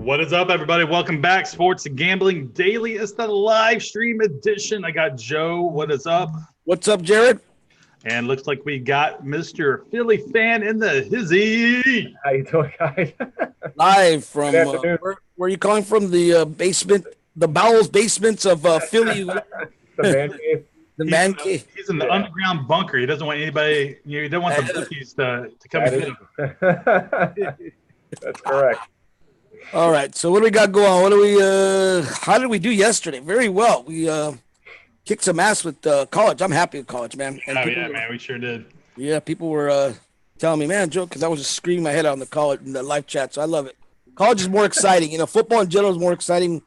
What is up, everybody? Welcome back. Sports and Gambling Daily. It's the live stream edition. I got Joe. What is up? What's up, Jared? And looks like we got Mr. Philly fan in the hizzy. How you doing, guys? Live from where are you calling from? The basement, the bowels basements of Philly. The man cave. The man cave. He's in the underground bunker. He doesn't want anybody. He don't want the bookies to come and get him. That's correct. All right. So what do we got going on? What do we? How did we do yesterday? Very well. We kicked some ass with college. I'm happy with college, man. And man, we sure did. Yeah, people were telling me, man, Joe, because I was just screaming my head out in the college in the live chat. So I love it. College is more exciting. Football in general is more exciting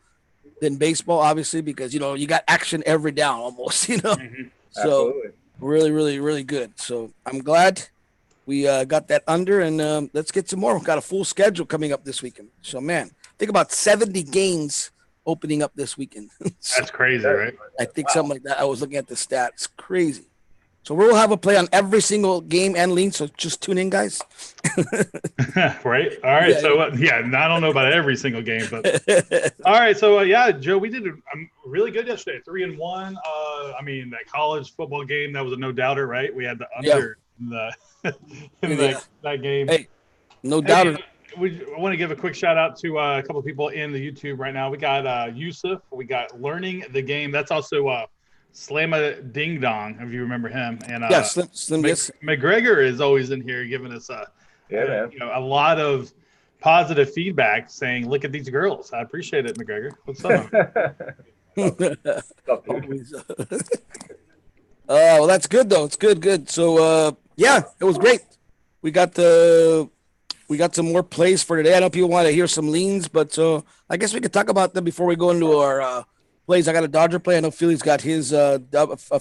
than baseball, obviously, because you got action every down almost. Mm-hmm. So Absolutely. really, really, really good. So I'm glad we got that under, and let's get some more. We've got a full schedule coming up this weekend. So, man, think about 70 games opening up this weekend. That's crazy, right? I think something like that. I was looking at the stats. Crazy. So we'll have a play on every single game and league. So just tune in, guys. Right. All right. Yeah. So I don't know about every single game, but all right. So Joe, we did really good yesterday. 3-1. That college football game, that was a no doubter, right? We had the under that game. Hey, no doubt. I want to give a quick shout out to a couple of people in the YouTube right now. We got Yusuf. We got Learning the Game. That's also Slamma Ding Dong, if you remember him. And Slim, yes. McGregor is always in here giving us a lot of positive feedback, saying, "Look at these girls." I appreciate it, McGregor. What's up? Well, that's good though. It's good. So it was great. We got some more plays for today. I know people want to hear some leans, but I guess we could talk about them before we go into our plays. I got a Dodger play. I know Philly's got his a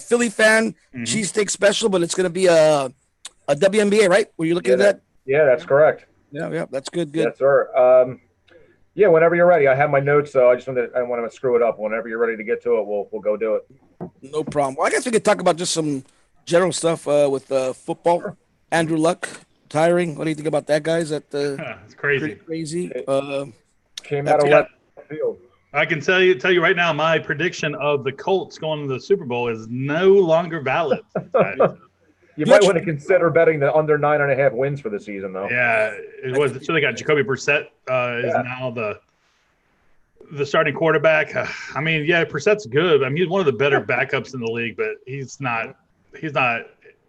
Philly fan cheesesteak special, but it's going to be a WNBA, right? Were you looking at that? Yeah, that's correct. Yeah, that's good. Yes, sir. Whenever you're ready. I have my notes, so I don't want to screw it up. Whenever you're ready to get to it, we'll go do it. No problem. Well, I guess we could talk about just some general stuff with football. Sure. Andrew Luck retiring. What do you think about that, guys? It's crazy. Crazy. Came out of left field. I can tell you right now, my prediction of the Colts going to the Super Bowl is no longer valid. You might want to consider betting the under 9.5 wins for the season, though. Yeah, it was. So they got Jacoby Brissett is now the starting quarterback. Brissett's good. He's one of the better backups in the league, but he's not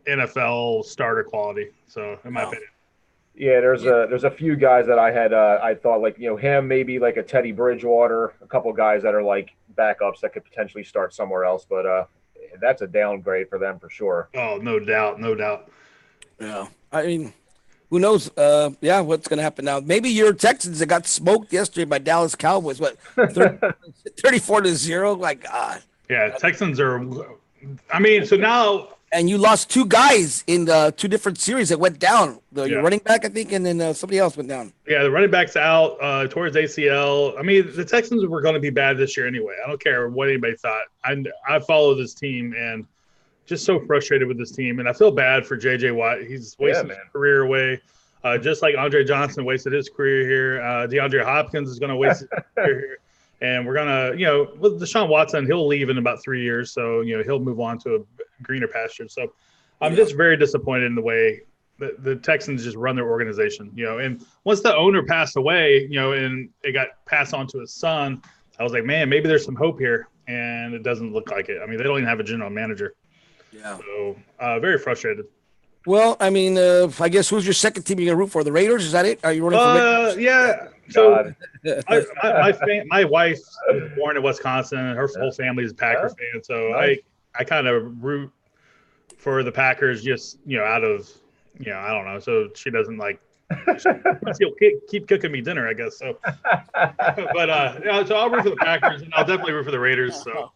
NFL starter quality. So in my opinion. Yeah, there's a few guys that I thought him, maybe like a Teddy Bridgewater, a couple guys that are like backups that could potentially start somewhere else, but that's a downgrade for them for sure. Oh, no doubt. Yeah, who knows? What's going to happen now? Maybe your Texans that got smoked yesterday by Dallas Cowboys, 34-0. My God. Yeah, Texans are. So now. And you lost two guys in the two different series that went down. Your running back, I think, and then somebody else went down. Yeah, the running back's out towards ACL. The Texans were going to be bad this year anyway. I don't care what anybody thought. I follow this team and just so frustrated with this team. And I feel bad for J.J. Watt. He's wasted his career away, just like Andre Johnson wasted his career here. DeAndre Hopkins is going to waste his career here. And we're going to, with Deshaun Watson, he'll leave in about 3 years. So, he'll move on to a greener pasture. So I'm just very disappointed in the way the Texans just run their organization, and once the owner passed away, and it got passed on to his son, I was like, man, maybe there's some hope here. And it doesn't look like it. They don't even have a general manager. Yeah. So very frustrated. Well, I guess who's your second team you're going to root for? The Raiders? Is that it? Are you rooting for Raiders? Yeah. So my wife was born in Wisconsin, and her whole family is a Packers fan. So nice. I kind of root for the Packers just, out of, I don't know. So she doesn't she'll keep cooking me dinner, I guess. So, but so I'll root for the Packers, and I'll definitely root for the Raiders. So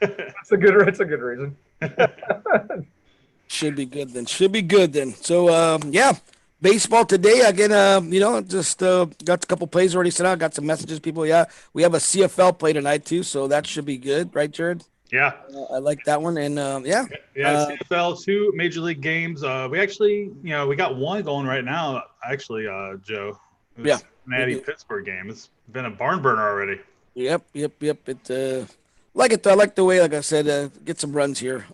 it's a good reason. Should be good then. So, baseball today, again, just got a couple plays already sent out. Got some messages, people. Yeah, we have a CFL play tonight, too, so that should be good. Right, Jared? Yeah. I like that one. And, CFL, 2 Major League games. We actually, we got one going right now, actually, Joe. Cincinnati Pittsburgh game. It's been a barn burner already. Yep. It like it. I like the way, like I said, get some runs here.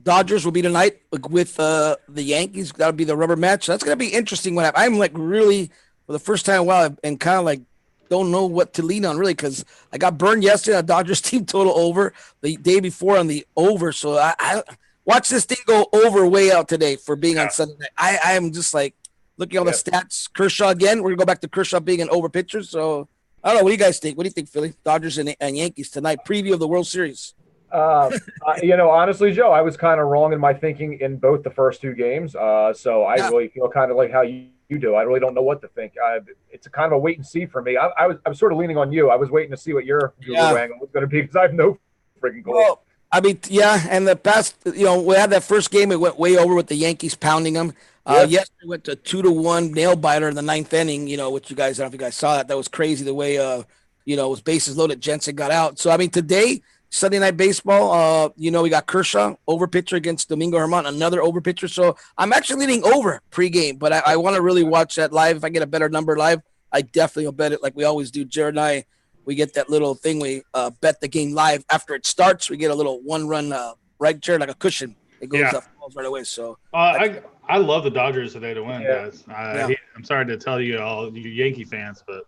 Dodgers will be tonight with the Yankees. That'll be the rubber match. That's gonna be interesting. When I'm like really for the first time in a while, and kind of like don't know what to lean on really because I got burned yesterday on Dodgers team total over the day before on the over. So I watch this thing go over way out today for being on Sunday night. I am just like looking at all the stats. Kershaw again. We're gonna go back to Kershaw being an over pitcher. So I don't know. What do you guys think? What do you think, Philly? Dodgers and Yankees tonight. Preview of the World Series. Honestly, Joe, I was kind of wrong in my thinking in both the first two games. So I really feel kind of like how you do. I really don't know what to think. It's a kind of a wait and see for me. I'm sort of leaning on you. I was waiting to see what your angle was going to be because I have no freaking clue. Well, I mean, and the past, we had that first game. It went way over with the Yankees pounding them. Yesterday went to 2-1 nail biter in the ninth inning. Which you guys, I don't know if you guys saw that. That was crazy the way it was bases loaded. Jensen got out. So I mean, today. Sunday Night Baseball, we got Kershaw, over pitcher against Domingo Germán, another over pitcher. So I'm actually leaning over pregame, but I want to really watch that live. If I get a better number live, I definitely will bet it like we always do. Jared and I, we get that little thing. We bet the game live after it starts. We get a little one-run right chair, like a cushion. It goes up falls right away. So I love the Dodgers today to win, guys. I'm sorry to tell you all, you Yankee fans, but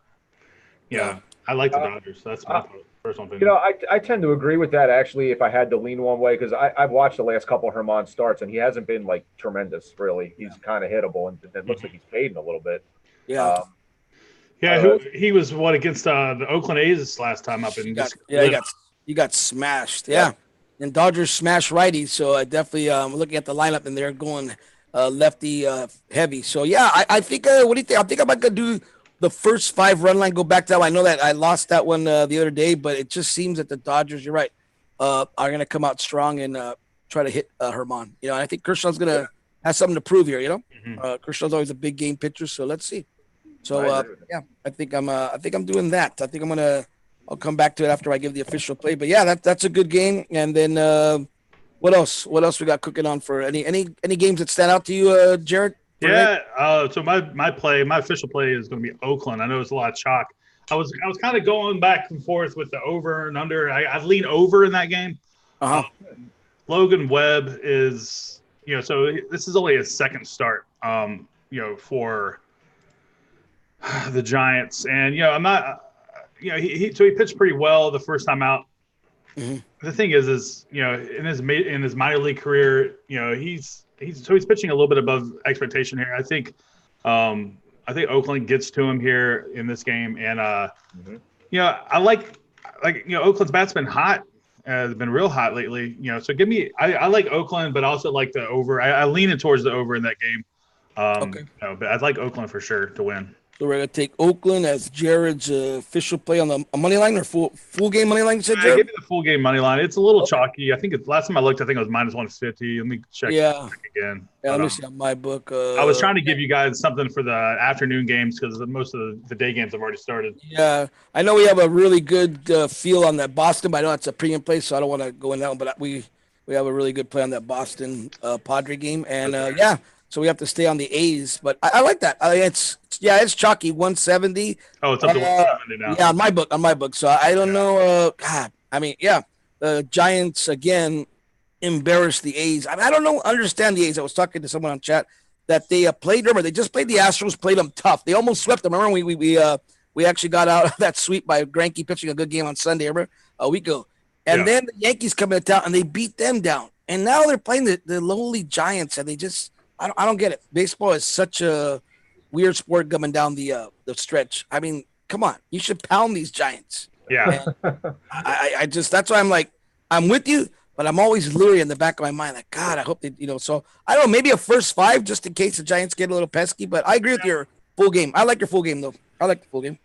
I like the Dodgers. So that's my personal opinion. I tend to agree with that actually. If I had to lean one way, because I've watched the last couple of Germán starts, and he hasn't been like tremendous. Really, he's kind of hittable, and it looks like he's fading a little bit. He was against the Oakland A's last time up in. He got smashed. And Dodgers smashed righties. So I definitely looking at the lineup, and they're going lefty heavy. So I think. What do you think? I think I might do the first 5 run line, go back to that one. I know that I lost that one the other day, but it just seems that the Dodgers, you're right, are going to come out strong and try to hit Germán. And I think Kershaw's going to have something to prove here. Kershaw's always a big game pitcher, so let's see. So I think I'm doing that. I think I'll come back to it after I give the official play. But that's a good game. And then what else? What else we got cooking on for any games that stand out to you, Jared? So my official play is going to be Oakland. I know it's a lot of chalk. I was kind of going back and forth with the over and under. I lean over in that game. Logan Webb is, so this is only his second start, for the Giants, and I'm not, he pitched pretty well the first time out. The thing is in his minor league career, he's pitching a little bit above expectation here. I think Oakland gets to him here in this game, and I like Oakland's bat's been hot, has been real hot lately. So give me, I like Oakland, but also like the over. I lean it towards the over in that game. But I'd like Oakland for sure to win. So we're gonna take Oakland as Jared's official play on the money line or full game money line. You said, Jared? Give me the full game money line. It's a little chalky. I think last time I looked, I think it was -150. Let me check. Again. Let me see on my book. I was trying to give you guys something for the afternoon games because most of the day games have already started. Yeah, I know we have a really good feel on that Boston, but I know it's a premium play, so I don't want to go in that one. But we have a really good play on that Boston Padre game, and so we have to stay on the A's. But I like that. It's chalky, 170. Oh, it's up to 170 now. Yeah, on my book. So I don't know. The Giants again embarrassed the A's. I don't understand the A's. I was talking to someone on chat that they played. Remember, they just played the Astros, played them tough. They almost swept them. Remember, we actually got out of that sweep by Greinke pitching a good game on Sunday. Remember a week ago, and then the Yankees come into town and they beat them down. And now they're playing the lowly Giants, and they just I don't get it. Baseball is such a weird sport coming down the stretch. I mean, come on, you should pound these Giants. Yeah, I just that's why I'm like I'm with you, but I'm always leery in the back of my mind. Like God, I hope they So I don't know, maybe a first 5 just in case the Giants get a little pesky. But I agree with your full game. I like your full game though. I like the full game.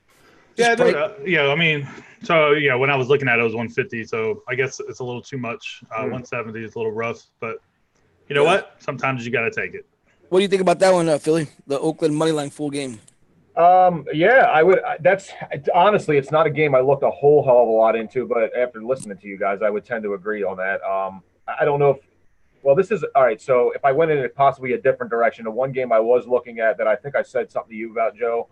I mean, when I was looking at it, it was 150. So I guess it's a little too much. 170 is a little rough, but you know what? Sometimes you got to take it. What do you think about that one, Philly? The Oakland moneyline full game. I would. That's honestly, it's not a game I looked a whole hell of a lot into, but after listening to you guys, I would tend to agree on that. I don't know if Well, this is all right. So if I went in possibly a different direction, the one game I was looking at that I think I said something to you about, Joe.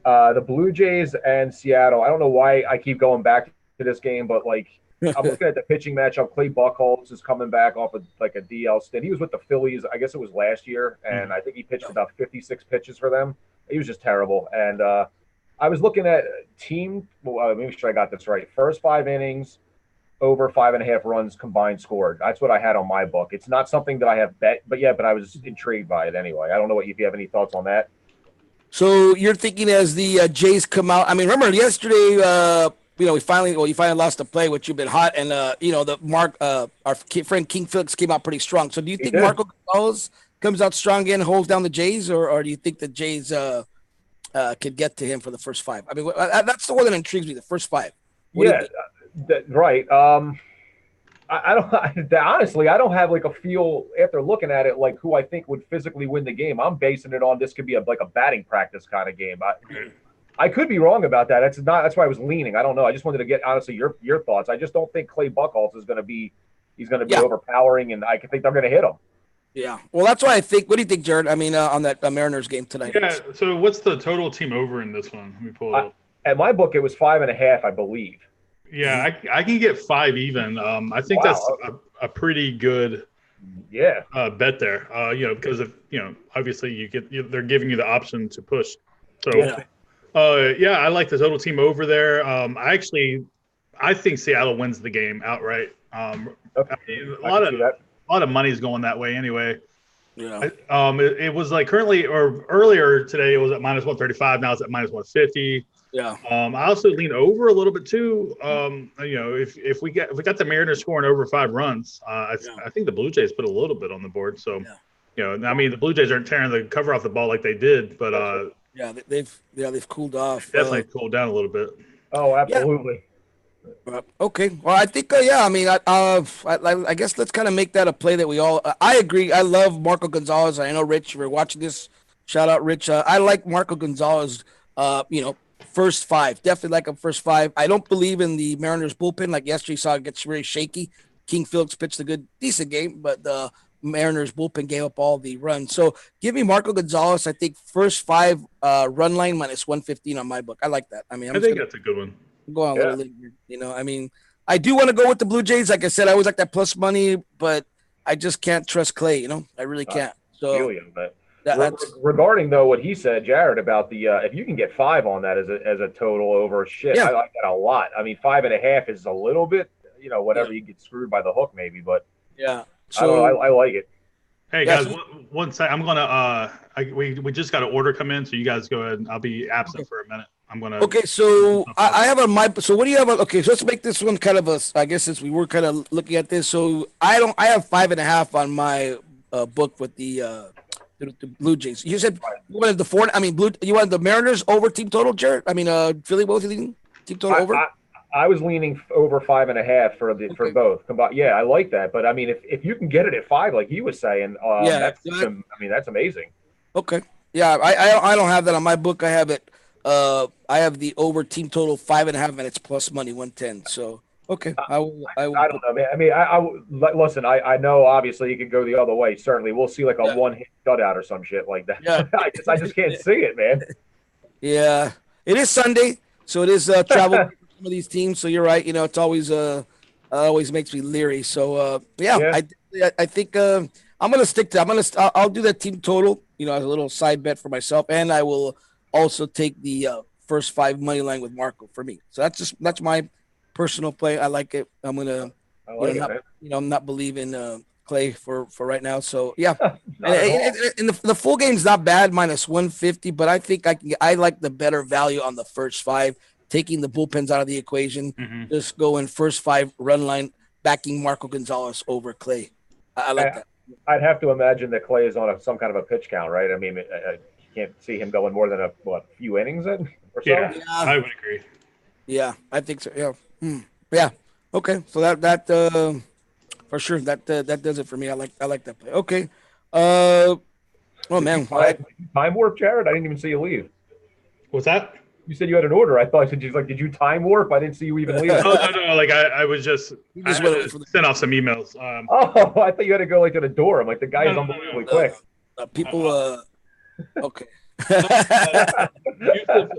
The Blue Jays and Seattle. I don't know why I keep going back to this game, but like I'm looking at the pitching matchup. Clay Buchholz is coming back off of like a DL stint. He was with the Phillies, I guess it was last year, and I think he pitched about 56 pitches for them. He was just terrible. And I was looking at team. Well, let me make sure I got this right. First 5 innings, over 5.5 runs combined scored. That's what I had on my book. It's not something that I have bet, but I was intrigued by it anyway. I don't know if you have any thoughts on that. So you're thinking as the Jays come out. I mean, remember yesterday, you finally lost the play, which you've been hot, and our friend King Felix came out pretty strong. So do you think Marco Gonzalez comes out strong again, holds down the Jays, or do you think the Jays could get to him for the first 5? I mean, that's the one that intrigues me, the first 5. Right. I don't honestly. I don't have like a feel after looking at it like who I think would physically win the game. I'm basing it on this could be a batting practice kind of game. I could be wrong about that. That's why I was leaning. I don't know. I just wanted to get honestly your thoughts. I just don't think Clay Buchholz is going to be overpowering, and I think they're going to hit him. Yeah. Well, that's why I think. What do you think, Jared? I mean, on that Mariners game tonight. Yeah. So what's the total team over in this one? Let me pull it up. At my book, it was 5.5, I believe. Yeah, I can get 5 even. I think that's a pretty good bet there. Because of obviously they're giving you the option to push. So I like the total team over there. I think Seattle wins the game outright. I mean, a lot of money's going that way anyway. Yeah. It was like currently or earlier today it was at -135. Now it's at -150. Yeah. I also lean over a little bit too. If we got the Mariners scoring over 5 runs, I think the Blue Jays put a little bit on the board. So, I mean, the Blue Jays aren't tearing the cover off the ball like they did, but they've cooled off. Definitely cooled down a little bit. Oh, absolutely. Okay. Well, I think I mean, I guess let's kind of make that a play that we all. I agree. I love Marco Gonzalez. I know Rich, we're watching this. Shout out, Rich. I like Marco Gonzalez. First 5, definitely like a first 5. I don't believe in the Mariners bullpen. Like yesterday, saw it gets very shaky. King Felix pitched a decent game, but the Mariners bullpen gave up all the runs. So give me Marco Gonzalez. I think first 5 run line -115 on my book. I like that. I mean, I think that's a good one. Go on a little later. I mean, I do want to go with the Blue Jays. Like I said, I always like that plus money, but I just can't trust Clay. I really can't. So. Regarding though what he said, Jared, about the if you can get 5 on that as a total over I like that a lot. I mean, 5.5 is a little bit, whatever you get screwed by the hook maybe, but so I like it. Hey guys, one sec. I'm gonna we just got an order come in, so you guys go ahead. I'll be absent for a minute. I'm gonna. Okay, so I have so what do you have? Okay, so let's make this one kind of I guess since we were kind of looking at this, so I have 5.5 on my book with the Blue Jays. You said you wanted the 4. I mean, you wanted the Mariners over team total, Jared? I mean, Philly both leading team total over. I was leaning over 5.5 for both. Yeah, I like that. But I mean, if you can get it at 5, like he was saying, that's amazing. Okay. Yeah, I don't have that on my book. I have it. I have the over team total 5.5, and it's plus money 110. So. Okay, I will. I don't know, man. I mean, listen. I know obviously you can go the other way. Certainly, we'll see like a 1-hit shutout or some shit like that. Yeah. I just can't see it, man. Yeah, it is Sunday, so it is travel for some of these teams. So you're right. It's always makes me leery. So I think I'm gonna stick to. I'll do that team total. As a little side bet for myself, and I will also take the first 5 money line with Marco for me. So that's my personal play. I like it. I'm gonna, I'm not believing Clay for right now. So yeah, and the full game's not bad, -150. But I think I like the better value on the first 5, taking the bullpens out of the equation. Just going first 5 run line, backing Marco Gonzalez over Clay. I like that. I'd have to imagine that Clay is on some kind of a pitch count, right? I mean, you can't see him going more than a few innings in or so. Yeah, I would agree. Yeah, I think so. Yeah. Yeah. Okay. So that for sure that does it for me. I like that play. Okay. Oh man. Time warp, Jared. I didn't even see you leave. What's that? You said you had an order. I thought did you time warp? I didn't see you even leave. No. Like I was just sent off some emails. Oh, I thought you had to go like to the door. I'm like, the guy is unbelievably quick. People, okay. Yusuf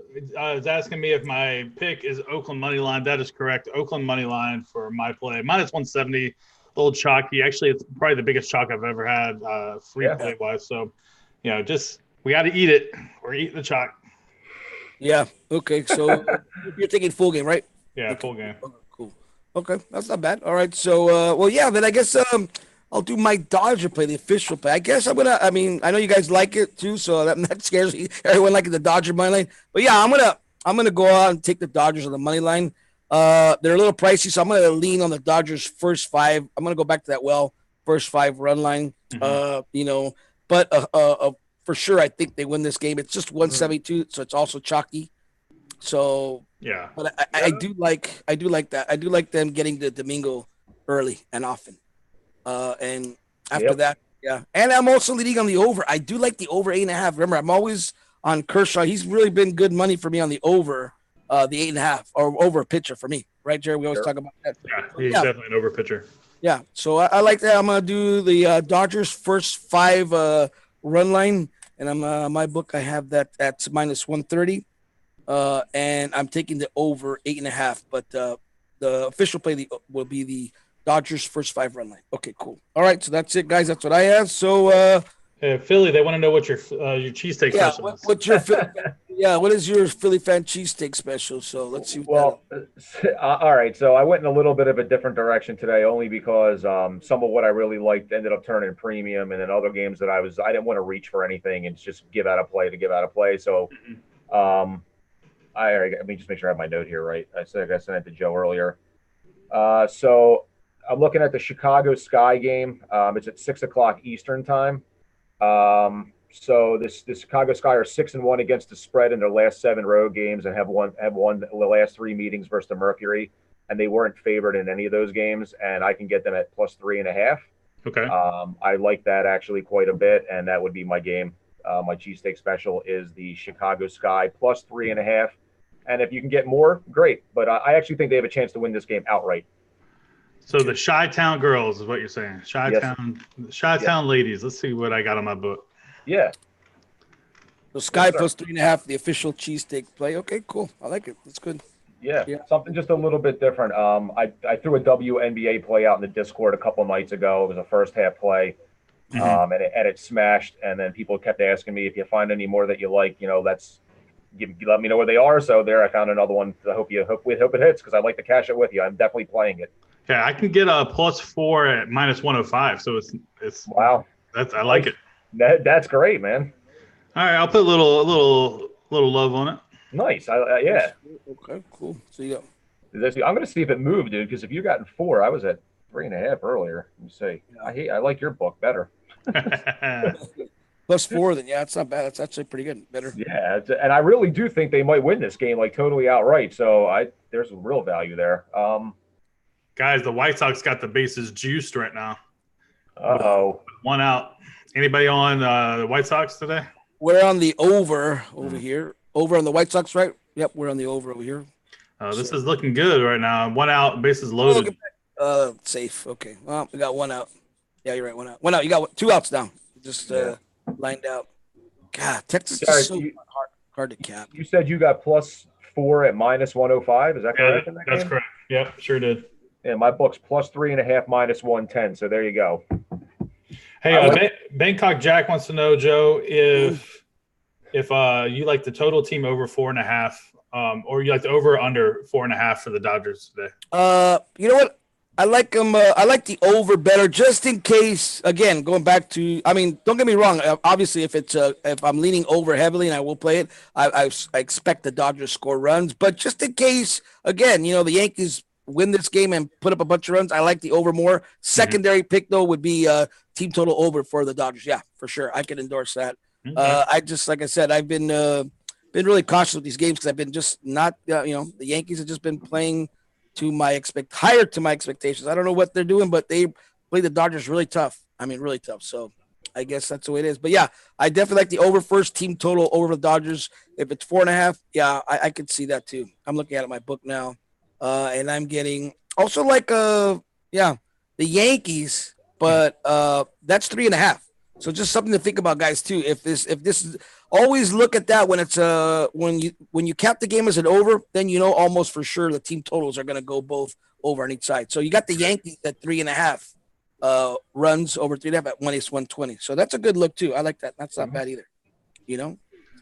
is asking me if my pick is Oakland money line. That is correct. Oakland money line for my play. Minus 170, a little chalky. Actually, it's probably the biggest chalk I've ever had, free play wise. So, just we got to eat it. We're eating the chalk. Yeah. Okay. So you're taking full game, right? Yeah, full game. Okay, cool. Okay, that's not bad. All right. So, then I guess I'll do my Dodger play, the official play. I guess I'm gonna. I mean, I know you guys like it too, so that scares me. Everyone liking the Dodger money line, but yeah, I'm gonna go out and take the Dodgers on the money line. They're a little pricey, so I'm gonna lean on the Dodgers first 5. I'm gonna go back to that first 5 run line. But for sure, I think they win this game. It's just 172, so it's also chalky. So yeah, but I do like that. I do like them getting the Domingo early and often. And after that, yeah. And I'm also leading on the over. I do like the over 8.5. Remember, I'm always on Kershaw. He's really been good money for me on the over, the 8.5 or over a pitcher for me. Right, Jerry? We always talk about that. Yeah, he's definitely an over pitcher. Yeah. So I like that. I'm going to do the Dodgers first 5 run line. And I'm my book, I have that at minus 130. And I'm taking the over 8.5. But the official play will be the Dodgers first 5 run line. Okay, cool. All right, so that's it, guys. That's what I have. So, Philly, they want to know what your cheesesteak special is. What's your what is your Philly fan cheesesteak special? So let's see. All right. So I went in a little bit of a different direction today, only because some of what I really liked ended up turning premium, and then other games that I didn't want to reach for anything and just give out a play to give out a play. So, let me just make sure I have my note here right. I sent it to Joe earlier. So I'm looking at the Chicago Sky game. It's at 6:00 Eastern time. So the Chicago Sky are 6-1 against the spread in their last 7 road games and have won the last 3 meetings versus the Mercury, and they weren't favored in any of those games. And I can get them at plus 3.5. Okay. I like that actually quite a bit, and that would be my game. My cheesesteak special is the Chicago Sky plus 3.5. And if you can get more, great. But I actually think they have a chance to win this game outright. So the Chi-Town girls is what you're saying. Chi-Town ladies. Let's see what I got on my book. Yeah. So Sky plus 3.5, the official cheesesteak play. Okay, cool. I like it. That's good. Yeah. Something just a little bit different. I threw a WNBA play out in the Discord a couple nights ago. It was a first half play. And it smashed. And then people kept asking me, if you find any more that you like, let me know where they are. So there, I found another one. I hope it hits, because I'd like to cash it with you. I'm definitely playing it. Yeah, I can get a plus 4 at minus 105. So it's wow. I like it. That's great, man. All right, I'll put a little love on it. Nice. Yeah. Okay, cool. So yeah. I'm going to see if it moved, dude. Because if you got 4, I was at 3.5 earlier. Let me see. I like your book better. Plus 4, then it's not bad. That's actually pretty good. Better. Yeah, and I really do think they might win this game, like totally outright. So there's real value there. Guys, the White Sox got the bases juiced right now. Uh-oh. 1 out. Anybody on the White Sox today? We're on the over here. Over on the White Sox, right? Yep, we're on the over here. This is looking good right now. 1 out, bases loaded. Safe. Okay. Well, we got 1 out. Yeah, you're right. 1 out. 1 out. You got 2 outs now. Just lined out. God, Texas is so hard to cap. You said you got plus 4 at minus 105. Is that correct? That's correct. Yep, sure did. Yeah, my book's plus 3.5 minus 110. So there you go. Hey, Bangkok Jack wants to know, Joe, if you like the total team over 4.5, or you like the over or under 4.5 for the Dodgers today. You know what? I like them. I like the over better, just in case. Again, going back to, I mean, don't get me wrong. Obviously, if I'm leaning over heavily and I will play it, I expect the Dodgers score runs. But just in case, again, the Yankees win this game and put up a bunch of runs, I like the over more. Secondary pick though would be team total over for the Dodgers. Yeah, for sure, I can endorse that. I just, like I said, I've been really cautious with these games because I've been just not. The Yankees have just been playing higher to my expectations. I don't know what they're doing, but they play the Dodgers really tough. I mean, really tough. So I guess that's the way it is. But yeah, I definitely like the over first team total over the Dodgers. If it's 4.5, yeah, I could see that too. I'm looking at my book now, and I'm getting also like the Yankees, but that's 3.5. So just something to think about, guys, too. If this is always look at that when it's when you cap the game as an over, then you know almost for sure the team totals are going to go both over on each side. So you got the Yankees at 3.5 runs over 3.5 at 120. So that's a good look too. I like that. That's not bad either.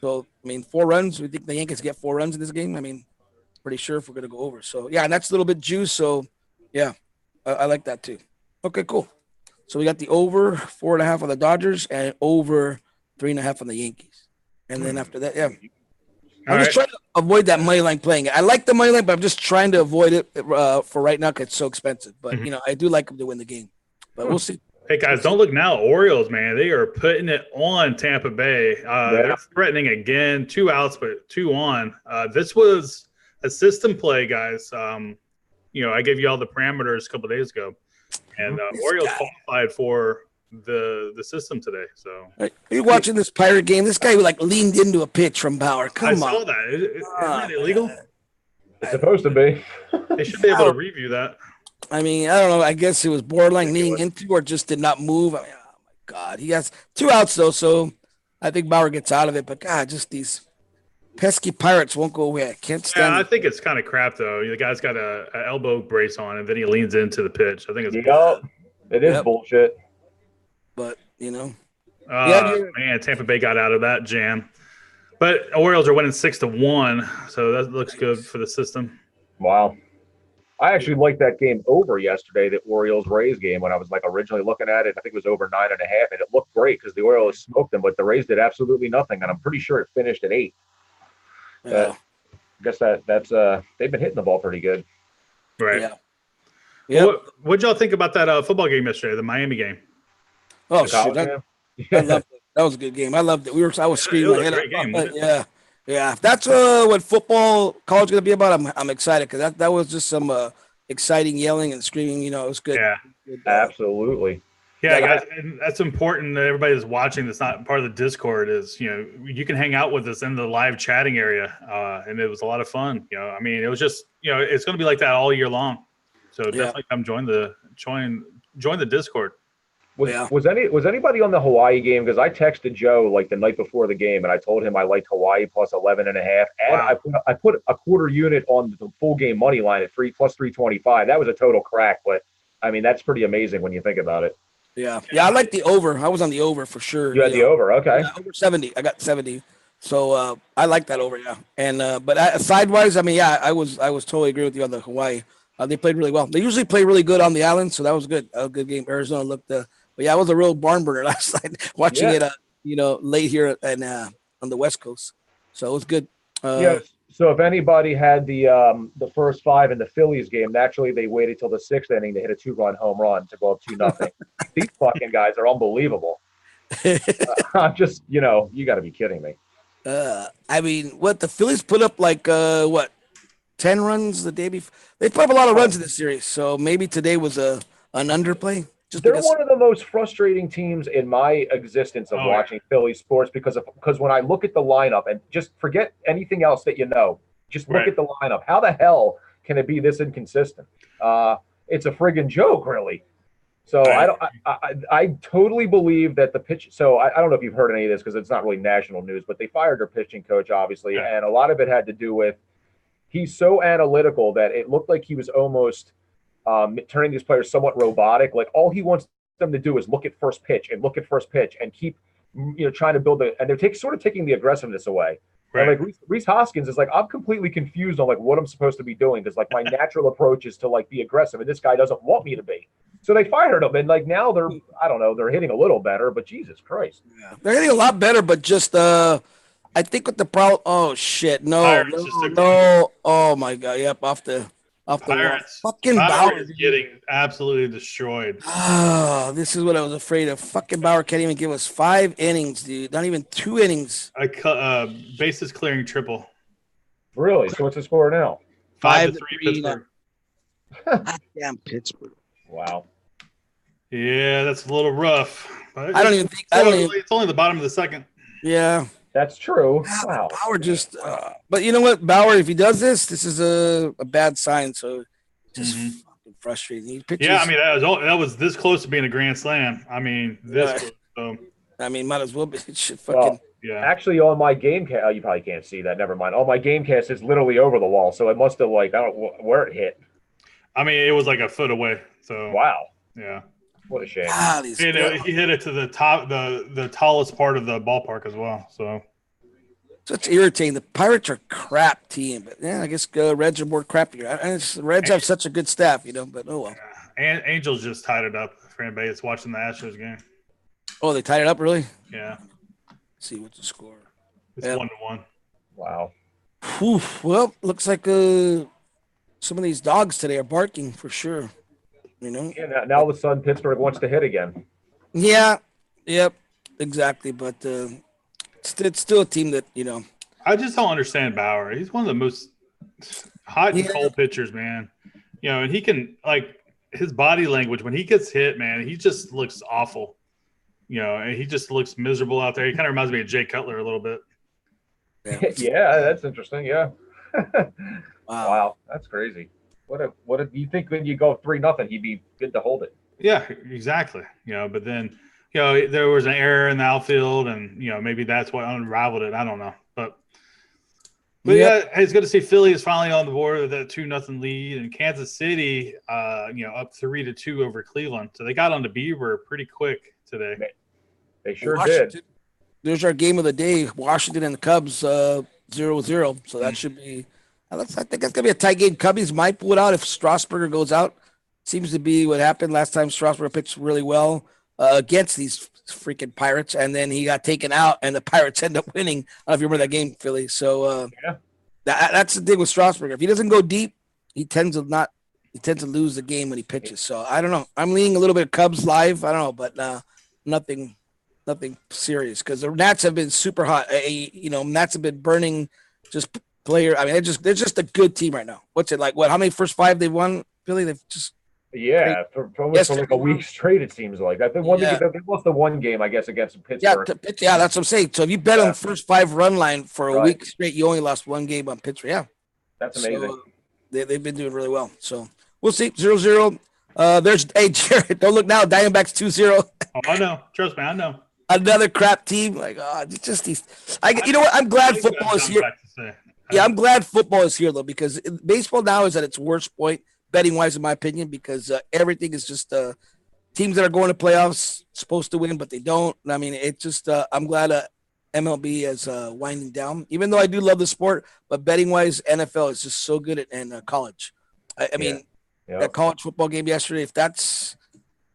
So I mean 4 runs. We think the Yankees get 4 runs in this game. I mean, pretty sure if we're going to go over. So yeah, and that's a little bit juice. So yeah, I like that too. Okay, cool. So we got the over 4.5 on the Dodgers and over 3.5 on the Yankees. And then after that, yeah. I'm just trying to avoid that money line playing. I like the money line, but I'm just trying to avoid it for right now because it's so expensive. But, I do like them to win the game. But we'll see. Hey, guys, don't look now. Orioles, man, they are putting it on Tampa Bay. They're threatening again. 2 outs, but 2 on. This was a system play, guys. I gave you all the parameters a couple of days ago. And Orioles qualified for the system today. So are you watching this Pirate game? This guy leaned into a pitch from Bauer. Come on. I saw that. Isn't that illegal? It's supposed to be. They should be able to review that. I mean, I don't know. I guess it was borderline leaning into or just did not move. I mean, oh, my God. He has 2 outs, though, so I think Bauer gets out of it. But, God, just these pesky Pirates won't go away. I can't stand I think it's kind of crap, though. The guy's got an elbow brace on, and then he leans into the pitch. I think it's it is bullshit. But, man, Tampa Bay got out of that jam. But Orioles are winning 6-1, so that looks good for the system. Wow. I actually liked that game over yesterday, the Orioles-Rays game, when I was originally looking at it. I think it was over 9.5, and it looked great because the Orioles smoked them, but the Rays did absolutely nothing, and I'm pretty sure it finished at 8. I guess that's they've been hitting the ball pretty good. Right. Yeah. Yep. What'd y'all think about that football game yesterday, the Miami game? Oh, shit. I loved it. That was a good game. I loved it. I was screaming my head off. Yeah. If that's what football college is going to be about, I'm excited because that was just some exciting yelling and screaming. It was good. Yeah. Absolutely. Yeah, guys, and that's important that everybody that's watching that's not part of the Discord is, you can hang out with us in the live chatting area, and it was a lot of fun. I mean, it was just, it's going to be like that all year long. So definitely come join the Discord. Was anybody on the Hawaii game? Because I texted Joe the night before the game, and I told him I liked Hawaii plus 11.5, and I put a quarter unit on the full game money line at plus 325. That was a total crack, but I mean that's pretty amazing when you think about it. Yeah. I like the over. I was on the over for sure. You had the over, okay? Yeah, over 70. I got 70. So I like that over, yeah. And but sidewise, I mean, I was totally agree with you on the Hawaii. They played really well. They usually play really good on the island, so that was good. A good game. Arizona looked, but yeah, it was a real barn burner last night. Watching it, late here and on the West Coast, so it was good. So if anybody had the first 5 in the Phillies game, naturally they waited till the 6th inning to hit a 2-run home run to go up 2-0. These fucking guys are unbelievable. I'm just, you got to be kidding me. I mean, the Phillies put up 10 runs the day before? They put up a lot of runs in this series, so maybe today was an underplay. They're one of the most frustrating teams in my existence of watching Philly sports because when I look at the lineup and just forget anything else that just look at the lineup. How the hell can it be this inconsistent? It's a friggin' joke, really. So I totally believe that the pitch. So I don't know if you've heard any of this because it's not really national news, but they fired their pitching coach, obviously, and a lot of it had to do with he's so analytical that it looked like he was almost turning these players somewhat robotic. All he wants them to do is look at first pitch and keep trying to build and they're sort of taking the aggressiveness away. Right. And Rhys Hoskins is I'm completely confused on what I'm supposed to be doing because my natural approach is to be aggressive and this guy doesn't want me to be. So they fired him and now they're hitting a little better, but Jesus Christ. Yeah. They're hitting a lot better, but just I think with the problem oh shit, no. Oh my God, yep, off the Pirates. Fucking Bauer is getting absolutely destroyed. Oh, this is what I was afraid of. Fucking Bauer can't even give us 5 innings, dude. Not even 2 innings. Bases clearing triple. Really? So what's the score now? 5-3 Pittsburgh. Damn Pittsburgh. Wow. Yeah, that's a little rough. But I don't even think. I don't even. It's only the bottom of the second. Yeah. That's true. Wow. Bauer just. But you know what, Bauer? If he does this is a bad sign. So just fucking frustrating. He pitches. Yeah, I mean that was this close to being a grand slam. I mean this. Close, so. I mean, might as well be. It should fucking. Well, yeah. Actually, on my game cast, you probably can't see that. Never mind. On my game cast, it's literally over the wall, so it must have I don't know where it hit. I mean, it was like a foot away. So wow. Yeah. What a shame. He hit it to the top, the tallest part of the ballpark as well. So it's irritating. The Pirates are a crap team, but yeah, I guess Reds are more crappier. The Reds have such a good staff, but oh well. And Angels just tied it up for anybody that's watching the Astros game. Oh, they tied it up, really? Yeah. Let's see what's the score. It's 1-1. Wow. Whew. Well, looks like some of these dogs today are barking for sure. Yeah, now all of a sudden Pittsburgh wants to hit again. Yeah. Yep. Exactly. But it's still a team that, I just don't understand Bauer. He's one of the most hot and cold pitchers, man. And he can, his body language, when he gets hit, man, he just looks awful. And he just looks miserable out there. He kind of reminds me of Jay Cutler a little bit. Yeah, that's interesting. Yeah. Wow. That's crazy. What if you think when you go 3-0, he'd be good to hold it? Yeah, exactly. But then, there was an error in the outfield, and maybe that's what unraveled it. I don't know, but yeah, it's good to see Philly is finally on the board with that 2-0 lead, and Kansas City, up 3-2 over Cleveland. So they got on the Beaver pretty quick today. They sure did. There's our game of the day: Washington and the Cubs, 0-0. So that should be. I think that's gonna be a tight game. Cubbies might pull it out if Strasburger goes out. Seems to be what happened last time. Strasburger pitched really well against these freaking Pirates, and then he got taken out, and the Pirates end up winning. I don't know if you remember that game, Philly. So that's the thing with Strasburger. If he doesn't go deep, he tends to lose the game when he pitches. So I don't know. I'm leaning a little bit of Cubs live. I don't know, but nothing serious because the Nats have been super hot. Nats have been burning just player. I mean, they're just a good team right now. What's it like? How many first 5 they've won? Philly, they've just for like a week straight. It seems like they lost the one game, I guess, against Pittsburgh. Yeah, that's what I'm saying. So if you bet on the first 5 run line for a week straight, you only lost one game on Pittsburgh. Yeah, that's amazing. So, they've been doing really well. So we'll see. 0-0. There's Jared. Don't look now. Diamondbacks 2-0. Oh, I know. Trust me, I know. Another crap team. Just these. You know what? I'm glad football is here. Yeah, I'm glad football is here though, because baseball now is at its worst point, betting wise, in my opinion, because everything is just teams that are going to playoffs supposed to win, but they don't. I mean, it's just I'm glad MLB is winding down, even though I do love the sport, but betting wise, NFL is just so good at college. I mean, that college football game yesterday, if that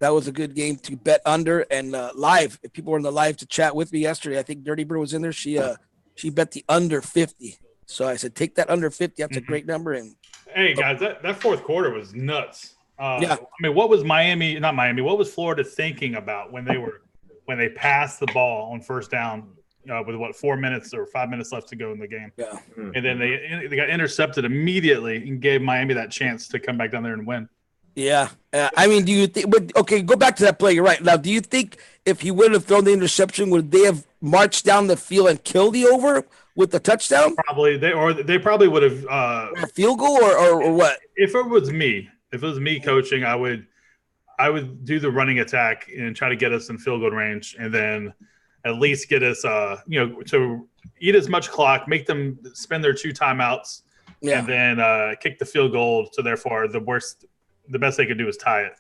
was a good game to bet under and live. If people were in the live to chat with me yesterday, I think Dirty Bird was in there. She bet the under 50. So I said, take that under 50. That's a great number. And hey guys, that fourth quarter was nuts. Yeah. I mean, what was what was Florida thinking about when they passed the ball on first down with 4 minutes or 5 minutes left to go in the game? Yeah. And then they got intercepted immediately and gave Miami that chance to come back down there and win. Yeah. I mean, do you think – okay, go back to that play. You're right. Now, do you think if he wouldn't have thrown the interception, would they have marched down the field and killed the over with the touchdown? Probably. They probably would have a field goal or what? If it was me coaching, I would do the running attack and try to get us in field goal range, and then at least get us to eat as much clock, make them spend their 2 timeouts, and then kick the field goal. So therefore, the best they could do is tie it.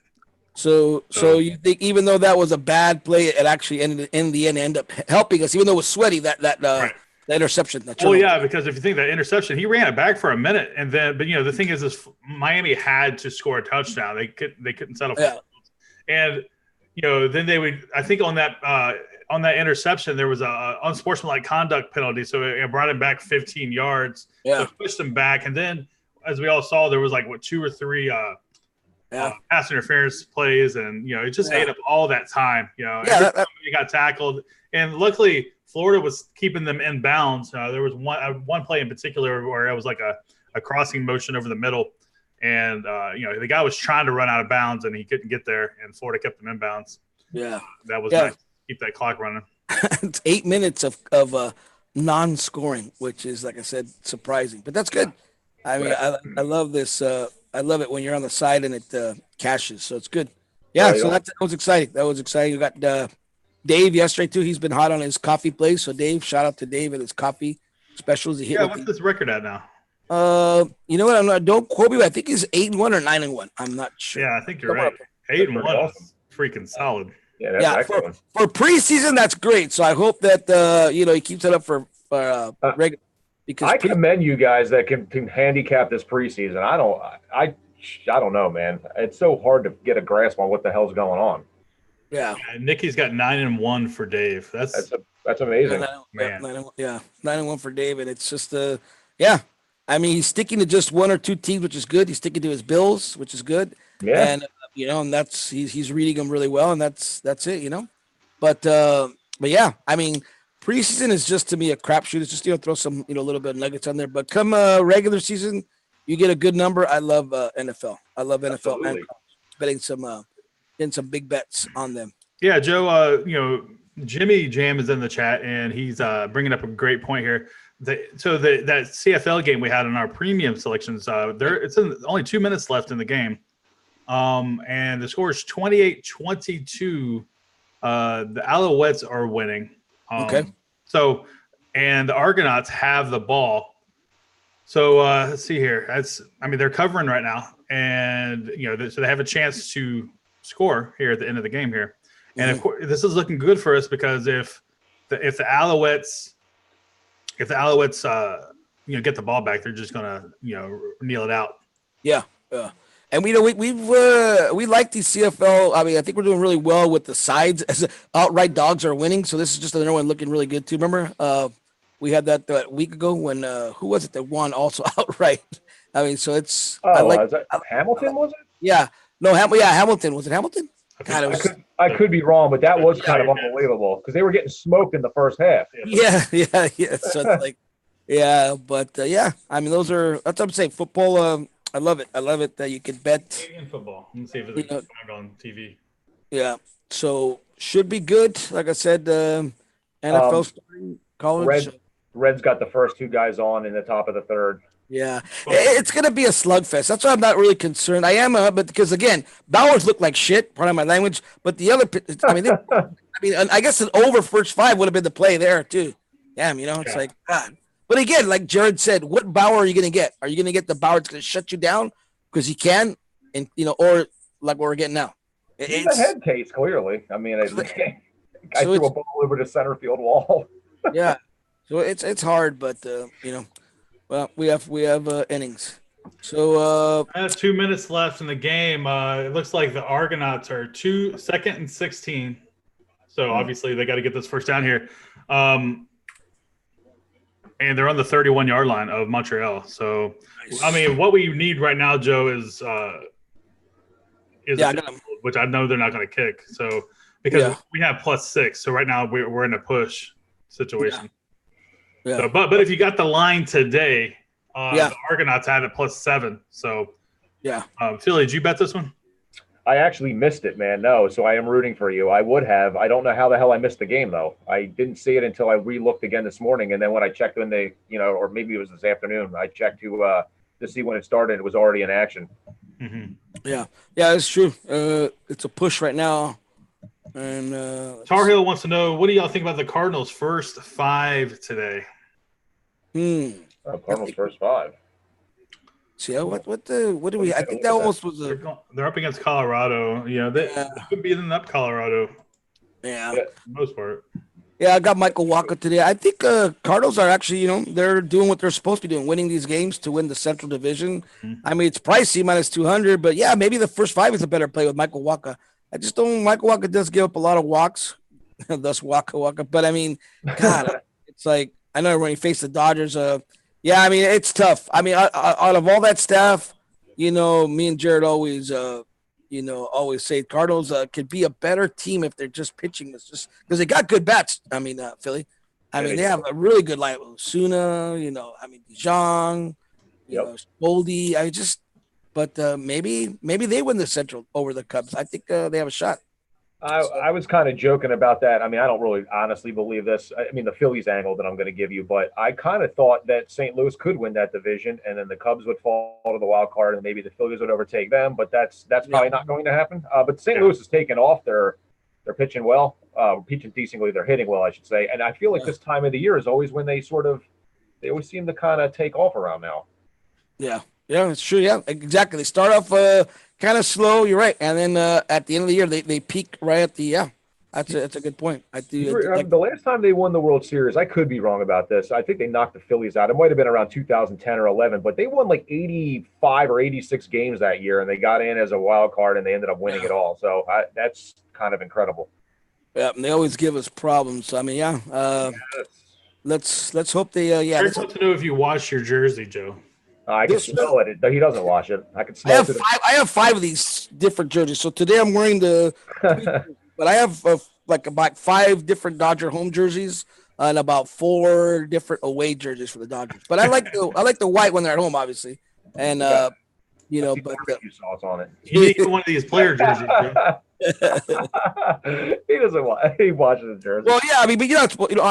So you think even though that was a bad play, it actually ended up helping us, even though it was sweaty, that interception. Yeah, because if you think that interception, he ran it back for a minute, and then the thing is Miami had to score a touchdown. They couldn't settle for it. And then they would, I think on that interception there was a unsportsmanlike conduct penalty, so it brought him back 15 yards. Yeah, so pushed him back, and then as we all saw, there was 2 or 3 pass interference plays, and it just ate up all that time. He got tackled, and luckily Florida was keeping them in bounds. There was one play in particular where it was like a crossing motion over the middle, and the guy was trying to run out of bounds and he couldn't get there, and Florida kept them in bounds. Yeah, that was nice. keep that clock running. It's 8 minutes of non-scoring, which is, like I said, surprising. But that's good. I mean, I love this. I love it when you're on the side and it cashes. So it's good. Yeah, so that was exciting. That was exciting. You got Dave yesterday, too. He's been hot on his coffee place. So, Dave, shout out to Dave and his coffee specials. What's this record at now? You know what? Don't quote me, but I think he's 8-1 or 9-1. I'm not sure. Yeah, I think you're right. 8-1 awesome. Is freaking solid. Yeah, that's excellent. For preseason, that's great. So I hope that he keeps it up for regular. Because I commend you guys that can handicap this preseason. I don't know, man. It's so hard to get a grasp on what the hell's going on. Yeah. Nikki's got 9-1 for Dave. That's amazing. 9-1 for Dave, and it's just I mean, he's sticking to just one or two teams, which is good. He's sticking to his Bills, which is good. Yeah. And and that's he's reading them really well, and that's it. But yeah, I mean, preseason is just to me a crapshoot. It's just throw some a little bit of nuggets on there. But come regular season, you get a good number. I love NFL. I love NFL. Man, betting some big bets on them. Yeah, Joe. Jimmy Jam is in the chat, and he's bringing up a great point here. That CFL game we had in our premium selections, it's only 2 minutes left in the game, and the score is 28-22. The Alouettes are winning. Okay. So, and the Argonauts have the ball. So let's see here. They're covering right now, and so they have a chance to score here at the end of the game here. And of course, this is looking good for us because if the Alouettes get the ball back, they're just gonna kneel it out. Yeah. And we like these CFL. I mean, I think we're doing really well with the sides as outright dogs are winning. So this is just another one looking really good too. Remember, we had that week ago when who was it that won also outright? I mean, so it's Hamilton, was it? Yeah. No, Hamilton. Was it Hamilton? I could be wrong, but that was kind of unbelievable because they were getting smoked in the first half. Yeah. So it's like, I mean, that's what I'm saying. Football, I love it. I love it that you can bet. Canadian football. Let me see if it's on TV. Yeah. So should be good. Like I said, NFL starting, college. Reds got the first two guys on in the top of the third. Yeah, it's going to be a slugfest. That's why I'm not really concerned. I am, but because, again, Bowers look like shit, pardon my language, but the other – I guess an over first five would have been the play there too. Damn, it's like, God. But again, like Jared said, what Bauer are you going to get? Are you going to get the Bauer that's going to shut you down because he can, and or like what we're getting now? It's a head case, clearly. I mean, I threw a ball over the center field wall. Yeah, so it's hard, but well, we have innings. So 2 minutes left in the game. It looks like the Argonauts are 2nd and 16. So obviously they got to get this first down here. And they're on the 31-yard line of Montreal. So nice. I mean, what we need right now, Joe, is which I know they're not going to kick. So because we have +6, so right now we're in a push situation. Yeah. So, but if you got the line today, the Argonauts had it +7. So, Philly, did you bet this one? I actually missed it, man. No, so I am rooting for you. I would have. I don't know how the hell I missed the game though. I didn't see it until I re-looked again this morning, and then when I checked when they, or maybe it was this afternoon, I checked to see when it started. It was already in action. Mm-hmm. Yeah, it's true. It's a push right now. And Tar Heel wants to know, what do y'all think about the Cardinals' first 5 today? Cardinals first 5. See, what do we? I think that almost was They're up against Colorado. They could be in up Colorado. Yeah, for the most part. Yeah, I got Michael Walker today. I think Cardinals are actually, they're doing what they're supposed to be doing, winning these games to win the Central Division. Mm-hmm. I mean, it's pricey, -200, but yeah, maybe the first 5 is a better play with Michael Walker. I just don't. Michael Walker does give up a lot of walks, thus Walker. But I mean, God, it's like I know when he faced the Dodgers. Yeah, I mean, it's tough. I mean, out of all that staff, me and Jared always, always say Cardinals could be a better team if they're just pitching. It's just because they got good bats. I mean, Philly. I mean, they have a really good lineup. Osuna, DeJong, Boldy. But maybe they win the Central over the Cubs. I think they have a shot. I was kind of joking about that. I mean, I don't really honestly believe this. I mean, the Phillies angle that I'm going to give you, but I kind of thought that St. Louis could win that division, and then the Cubs would fall to the wild card, and maybe the Phillies would overtake them. But that's probably not going to happen. But St. Louis is taking off. They're pitching well, pitching decently. They're hitting well, I should say. And I feel like this time of the year is always when they always seem to kind of take off around now. Yeah, it's true. Yeah, exactly. They start off kind of slow. You're right, and then at the end of the year, they peak right at the That's a good point. I do. The last time they won the World Series, I could be wrong about this. I think they knocked the Phillies out. It might have been around 2010 or 11, but they won like 85 or 86 games that year, and they got in as a wild card, and they ended up winning it all. So that's kind of incredible. Yeah, and they always give us problems. So, I mean, let's hope they. Let's to know if you wash your jersey, Joe. I can smell it. He doesn't wash it. I can smell it. I have 5 of these different jerseys. So today I'm wearing the. But I have about 5 different Dodger home jerseys and about 4 different away jerseys for the Dodgers. But I like the white when they're at home, obviously. And but sauce on it. You need one of these player jerseys. He doesn't want. He washes the jersey. Well, yeah, I mean, but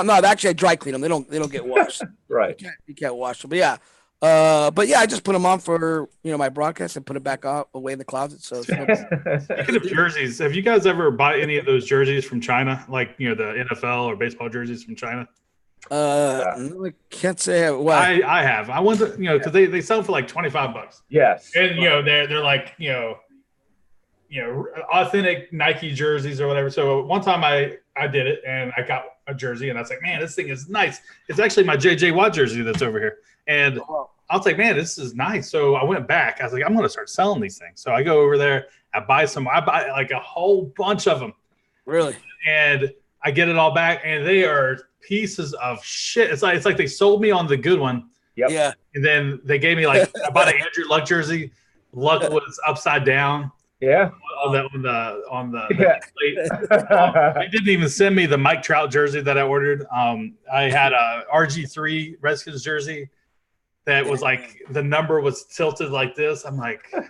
no. Actually, I dry clean them. They don't get washed. Right. You can't wash them. But yeah. I just put them on for my broadcast and put it back out away in the closet. So speaking of jerseys, have you guys ever bought any of those jerseys from China, like the NFL or baseball jerseys from China? No, I can't say what I have. I went to because they sell for like $25. Yes, and they're like authentic Nike jerseys or whatever. So one time I did it and I got a jersey and I was like, man, this thing is nice. It's actually my JJ Watt jersey that's over here. And I was like, man, this is nice. So I went back. I was like, I'm going to start selling these things. So I go over there. I buy like a whole bunch of them. Really? And I get it all back. And they are pieces of shit. It's like they sold me on the good one. Yep. Yeah. And then they gave me I bought an Andrew Luck jersey. Luck was upside down. Yeah. On the plate. They didn't even send me the Mike Trout jersey that I ordered. I had a RG3 Redskins jersey that was like the number was tilted like this. I'm like, so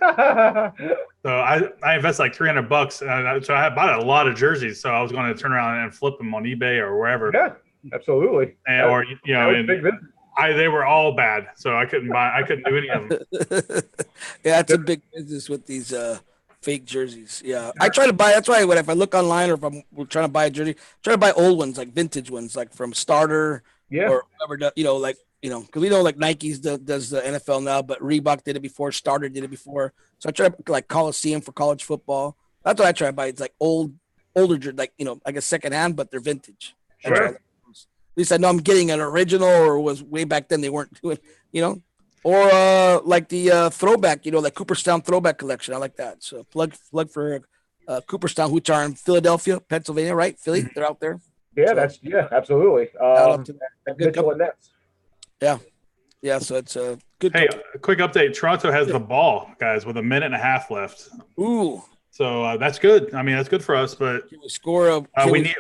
I invested like $300, so I bought a lot of jerseys. So I was going to turn around and flip them on eBay or wherever. Yeah, absolutely. They were all bad, so I couldn't do any of them. Yeah, it's a big business with these fake jerseys. Yeah, I try to buy. That's why if I look online or if I'm trying to buy a jersey, try to buy old ones, like vintage ones, like from Starter. Yeah. Or whatever. Because we know like Nike's does the NFL now, but Reebok did it before. Starter did it before. So I try to like Coliseum for college football. That's what I try to buy. It's like older, like a secondhand, but they're vintage. Sure. At least I know I'm getting an original, or was way back then they weren't doing, or like the throwback, like Cooperstown throwback collection. I like that. So plug for Cooperstown, which are in Philadelphia, Pennsylvania, right? Philly, they're out there. Yeah, so, absolutely. Mitchell and Nets. Yeah. So it's a good. Hey, a quick update. Toronto has the ball, guys, with 1.5 minutes left. Ooh. So that's good. I mean, that's good for us. But can we score we need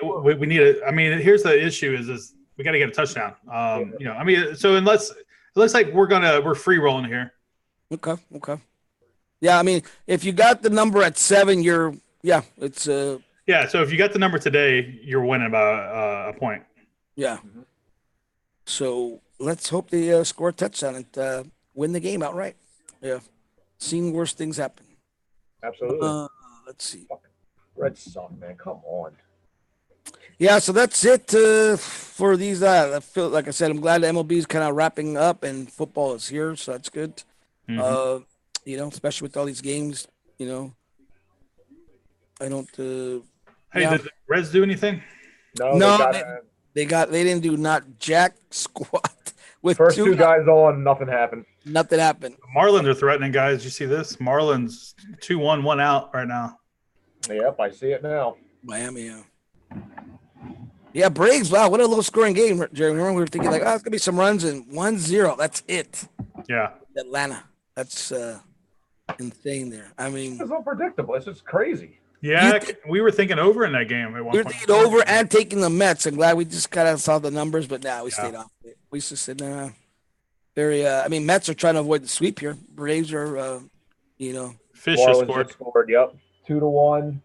it. I mean, here's the issue: is we got to get a touchdown. I mean, so unless it looks like we're free rolling here. Okay. Yeah, I mean, if you got the number at 7, it's Yeah, so if you got the number today, you're winning by a point. Yeah. Mm-hmm. So let's hope they score a touchdown and win the game outright. Yeah. Seen worse things happen. Absolutely. Let's see. Red Sox, man, come on. Yeah, so that's it for these. I feel like I said, I'm glad the MLB is kind of wrapping up and football is here, so that's good. Mm-hmm. Especially with all these games. I don't. Hey, did the Reds do anything? No, they didn't do not jack squat with first 2 guys on. Nothing happened. Nothing happened. Marlins are threatening, guys. You see this? Marlins 2-1, 1 out right now. Yep, I see it now. Miami, yeah. Braves. Wow, what a low scoring game, Jerry. Remember we were thinking like, it's gonna be some runs and 1-0. That's it. Yeah. Atlanta. That's insane there. I mean, it's unpredictable. It's just crazy. Yeah, we were thinking over in that game at one point. We were thinking over and taking the Mets. I'm glad we just kind of saw the numbers, but we stayed off it. We just said, Mets are trying to avoid the sweep here. Braves are, Fish has scored. Yep, 2-1.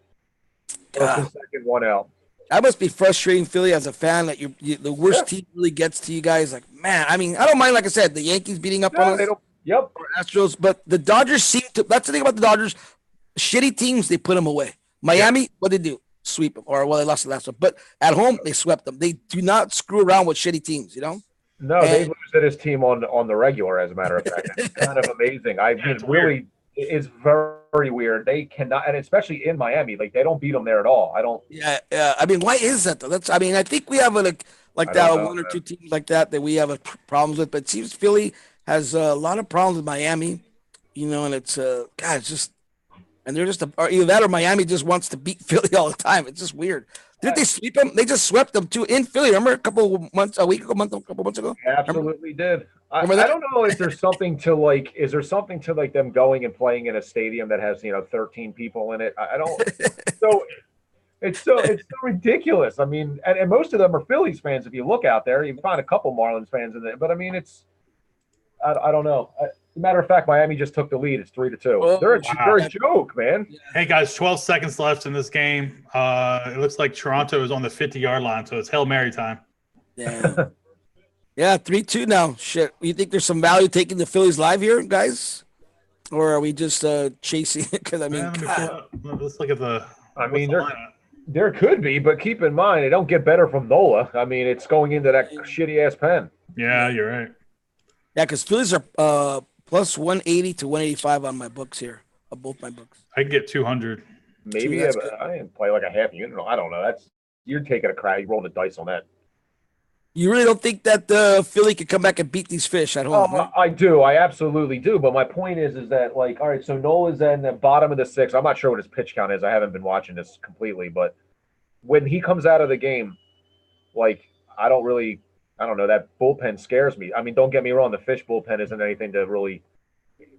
First and second, one out. That must be frustrating, Philly, as a fan, that the worst team really gets to you guys. Like, man, I mean, I don't mind, like I said, the Yankees beating up on us. They don't. Yep. Or Astros, but the Dodgers seem to. That's the thing about the Dodgers. Shitty teams, they put them away. Miami, what they do? Sweep them, or they lost the last one. But at home, they swept them. They do not screw around with shitty teams, you know. No, they lose to this team on the regular. As a matter of fact, it's kind of amazing. I mean, really, it's very weird. They cannot, and especially in Miami, like they don't beat them there at all. I don't. Yeah. I mean, why is that though? I mean, I think we have like that one or two teams like that we have problems with. But it seems Philly has a lot of problems with Miami, you know, and it's God, it's just, and they're just either that or Miami just wants to beat Philly all the time. It's just weird. Didn't they sweep them? They just swept them too in Philly. Remember a couple months ago? Absolutely did. I don't know if there's something to like. Is there something to like them going and playing in a stadium that has 13 people in it? I don't. So it's so ridiculous. I mean, and most of them are Phillies fans. If you look out there, you can find a couple Marlins fans in there. But I mean, I don't know. Matter of fact, Miami just took the lead. It's 3-2. They're a joke, man. Hey guys, 12 seconds left in this game. It looks like Toronto is on the 50-yard line, so it's Hail Mary time. Yeah. Yeah, 3-2 now. Shit. You think there's some value taking the Phillies live here, guys? Or are we just chasing it? Because, I mean, let's look at the – I mean, there could be, but keep in mind, it don't get better from Nola. I mean, it's going into that shitty-ass pen. Yeah, you're right. Yeah, because Phillies are plus 180 to 185 on my books here, on both my books. I can get 200. Maybe, but I didn't play like a half unit. I don't know. You're taking a crack. You roll the dice on that. You really don't think that Philly could come back and beat these fish at home? Right? I do. I absolutely do. But my point is that, like, all right, so Nola's in the bottom of the sixth. I'm not sure what his pitch count is. I haven't been watching this completely. But when he comes out of the game, like, I don't know. That bullpen scares me. I mean, don't get me wrong. The fish bullpen isn't anything to really,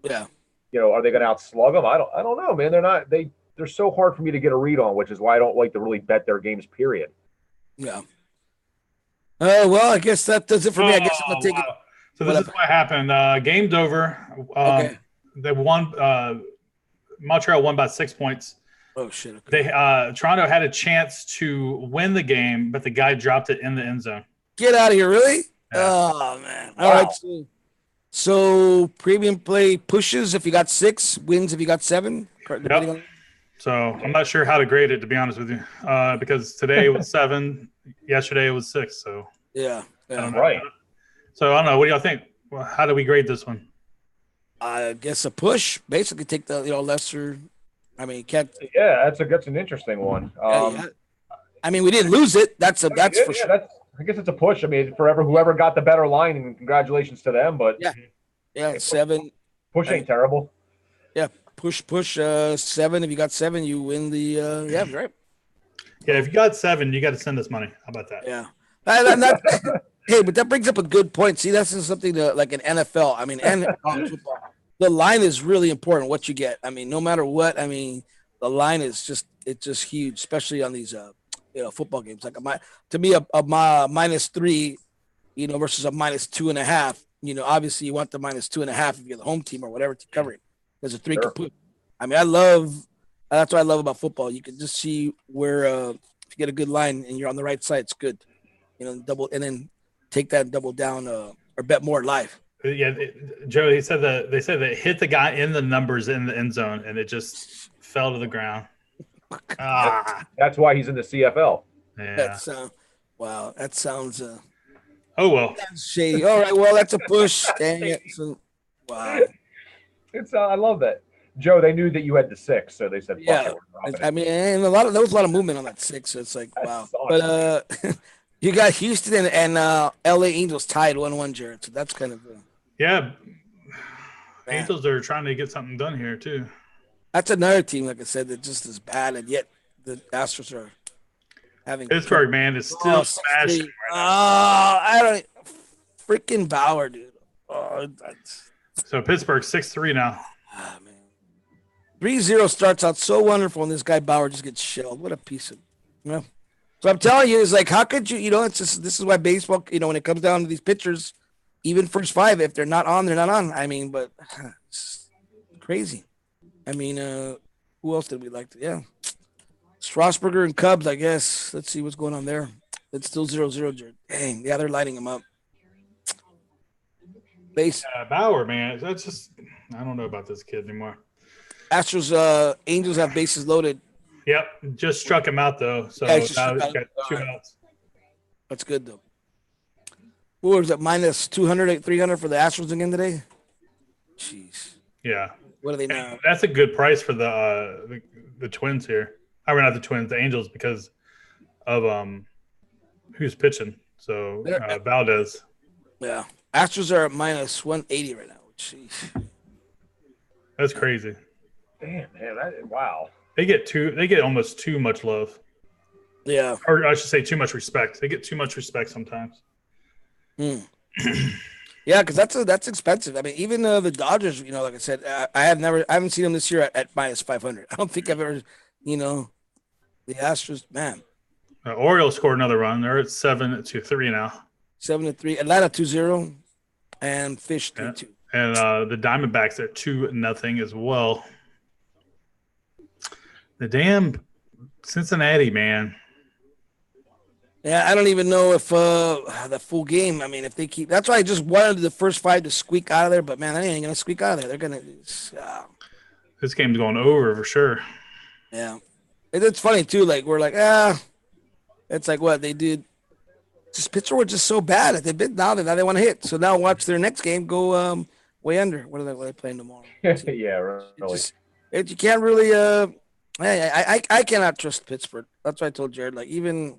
yeah. Are they going to outslug them? I don't know, man. They're so hard for me to get a read on, which is why I don't like to really bet their games, period. Yeah. Well, I guess that does it for me. I guess I'm going to take it. So this is what happened. Game's over. Okay. They won. Montreal won by 6 points. Oh, shit. Okay. Toronto had a chance to win the game, but the guy dropped it in the end zone. Get out of here, really? Yeah. Oh, man. All right. So premium play pushes if you got 6, wins if you got 7. Yep. So I'm not sure how to grade it, to be honest with you, because today it was 7, yesterday it was 6. So yeah. Right. So I don't know. What do y'all think? Well, how do we grade this one? I guess a push. Basically, take the lesser. I mean, can't. Yeah, that's an interesting one. I mean, we didn't lose it. That's for sure. I guess it's a push. I mean, forever, whoever got the better line, and congratulations to them. But yeah, 7. Push ain't terrible. Yeah, push 7. If you got 7, you win the. Right. Yeah, if you got 7, you got to send us money. How about that? Yeah. Hey, but that brings up a good point. See, that's something like an NFL. I mean, and college football, the line is really important. What you get. I mean, no matter what. I mean, the line is just huge, especially on these football games. Like to me, a -3, versus a -2.5. Obviously you want the -2.5 if you're the home team or whatever to cover it. There's a 3 can put. I mean, that's what I love about football. You can just see where if you get a good line and you're on the right side, it's good. Double and then take that and double down or bet more live. Yeah, Joe. They said that it hit the guy in the numbers in the end zone and it just fell to the ground. That's why he's in the CFL. Yeah. Wow. That sounds. Oh well. That's shady. All right. Well, that's a push. Dang it. So, wow. I love that, Joe. They knew that you had the 6, so they said, "Yeah." I mean, and there was a lot of movement on that 6. So it's like, wow. But you got Houston and LA Angels tied 1-1, Jared. So that's kind of. Yeah. Angels are trying to get something done here too. That's another team, like I said, that just is bad, and yet the Astros are having Pittsburgh, man, is still smashing. I don't freaking Bauer, dude. So Pittsburgh 6-3 now. Ah, man. 3-0 starts out so wonderful, and this guy Bauer just gets shelled. What a piece of, So I'm telling you, it's like, how could you, it's just, this is why baseball, when it comes down to these pitchers, even first 5, if they're not on, they're not on. I mean, but it's crazy. I mean, who else did we like to? Yeah. Strasburger and Cubs, I guess. Let's see what's going on there. It's still 0-0, Jared. Dang, yeah, they're lighting him up. Base. Bauer, man, that's just I don't know about this kid anymore. Astros, Angels have bases loaded. Yep, just struck him out though. So Yeah, now he's got 2 outs. That's good though. What was it? Minus 200, 300 for the Astros again today. Jeez. Yeah. What are they now? And that's a good price for the Twins here. I mean, not the Twins, the Angels, because of who's pitching. So Valdez. Yeah. Astros are at minus 180 right now. Jeez. That's crazy. Damn, man, wow. They get almost too much love. Yeah. Or I should say too much respect. They get too much respect sometimes. Yeah, because that's expensive. I mean, even the Dodgers, like I said, I haven't seen them this year at minus 500. I don't think I've ever, the Astros, man. Orioles scored another run. They're at 7-3 now. 7-3. Atlanta 2-0, and Fish 3-2. And the Diamondbacks are 2-0 as well. The damn Cincinnati, man. Yeah, I don't even know if the full game. I mean, if they keep, that's why I just wanted the first 5 to squeak out of there. But man, that ain't gonna squeak out of there. They're gonna. This game's going over for sure. Yeah, it's funny too. Like we're like, it's like what they did. Just pitcher were just so bad at the now they want to hit. So now watch their next game go way under. What are they playing tomorrow? Yeah, really. You can't really. I cannot trust Pittsburgh. That's why I told Jared. Like even.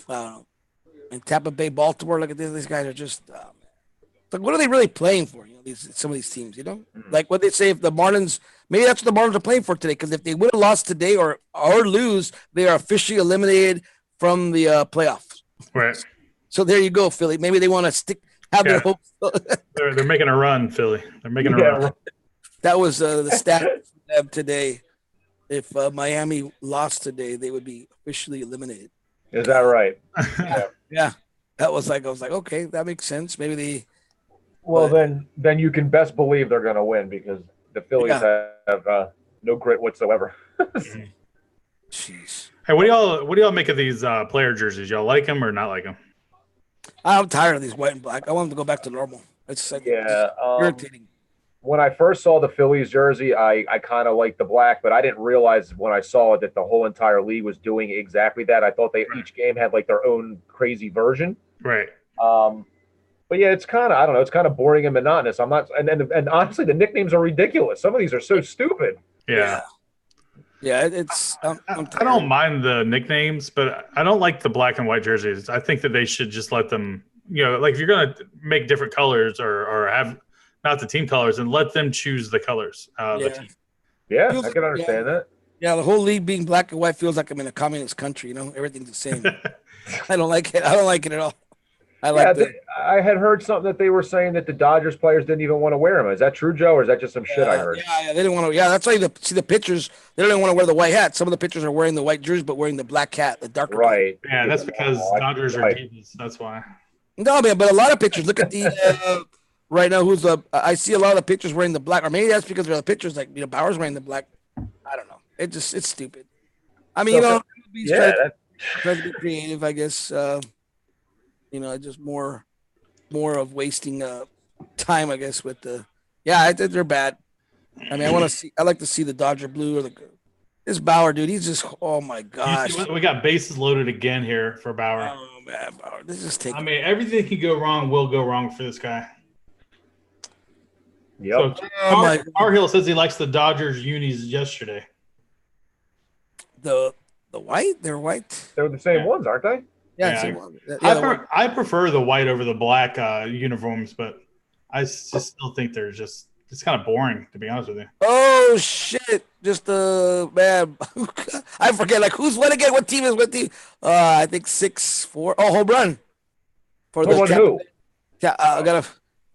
I don't know. In Tampa Bay, Baltimore, look at these guys are just like, what are they really playing for? Some of these teams, like what they say if the Marlins, maybe that's what the Marlins are playing for today. Because if they would have lost today or lose, they are officially eliminated from the playoffs. Right. So there you go, Philly. Maybe they want to have their hopes. they're making a run, Philly. They're making a run. That was the stat today. If Miami lost today, they would be officially eliminated. Is that right? Yeah. That was like, I was like, okay, that makes sense. Maybe they. Well, then you can best believe they're going to win because the Phillies have no grit whatsoever. Jeez. Hey, what do y'all make of these player jerseys? Y'all like them or not like them? I'm tired of these white and black. I want them to go back to normal. It's like irritating. When I first saw the Phillies jersey, I kind of liked the black, but I didn't realize when I saw it that the whole entire league was doing exactly that. I thought each game had like their own crazy version. Right. But yeah, it's kind of, I don't know, it's kind of boring and monotonous. I'm not, and honestly, the nicknames are ridiculous. Some of these are so stupid. Yeah. Yeah, it's. I don't mind the nicknames, but I don't like the black and white jerseys. I think that they should just let them, like if you're going to make different colors or have not the team colors, and let them choose the colors. The team. Yeah, I can understand that. Yeah, the whole league being black and white feels like I'm in a communist country. Everything's the same. I don't like it. I don't like it at all. I had heard something that they were saying that the Dodgers players didn't even want to wear them. Is that true, Joe, or is that just some shit I heard? Yeah, they didn't want to. Yeah, that's why you see the pitchers. They don't even want to wear the white hat. Some of the pitchers are wearing the white jersey, but wearing the black hat, the darker. Right. Yeah, that's because Dodgers are divas. That's why. No, man, but a lot of pitchers. Look at the right now. I see a lot of the pitchers wearing the black, or maybe that's because they're the pitchers. Like Bauer's wearing the black. I don't know. It's stupid. I mean, try to be creative, I guess. Just more of wasting time, I guess, with the. Yeah, I think they're bad. I mean, I like to see the Dodger blue or this Bauer dude. He's just, oh my gosh. We got bases loaded again here for Bauer. Oh man, Bauer, this is taking. I mean, everything can go wrong will go wrong for this guy. Yep. So Carhill says he likes the Dodgers unis yesterday. The white? They're white. They're the same ones, aren't they? Yeah. I prefer the white over the black uniforms, but I just still think it's kind of boring, to be honest with you. Oh shit! Just man, I forget. Like who's what again? What team is what team? I think 6-4. Oh, home run for the who? Yeah, I gotta.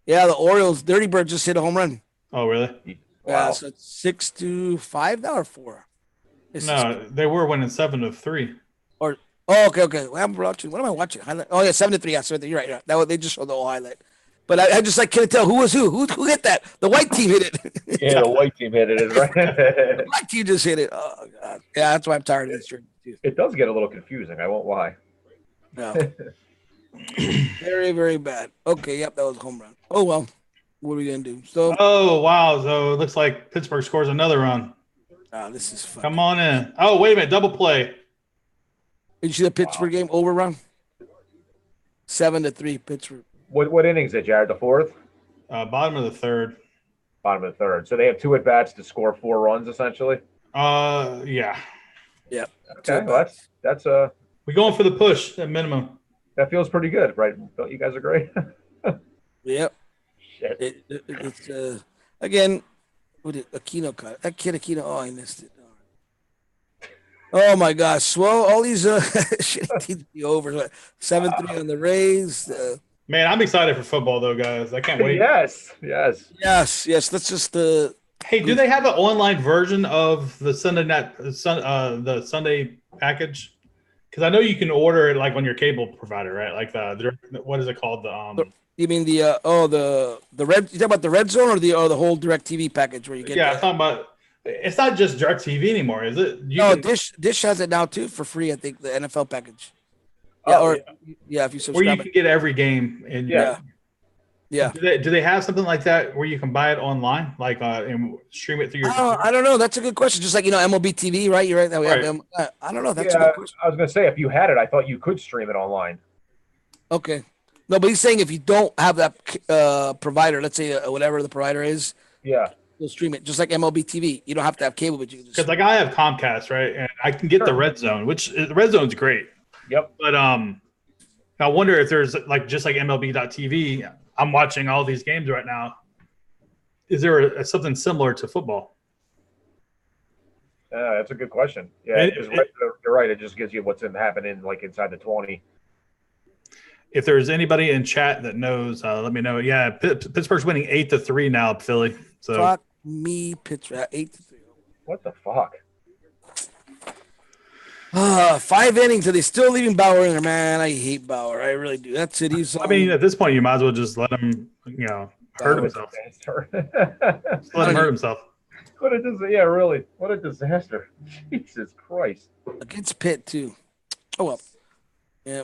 Yeah, the Orioles. Dirty Bird just hit a home run. Oh really? Yeah, so it's 6-5 now or 4. They were winning 7-3. Okay. What am I watching? Oh yeah, 7-3. Yeah, 7-3. You're right. That they just showed the whole highlight. But I just like couldn't tell who was who. Who hit that? The white team hit it. Yeah, the white team hit it, is right. The black team just hit it. Oh God. Yeah, that's why I'm tired of this stream. It does get a little confusing. I won't lie. No. Very, very bad. Okay, yep, that was a home run. Oh well. What are we gonna do? So Oh wow! So it looks like Pittsburgh scores another run. this is fun. Come on in. Oh wait a minute, double play. Did you see the Pittsburgh game overrun? 7-3 Pittsburgh. What innings is it, Jared? The fourth? Bottom of the third. Bottom of the third. So they have 2 at-bats to score 4 runs, essentially? Yeah. Yeah. Okay, well, that's We're going for the push at minimum. that feels pretty good, right? Don't you guys agree? Yep. Shit. It's again. What did Aquino cut? That kid Aquino. Oh, I missed it. Oh my gosh! Well, all these shit teams be over. 7-3 on the Rays. Man, I'm excited for football though, guys. I can't wait. Yes. Yes. Let's just Hey, do they have an online version of the the Sunday package? Because I know you can order it like on your cable provider, right? Like what is it called? You mean the red? You talking about the red zone or the whole Direct TV package where you get? I'm talking about. It's not just Direct TV anymore, is it? Dish has it now too for free. I think the NFL package. Yeah, if you subscribe. Where you can get every game. And yeah. Do they have something like that where you can buy it online, like and stream it through your? I don't know. That's a good question. Just like MLB TV, right? You're right. That we have. I don't know. That's a good question. I was gonna say if you had it, I thought you could stream it online. Okay. No, but he's saying if you don't have that provider, let's say whatever the provider is, you'll stream it just like MLB TV. You don't have to have cable, but you can just. Because like I have Comcast, right, and I can get the Red Zone, which the Red Zone's great. Yep. But I wonder if there's just like MLB.TV. I'm watching all these games right now. Is there something similar to football? That's a good question. Yeah, you're right. It just gives you what's happening like inside the 20. If there's anybody in chat that knows, let me know. Yeah, Pittsburgh's winning 8-3 now, Philly. So fuck me, Pittsburgh 8-3. What the fuck? 5 innings, and they still leaving Bauer in there, man. I hate Bauer. I really do. That's it. He's. I mean, at this point, you might as well just let him, hurt himself. Just let him hurt himself. What a disaster! Yeah, really. What a disaster! Jesus Christ. Against Pitt too. Oh well. Yeah.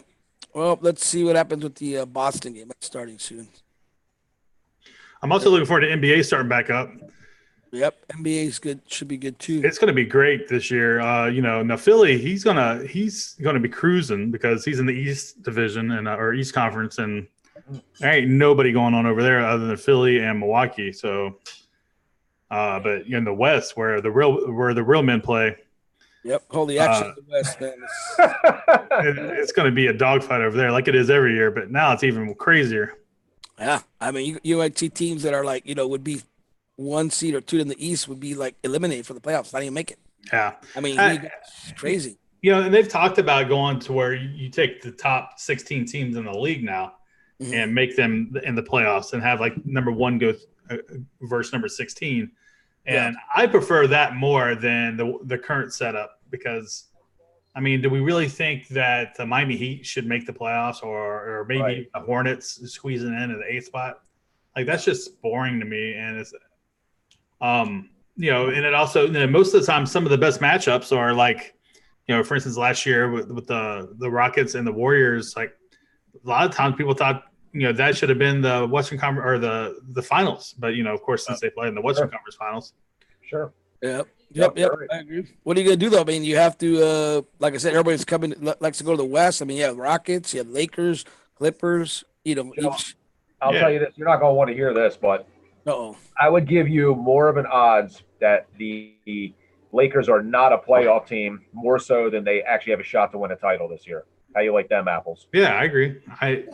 Well, let's see what happens with the Boston game. That's starting soon. I'm also looking forward to NBA starting back up. Yep, NBA is good. Should be good too. It's going to be great this year. Now Philly, he's gonna be cruising because he's in the East Division or East Conference, and there ain't nobody going on over there other than Philly and Milwaukee. So, but in the West, where the real men play. Yep, holy action in the West, man. It's going to be a dogfight over there, like it is every year. But now it's even crazier. Yeah, I mean, you might see teams that are like would be 1 seed or 2 in the East would be like eliminated for the playoffs, not even make it. Yeah, I mean, it's crazy. And they've talked about going to where you take the top 16 teams in the league now and make them in the playoffs and have like number 1 go versus number 16. And I prefer that more than the current setup because, I mean, do we really think that the Miami Heat should make the playoffs or maybe the Hornets squeezing in at the 8th spot? Like, that's just boring to me. And it's, and it also, most of the time, some of the best matchups are like, for instance, last year with the Rockets and the Warriors, like a lot of times people thought, that should have been the Western Conference or the finals. But, of course, since they played in the Western Conference finals. Sure. Yep. I agree. What are you going to do, though? I mean, you have to, like I said, everybody's likes to go to the West. I mean, you have Rockets, you have Lakers, Clippers, I'll tell you this. You're not going to want to hear this, but I would give you more of an odds that the Lakers are not a playoff team more so than they actually have a shot to win a title this year. How you like them apples? Yeah, I agree. I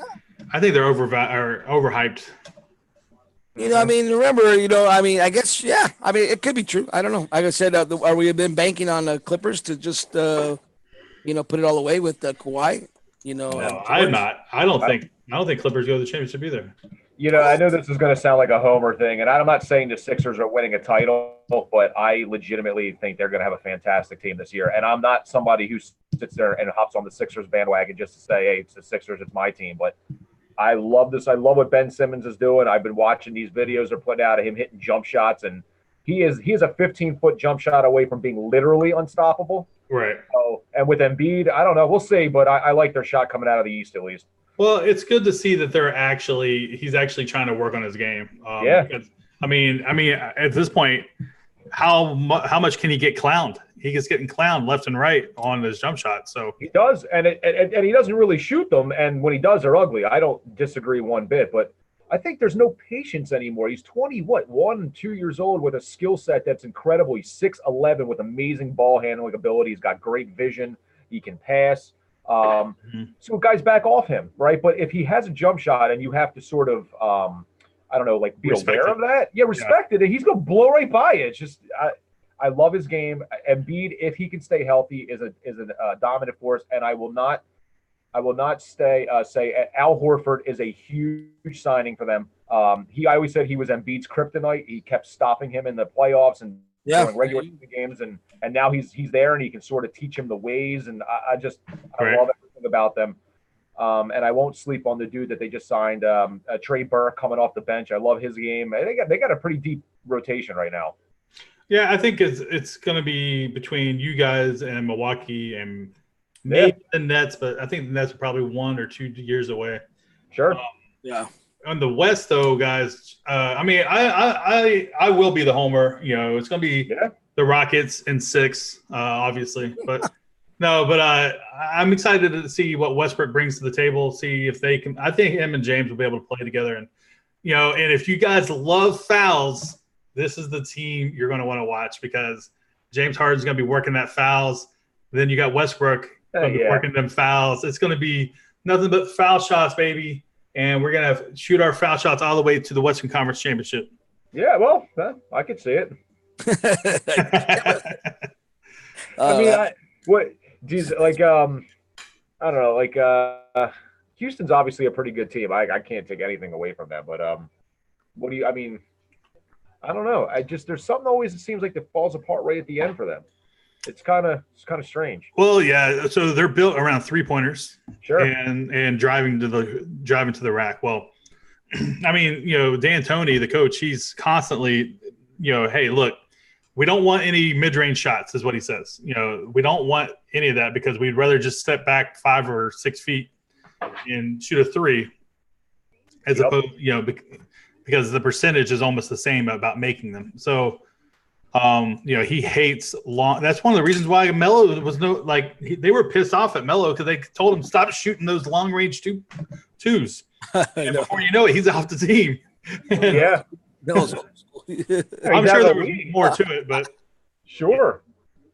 think they're overhyped. I mean, remember, I guess, I mean, it could be true. I don't know. Like I said, are we been banking on the Clippers to just, put it all away with Kawhi? No, I'm not. I don't think Clippers go to the championship either. I know this is going to sound like a homer thing, and I'm not saying the Sixers are winning a title, but I legitimately think they're going to have a fantastic team this year. And I'm not somebody who sits there and hops on the Sixers bandwagon just to say, hey, it's the Sixers, it's my team. But I love this. I love what Ben Simmons is doing. I've been watching these videos they're putting out of him hitting jump shots, and he is a 15-foot jump shot away from being literally unstoppable. Right. So, and with Embiid, I don't know. We'll see, but I like their shot coming out of the East at least. Well, it's good to see that he's actually trying to work on his game. Yeah. I mean, at this point, how much can he get clowned? He gets getting clowned left and right on his jump shot. So he does, and he doesn't really shoot them. And when he does, they're ugly. I don't disagree one bit, but I think there's no patience anymore. He's 1, 2 years old with a skill set that's incredible. He's 6'11" with amazing ball handling ability. He's got great vision. He can pass. So guys back off him, right? But if he has a jump shot and you have to sort of, I don't know, like be aware of that, respect it. And he's going to blow right by it. It's just, I love his game. Embiid, if he can stay healthy, is a dominant force. And I will not say Al Horford is a huge signing for them. I always said he was Embiid's kryptonite. He kept stopping him in the playoffs and during regular season games, and now he's there and he can sort of teach him the ways. And I love everything about them. And I won't sleep on the dude that they just signed, Trey Burke coming off the bench. I love his game. They got a pretty deep rotation right now. Yeah, I think it's going to be between you guys and Milwaukee and maybe the Nets, but I think the Nets are probably 1 or 2 years away. Sure. On the West, though, guys, I will be the homer. It's going to be the Rockets in 6, obviously. But I'm excited to see what Westbrook brings to the table. See if they can. I think him and James will be able to play together. And and if you guys love fouls, this is the team you're going to want to watch because James Harden's going to be working that fouls. Then you got Westbrook working them fouls. It's going to be nothing but foul shots, baby. And we're going to shoot our foul shots all the way to the Western Conference Championship. Yeah, well, I could see it. I don't know, Houston's obviously a pretty good team. I can't take anything away from them, but I don't know. There's something always it seems like that falls apart right at the end for them. It's kind of strange. Well, yeah. So they're built around 3-pointers, sure, and driving to the rack. Well, D'Antoni, the coach, he's constantly, hey, look, we don't want any mid-range shots, is what he says. We don't want any of that because we'd rather just step back 5 or 6 feet and shoot a 3, as opposed, because the percentage is almost the same about making them. So. He hates long. That's one of the reasons why Melo was they were pissed off at Melo because they told him stop shooting those long range twos. And before you know it, he's off the team. Yeah, I'm sure there was more to it, but sure.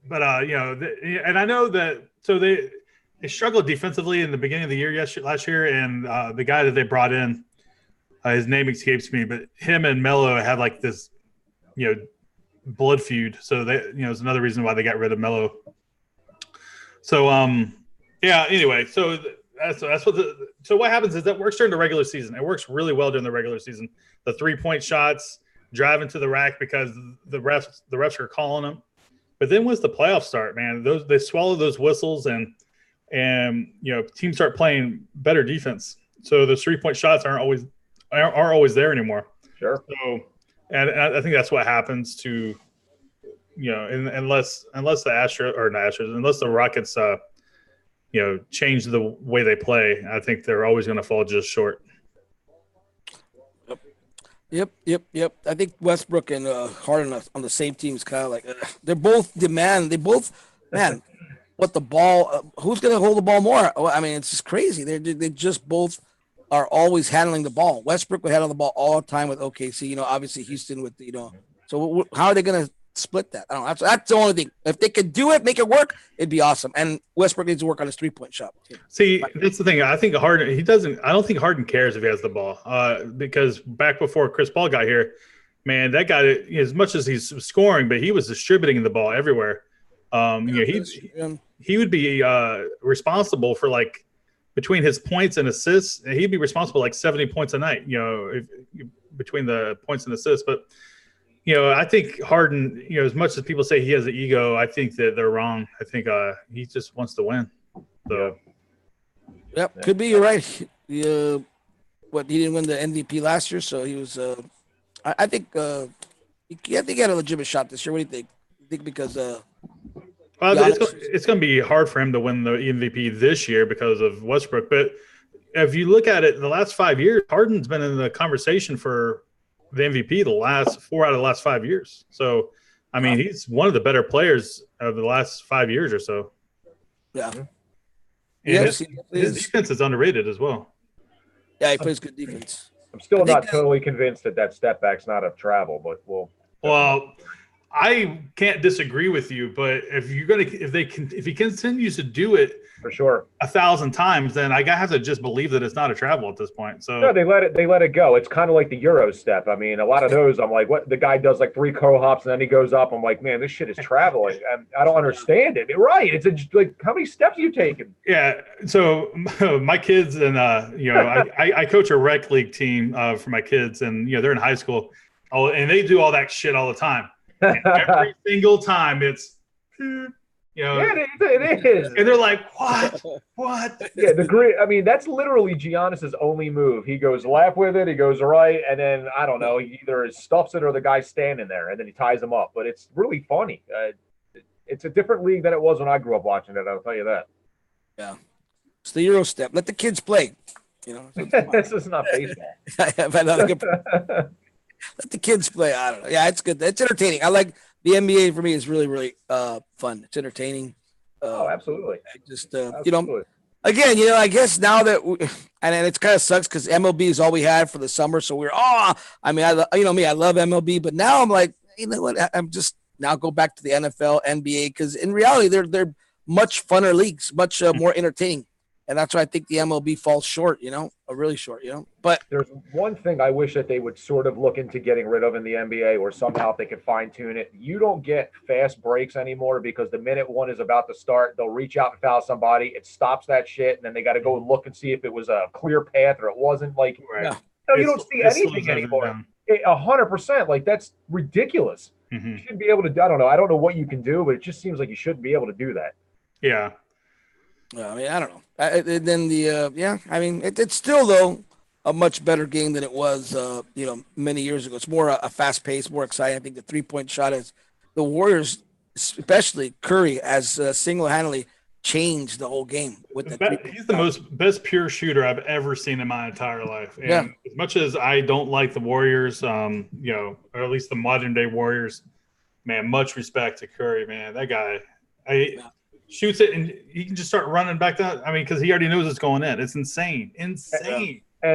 But and I know that they struggled defensively in the beginning of the year last year, and the guy that they brought in, his name escapes me, but him and Melo had like this, blood feud. So it's another reason why they got rid of Melo. So anyway, so that's what happens is that works during the regular season. It works really well during the regular season. The 3-point shots, driving to the rack because the refs are calling them. But then once the playoffs start, man, they swallow those whistles and teams start playing better defense. So those 3-point shots aren't always there anymore. Sure. So and I think that's what happens to, unless the Rockets, change the way they play, I think they're always going to fall just short. Yep. I think Westbrook and Harden on the same team is kind of like they're both demand. They both, man, what the ball? Who's going to hold the ball more? I mean, it's just crazy. They just both are always handling the ball. Westbrook would handle the ball all the time with OKC. Obviously Houston with So how are they going to split that? I don't know. That's the only thing. If they could do it, make it work, it'd be awesome. And Westbrook needs to work on his 3-point shot. See, that's the thing. I think Harden. I don't think Harden cares if he has the ball. Because back before Chris Paul got here, man, that guy, as much as he's scoring, but he was distributing the ball everywhere. He would be responsible for between his points and assists, he'd be responsible 70 points a night, between the points and assists. But, I think Harden, as much as people say he has an ego, I think that they're wrong. I think he just wants to win. So, Yep, could be. You're right. he didn't win the MVP last year, so he was. I think he had a legitimate shot this year. What do you think? You think because it's going to be hard for him to win the MVP this year because of Westbrook. But if you look at it, the last 5 years, Harden's been in the conversation for the MVP the last 4 out of the last 5 years. So, I mean, he's one of the better players of the last 5 years or so. Yeah. And his defense is underrated as well. Yeah, he plays good defense. I'm still not totally convinced that step back's not a travel, but well, I can't disagree with you, but if he continues to do it for sure 1,000 times, then I have to just believe that it's not a travel at this point. So no, they let it go. It's kind of like the Euro step. I mean, a lot of those, I'm like, what the guy does like 3 curl hops and then he goes up. I'm like, man, this shit is traveling. I don't understand it. Right? It's like how many steps are you taking? Yeah. So my kids and I coach a rec league team for my kids, and they're in high school. Oh, and they do all that shit all the time. And every single time it's. Yeah, it is. And they're like, what? Yeah, I mean, that's literally Giannis's only move. He goes left with it, he goes right, and then, I don't know, he either stuffs it or the guy's standing there, and then he ties him up. But it's really funny. It's a different league than it was when I grew up watching it, I'll tell you that. Yeah. It's the Euro step. Let the kids play. This is not baseball. Let the kids play. I don't know. Yeah, it's good. It's entertaining. I like the NBA for me is really, really fun. It's entertaining. Absolutely. Absolutely. Again, I guess now that and it kind of sucks because MLB is all we had for the summer. So we're I love MLB, but now I'm like, you know what? I'm just now go back to the NFL, NBA, because in reality they're much funner leagues, much more entertaining. And that's why I think the MLB falls short, really short, But there's one thing I wish that they would sort of look into getting rid of in the NBA, or somehow if they could fine tune it. You don't get fast breaks anymore because the minute one is about to start, they'll reach out and foul somebody. It stops that shit, and then they got to go and look and see if it was a clear path or it wasn't. Like, no, you don't see anything anymore. 100%. Like, that's ridiculous. Mm-hmm. You should be able to. I don't know what you can do, but it just seems like you shouldn't be able to do that. Yeah. I mean, I don't know. It's still, though, a much better game than it was, many years ago. It's more a fast pace, more exciting. I think the 3-point shot is the Warriors, especially Curry, has single-handedly changed the whole game. He's the best pure shooter I've ever seen in my entire life. And as much as I don't like the Warriors, or at least the modern-day Warriors, man, much respect to Curry, man. That guy, shoots it and he can just start running back down. I mean, because he already knows it's going in. It's insane. And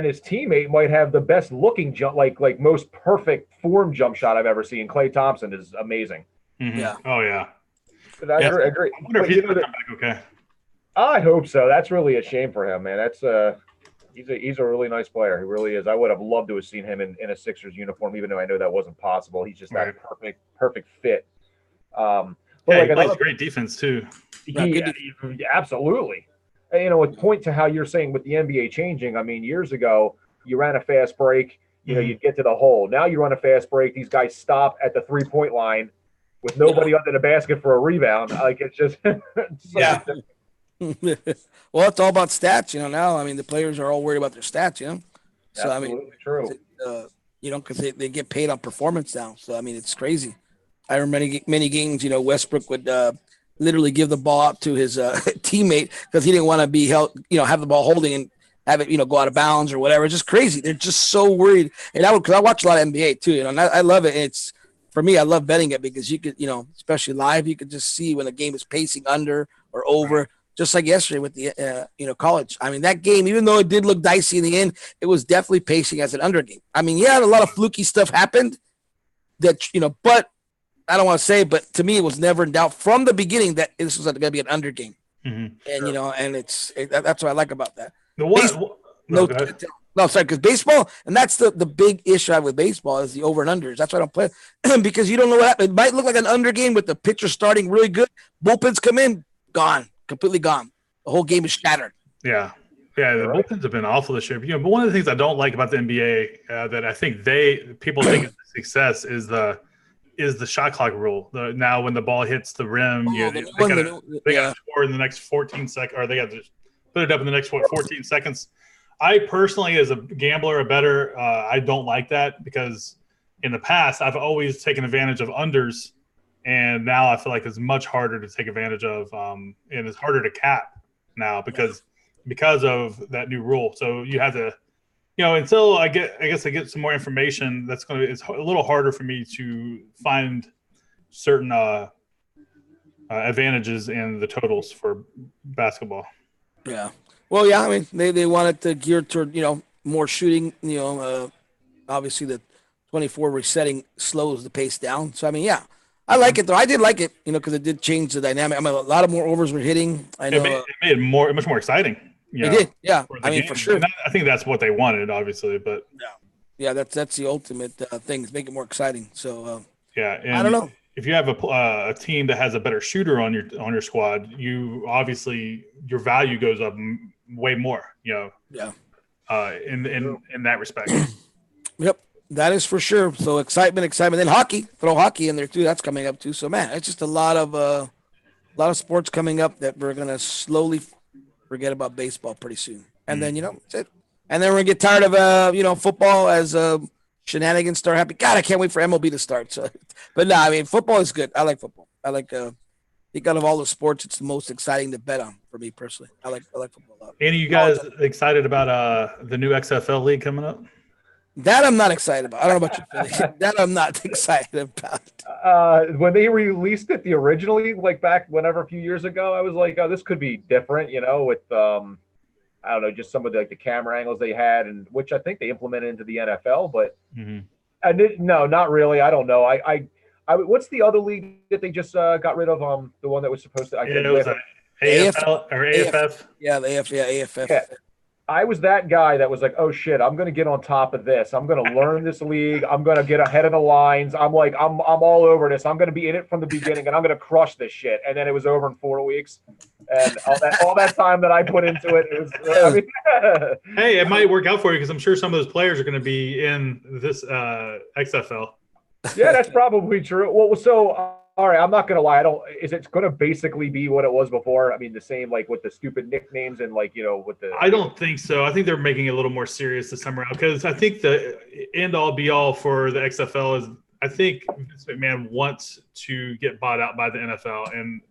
his teammate might have the best looking jump, like most perfect form jump shot I've ever seen. Klay Thompson is amazing. Mm-hmm. Yeah. Oh yeah. I agree. I wonder if he's going to come back okay. I hope so. That's really a shame for him, man. That's he's a really nice player. He really is. I would have loved to have seen him in a Sixers uniform, even though I know that wasn't possible. He's just that perfect fit. But he plays great defense too. Absolutely. And, with point to how you're saying with the NBA changing, I mean, years ago, you ran a fast break, you'd get to the hole. Now you run a fast break, these guys stop at the 3-point line with nobody under the basket for a rebound. Like, it's just Well, it's all about stats, now. I mean, the players are all worried about their stats, So, absolutely true. Because they get paid on performance now. So, I mean, it's crazy. I remember many games, Westbrook would literally give the ball up to his teammate because he didn't want to be held, have the ball holding and have it, go out of bounds or whatever. It's just crazy. They're just so worried. And because I watch a lot of NBA too, and I love it. It's for me, I love betting it because you could, especially live, you could just see when a game is pacing under or over, just like yesterday with the, college. I mean, that game, even though it did look dicey in the end, it was definitely pacing as an under game. I mean, a lot of fluky stuff happened that, but I don't want to say, but to me, it was never in doubt from the beginning that this was going to be an under game. Mm-hmm. And, and that's what I like about that. Sorry, because baseball, and that's the big issue I have with baseball is the over and unders. That's why I don't play because you don't know what happens. It might look like an under game with the pitcher starting really good. Bullpens come in, gone, completely gone. The whole game is shattered. Yeah. Yeah, the bullpens have been awful this year. But one of the things I don't like about the NBA that I think people think is a success is the shot clock rule. Now when the ball hits the rim, they got to score in the next 14 seconds, or they got to put it up in the next 14 seconds. I personally, as a gambler, a bettor, I don't like that because in the past I've always taken advantage of unders, and now I feel like it's much harder to take advantage of, and it's harder to cap now because of that new rule. So you have to, until I guess I get some more information. It's a little harder for me to find certain advantages in the totals for basketball. Yeah. Well, yeah. I mean, they wanted to gear toward more shooting. Obviously the 24 resetting slows the pace down. So I mean, yeah, I like it though. I did like it, because it did change the dynamic. I mean, a lot of more overs were hitting. I know it made it much more exciting. It did. Yeah. I mean, for sure. And I think that's what they wanted, obviously. But yeah, that's the ultimate thing is make it more exciting. So yeah, and I don't know. If you have a team that has a better shooter on your squad, you obviously your value goes up way more. Yeah. In that respect. Yep, that is for sure. So excitement. Then hockey, throw hockey in there too. That's coming up too. So man, it's just a lot of sports coming up that we're gonna slowly forget about baseball pretty soon. And then that's it. And then we're gonna get tired of football as shenanigans start happening. God, I can't wait for MLB to start. So, but no, I mean football is good. I like football. I like I think out of all the sports, it's the most exciting to bet on for me personally. I like football a lot. Any of you guys excited about the new XFL league coming up? That I'm not excited about. I don't know about you, Philly. That I'm not excited about. When they released it, the originally, like back whenever a few years ago, I was like, oh, this could be different, with I don't know, just some of the camera angles they had, and which I think they implemented into the NFL, but no, not really. I don't know. I what's the other league that they just got rid of? The one that was supposed to. It was AFL or AFF. Yeah, the AFF. Yeah. I was that guy that was like, oh shit, I'm gonna get on top of this. I'm gonna learn this league. I'm gonna get ahead of the lines. I'm all over this. I'm gonna be in it from the beginning, and I'm gonna crush this shit. And then it was over in 4 weeks, and all that time that I put into it, it was. I mean, hey, it might work out for you because I'm sure some of those players are going to be in this XFL. Yeah, that's probably true. Well, so. All right, I'm not gonna lie. Is it gonna basically be what it was before? I mean, the same like with the stupid nicknames and with the. I don't think so. I think they're making it a little more serious this time around because I think the end all be all for the XFL is I think Vince McMahon wants to get bought out by the NFL and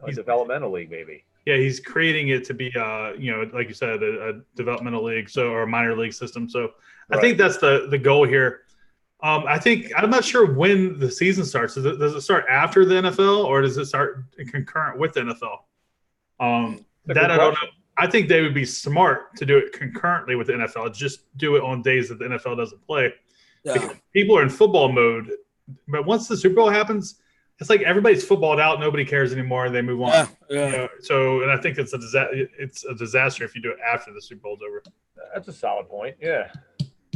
he's a developmental league, maybe. Yeah, he's creating it to be like you said, a developmental league, or a minor league system. So right. I think that's the goal here. I'm not sure when the season starts. Does it start after the NFL or does it start concurrent with the NFL? That I don't know. I think they would be smart to do it concurrently with the NFL. Just do it on days that the NFL doesn't play. Yeah. People are in football mode, but once the Super Bowl happens, it's like everybody's footballed out. Nobody cares anymore. They move on. Yeah. And I think it's a disaster if you do it after the Super Bowl's over. That's a solid point. Yeah.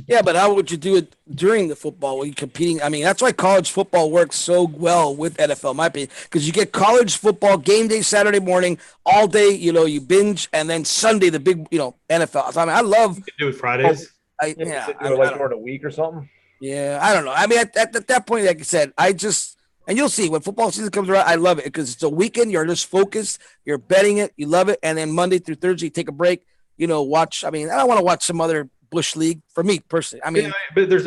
Yeah, but how would you do it during the football when you're competing? I mean, that's why college football works so well with NFL, in my opinion, because you get college football game day Saturday morning, all day, you binge, and then Sunday the big, NFL. So, I mean, I love. You can do it Fridays. Like during a week or something. Yeah, I don't know. I mean, at that point, like I said, and you'll see when football season comes around, I love it because it's a weekend. You're just focused. You're betting it. You love it. And then Monday through Thursday, you take a break. Watch. I mean, I don't want to watch some other Bush League for me personally. I mean, but there's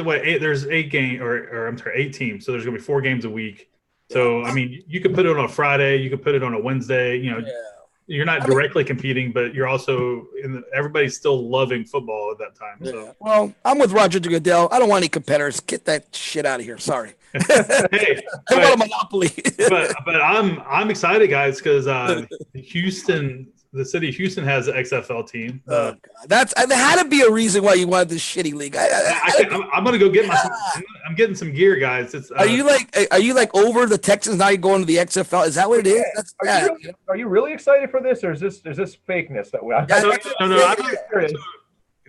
8 games or I'm sorry, 8 teams. So there's gonna be 4 games a week. So I mean, you could put it on a Friday, you could put it on a Wednesday. You're not directly competing, but you're also everybody's still loving football at that time. Yeah. So well, I'm with Roger Goodell. I don't want any competitors. Get that shit out of here. Sorry. Hey, I want a monopoly. but I'm excited, guys, because the city of Houston has an XFL team. There had to be a reason why you wanted this shitty league. I'm gonna go get I'm getting some gear, guys. Are you like over the Texans now? You're going to the XFL? Is that what it is? Are you really excited for this, or is this fakeness that we? No.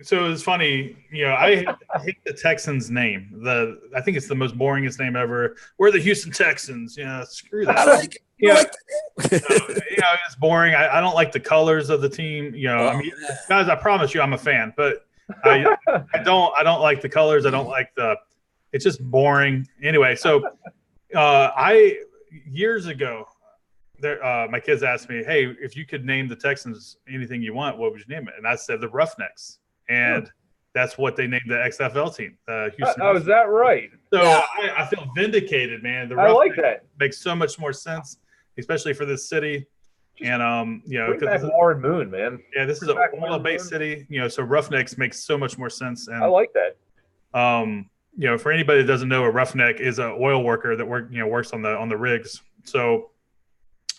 So it's funny, I hate the Texans name. I think it's the most boringest name ever. We're the Houston Texans. Yeah, screw that. I like it. It's boring. I don't like the colors of the team. Guys, I promise you, I'm a fan, but I don't like the colors. I don't like it's just boring. Anyway, so years ago, my kids asked me, hey, if you could name the Texans anything you want, what would you name it? And I said the Roughnecks. and that's what they named the XFL team. Houston. Oh, is that right? So Yeah. I feel vindicated, man. The I like Roughnecks that. makes so much more sense, especially for this city. And Bring back Warren Moon, man. yeah, this is a oil-based city. So Roughnecks makes so much more sense. And I like that. for anybody that doesn't know, a roughneck is an oil worker that works on the rigs. So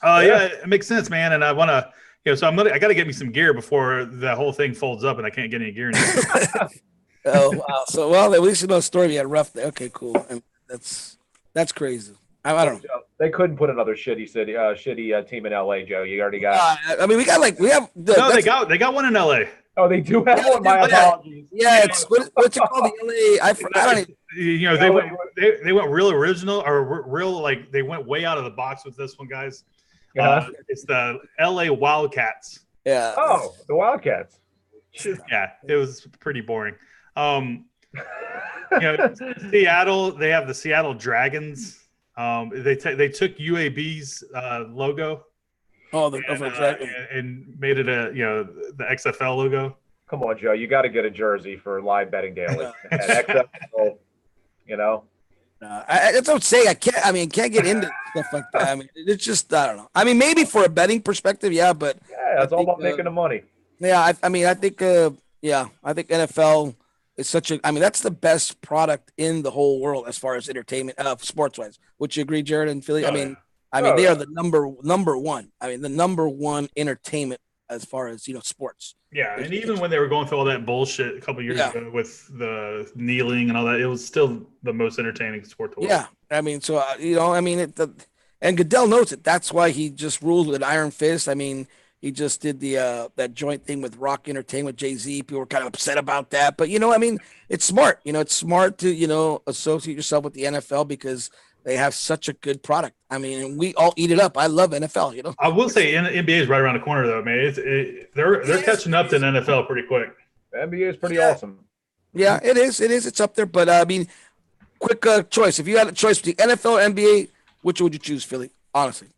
yeah, it makes sense, man. And I want to, so I got to get me some gear before the whole thing folds up and I can't get any gear anymore. Oh wow! So at least you know the story. We had Roughneck. Okay, cool. And that's crazy. I don't know. They couldn't put another shitty team in LA, Joe. You already got. I mean, we have. No, they got one in LA. Oh, they do have one. My apologies. Yeah, it's what's it called? The LA. I don't even. They went real original or real like they went way out of the box with this one, guys. It's the LA Wildcats. Yeah. Oh, the Wildcats. Yeah, it was pretty boring. Seattle, they have the Seattle Dragons. They took UAB's logo. Oh, and made it the XFL logo. Come on, Joe, you got to get a jersey for live betting daily. And XFL, that's what I'm saying. I can't get into stuff like that. I mean, it's just I don't know. I mean, maybe for a betting perspective, yeah, but it's all about making the money. Yeah, I think NFL is such a. I mean, that's the best product in the whole world as far as entertainment, sports wise. Would you agree, Jared and Philly? They are the number one. I mean, the number one entertainment as far as sports. Yeah, and even when they were going through all that bullshit a couple years ago with the kneeling and all that, it was still the most entertaining sport to watch. Yeah, I mean, so and Goodell knows it. That's why he just ruled with iron fist. I mean, he just did the that joint thing with Rock Entertainment, Jay-Z. People were kind of upset about that, but it's smart. It's smart to associate yourself with the NFL because they have such a good product. I mean, we all eat it up. I love NFL. I will say NBA is right around the corner, though, man. They're catching up to the NFL pretty quick. The NBA is pretty awesome. Yeah, it is. It's up there. But I mean, quick choice. If you had a choice between NFL or NBA, which would you choose, Philly? Honestly.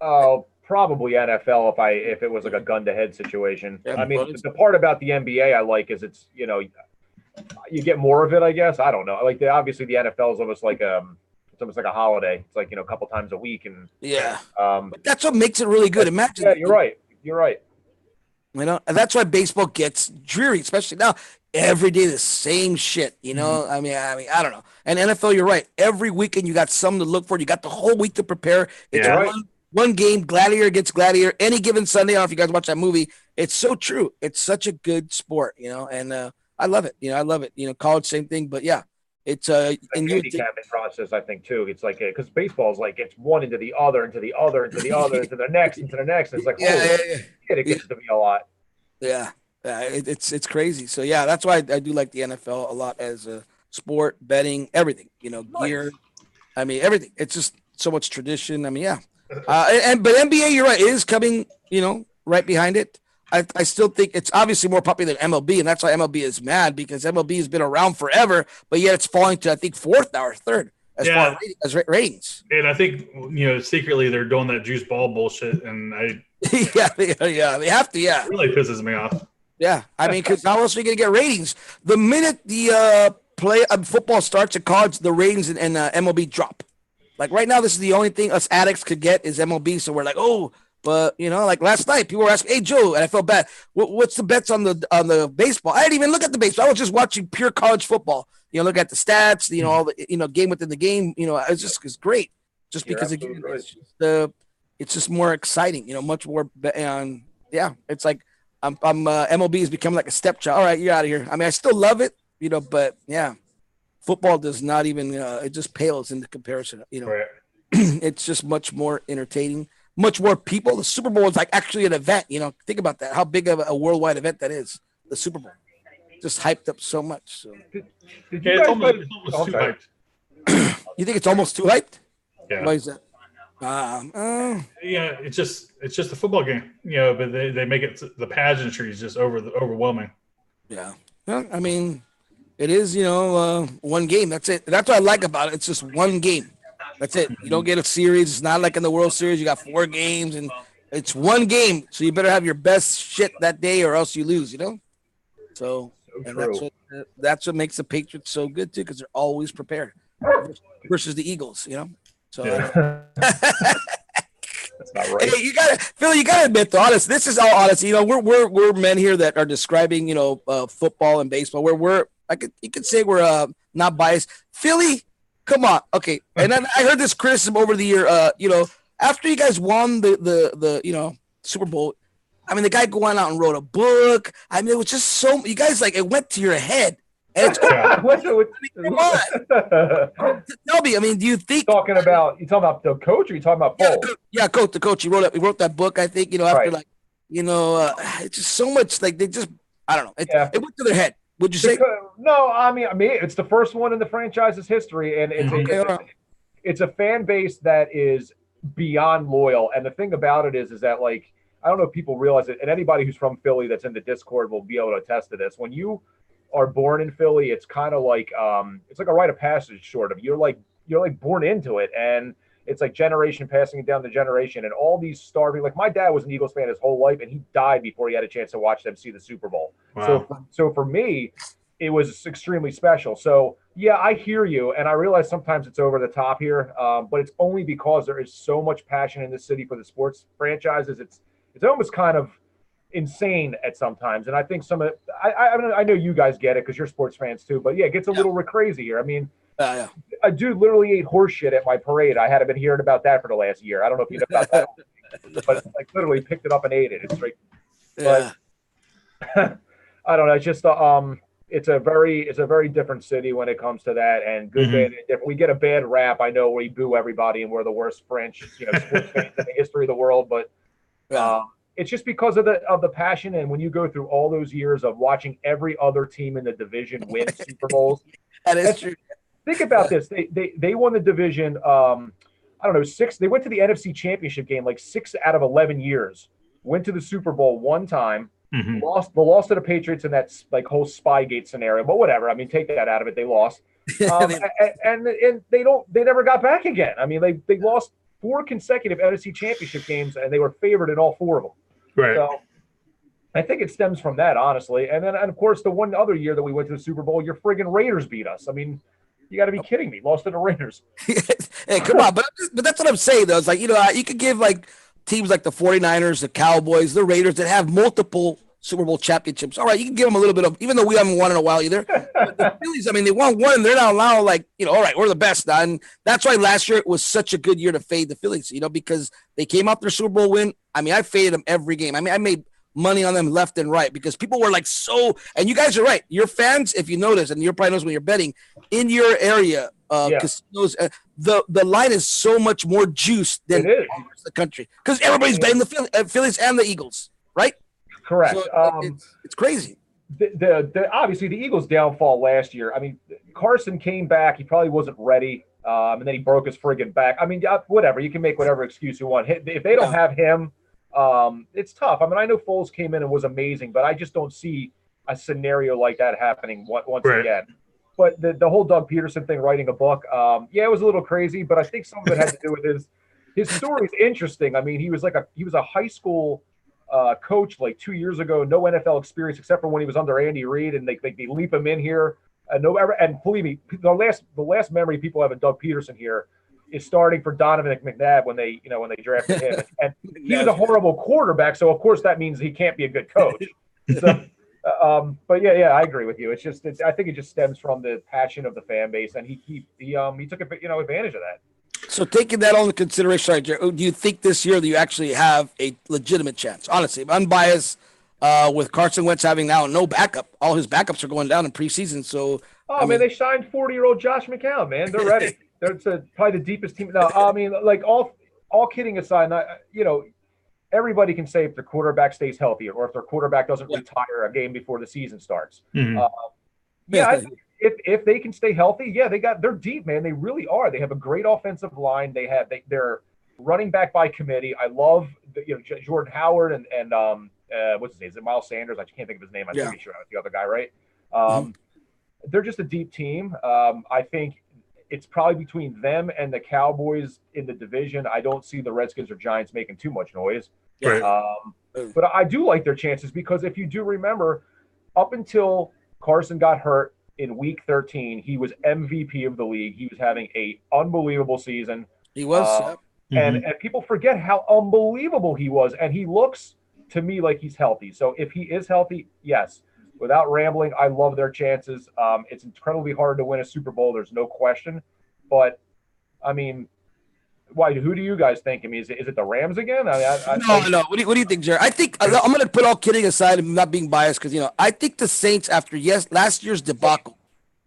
Oh, probably NFL if it was like a gun to head situation. Yeah, I mean, the part about the NBA I like is it's you get more of it. I guess I don't know. Like obviously the NFL is almost like it's almost like a holiday. It's like a couple times a week and but that's what makes it really good. Imagine. Yeah, you're right. And that's why baseball gets dreary, especially now. Every day the same shit. I mean, I don't know. And NFL, you're right. Every weekend you got something to look for. You got the whole week to prepare. It's one game, Gladiator gets Gladiator. Any given Sunday, I don't know if you guys watch that movie. It's so true. It's such a good sport, and I love it. I love it. College, same thing, but yeah, it's and handicapping process. I think too. It's like because baseball is like it's one into the other, into the other, into the other, into the next, into the next. And it's like it gets to be a lot. Yeah, it's crazy. So yeah, that's why I do like the NFL a lot as a sport, betting, everything. Gear. I mean, everything. It's just so much tradition. I mean, yeah. But NBA, you're right, it is coming, right behind it. I still think it's obviously more popular than MLB, and that's why MLB is mad because MLB has been around forever, but yet it's falling to I think fourth now or third as far as ratings. And I think secretly they're doing that juice ball bullshit, and they have to. Yeah, it really pisses me off. Yeah, I mean, because how else are you gonna get ratings? The minute the football starts at college, the ratings and MLB drop. Like right now, this is the only thing us addicts could get is MLB. So we're like, oh, but like last night, people were asking, "Hey Joe," and I felt bad. What's the bets on the baseball? I didn't even look at the baseball. I was just watching pure college football. Look at the stats. All the game within the game. It's great. Just because again, it's just more exciting. Much more. It's like MLB has become like a stepchild. All right, you're out of here. I mean, I still love it. But yeah. Football does not even it just pales into comparison. Right. It's just much more entertaining, much more people. The Super Bowl is like actually an event. Think about that. How big of a worldwide event that is. The Super Bowl, just hyped up so much. So. It's almost too hyped. You think it's almost too hyped? Yeah. Why is that? Yeah, it's just a football game. But they make it the pageantry is just overwhelming. Yeah. Well, I mean. It is, one game. That's it. That's what I like about it. It's just one game. That's it. You don't get a series. It's not like in the World Series. You got 4 games, and it's one game. So you better have your best shit that day or else you lose, So And True. that's what makes the Patriots so good too, because they're always prepared versus the Eagles, So That's not right. hey, Phil, you gotta admit, though, honest. This is all honesty. We're men here that are describing, football and baseball. You could say we're not biased. Philly, come on, okay. And then I heard this criticism over the year. After you guys won the Super Bowl, I mean, the guy going out and wrote a book. I mean, it was just so you guys it went to your head. And it's come on. Tell me, I mean, do you think you talking about the coach, or you talking about Foles? Yeah, coach. The coach. He wrote that book. I think after it's just so much they just I don't know. It went to their head. Would you say? No, I mean, it's the first one in the franchise's history, and it's a fan base that is beyond loyal. And the thing about it is that I don't know if people realize it, and anybody who's from Philly that's in the Discord will be able to attest to this. When you are born in Philly, it's kind of like it's like a rite of passage, sort of. You're born into it, and it's like generation passing it down to generation. And all these starving, my dad was an Eagles fan his whole life, and he died before he had a chance to watch them see the Super Bowl. Wow. So for me, it was extremely special. So yeah, I hear you, and I realize sometimes it's over the top here, but it's only because there is so much passion in this city for the sports franchises. It's almost kind of insane at sometimes, and I think some of it, I know you guys get it because you're sports fans too, but yeah, it gets a little crazy here. I mean, a dude literally ate horse shit at my parade. I hadn't been hearing about that for the last year. I don't know if you know about that, but literally picked it up and ate it. It's straight. But I don't know. It's just it's a very different city when it comes to that, and good, bad, and different. We get a bad rap. I know we boo everybody, and we're the worst French, sports fans in the history of the world, but. It's just because of the passion, and when you go through all those years of watching every other team in the division win Super Bowls. That is true. Think about this: they won the division. I don't know, 6. They went to the NFC Championship game 6 out of 11 years. Went to the Super Bowl one time. Lost to the Patriots in that whole Spygate scenario, but whatever. I mean, take that out of it. They lost, and they never got back again. I mean, they lost 4 consecutive NFC Championship games, and they were favored in all 4 of them. Right. So I think it stems from that, honestly. And of course, the one other year that we went to the Super Bowl, your friggin' Raiders beat us. I mean, you got to be kidding me. Lost to the Raiders. Hey, come on. But that's what I'm saying, though. It's you could give teams like the 49ers, the Cowboys, the Raiders that have multiple Super Bowl championships. All right, you can give them a little bit of, even though we haven't won in a while either. But the Phillies, I mean, they won one, and they're not allowed, all right, we're the best now. And that's why last year it was such a good year to fade the Phillies, because they came off their Super Bowl win. I mean, I faded them every game. I mean, I made money on them left and right because people were and you guys are right. Your fans, if you notice, and you're probably knows when you're betting in your area, casinos, the line is so much more juiced than the country because everybody's betting the Phillies and the Eagles, right? Correct. So it's crazy. The obviously the Eagles' downfall last year. I mean, Carson came back. He probably wasn't ready, and then he broke his friggin' back. I mean, whatever. You can make whatever excuse you want. If they don't have him, it's tough. I mean, I know Foles came in and was amazing, but I just don't see a scenario like that happening once again. But the whole Doug Peterson thing, writing a book, it was a little crazy, but I think some of it had to do with his story is interesting. I mean, he was a high school coach 2 years ago, no NFL experience except for when he was under Andy Reid, and they leap him in here. And believe me, the last memory people have of Doug Peterson here is starting for Donovan McNabb when they drafted him, and he was a horrible quarterback. So of course that means he can't be a good coach. So, but yeah, I agree with you. I think it just stems from the passion of the fan base, and he took advantage of that. So taking that all into consideration, do you think this year that you actually have a legitimate chance? Honestly, unbiased, with Carson Wentz having now no backup. All his backups are going down in preseason. So, man, they signed 40-year-old Josh McCown, man. They're ready. They're probably the deepest team. No, I mean, all kidding aside, everybody can say if their quarterback stays healthy or if their quarterback doesn't retire a game before the season starts. I think if they can stay healthy, they're deep, man. They really are. They have a great offensive line. They're running back by committee. I love Jordan Howard and what's his name? Is it Miles Sanders? I can't think of his name. I'm pretty sure that's the other guy, right? They're just a deep team. I think it's probably between them and the Cowboys in the division. I don't see the Redskins or Giants making too much noise. Right. But I do like their chances because if you do remember, up until Carson got hurt in week 13. He was MVP of the league. He was having a unbelievable season. He was. And people forget how unbelievable he was. And he looks to me like he's healthy. So if he is healthy, yes. Without rambling, I love their chances. It's incredibly hard to win a Super Bowl. There's no question. But, I mean, why? Who do you guys think? I mean, is it the Rams again? No. What do you think, Jerry? I think I'm going to put all kidding aside and not being biased because, I think the Saints after last year's debacle,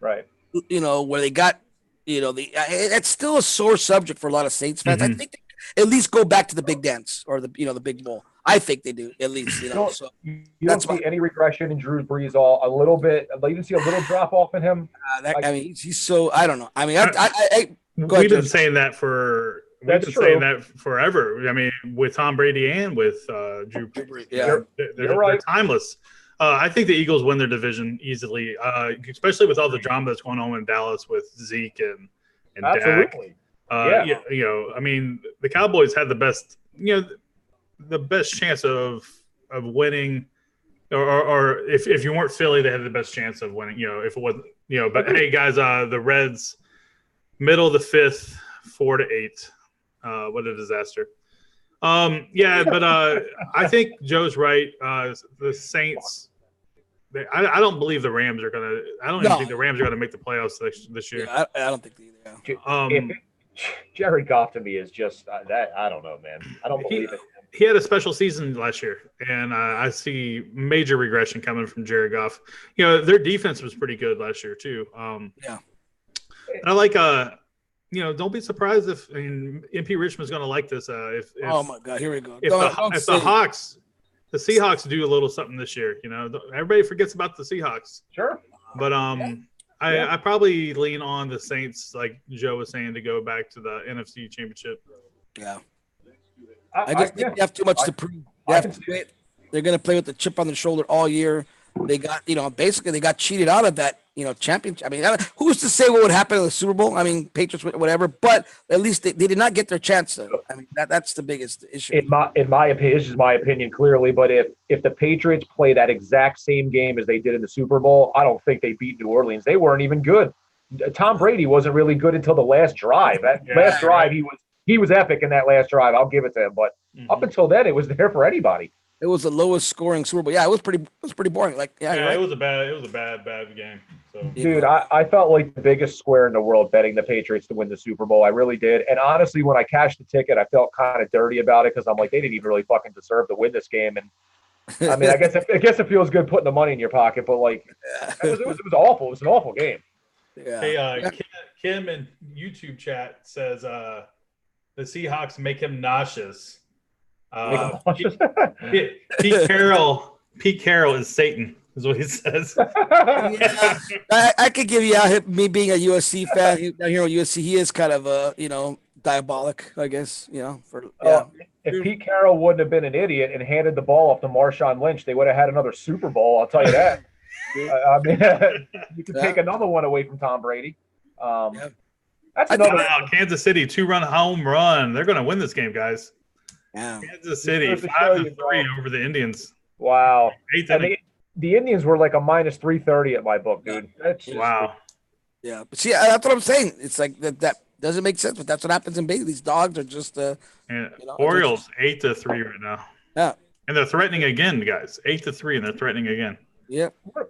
right? Where they got, it's still a sore subject for a lot of Saints fans. I think they at least go back to the big dance or the big bowl. I think they do at least. You don't see any regression in Drew Brees. A little bit. You can see a little drop off in him. He's so. I don't know. I mean, we've been saying that for. We've been saying that forever. I mean, with Tom Brady and with Drew Brees. Yeah, they're timeless. I think the Eagles win their division easily, especially with all the drama that's going on in Dallas with Zeke and absolutely. Dak. I mean, the Cowboys had the best, the best chance of winning, or if you weren't Philly, they had the best chance of winning. If it wasn't, But hey, guys, the Reds, middle of the fifth, 4-8. What a disaster. But I think Joe's right. The Saints. I don't believe the Rams are gonna. I don't even think the Rams are gonna make the playoffs this year. Yeah, I don't think they either. Jerry Goff to me is just that. I don't know, man. I don't believe it. He had a special season last year, and I see major regression coming from Jared Goff. Their defense was pretty good last year too. And I like don't be surprised if MP Richmond's going to like this. If oh my God, here we go. If the Seahawks do a little something this year, everybody forgets about the Seahawks. Sure, but I probably lean on the Saints, like Joe was saying, to go back to the NFC Championship. Yeah, I just think they have too much to prove. They're going to play with the chip on their shoulder all year. They got, basically they got cheated out of that, championship. I mean, who's to say what would happen in the Super Bowl? I mean, Patriots, whatever, but at least they did not get their chance. Though. I mean, that's the biggest issue. In my opinion, this is my opinion clearly, but if the Patriots play that exact same game as they did in the Super Bowl, I don't think they beat New Orleans. They weren't even good. Tom Brady wasn't really good until the last drive. Last drive, he was epic in that last drive. I'll give it to him, but up until then, it was there for anybody. It was the lowest scoring Super Bowl. Yeah, it was pretty boring. Right? It was a bad game. So. Dude, I felt like the biggest square in the world betting the Patriots to win the Super Bowl. I really did. And honestly, when I cashed the ticket, I felt kind of dirty about it because I'm like, they didn't even really fucking deserve to win this game. And I mean, I guess it feels good putting the money in your pocket, but like, it was awful. It was an awful game. Yeah. Hey, Kim in YouTube chat says the Seahawks make him nauseous. Pete Carroll is Satan, is what he says. Yeah, I could give you me being a USC fan down here at USC. He is kind of diabolic, I guess. If Pete Carroll wouldn't have been an idiot and handed the ball off to Marshawn Lynch, they would have had another Super Bowl. I'll tell you that. I mean, you could take another one away from Tom Brady. That's another. Kansas City 2-run home run. They're going to win this game, guys. Yeah. Kansas City 5-3 over the Indians. Wow. The Indians were like a minus 330 at my book, dude. Wow. Yeah, but see, that's what I'm saying. It's like that doesn't make sense, but that's what happens in baseball. These dogs are just Orioles 8-3 right now. Yeah. And they're threatening again, guys. 8-3, and they're threatening again. Yeah.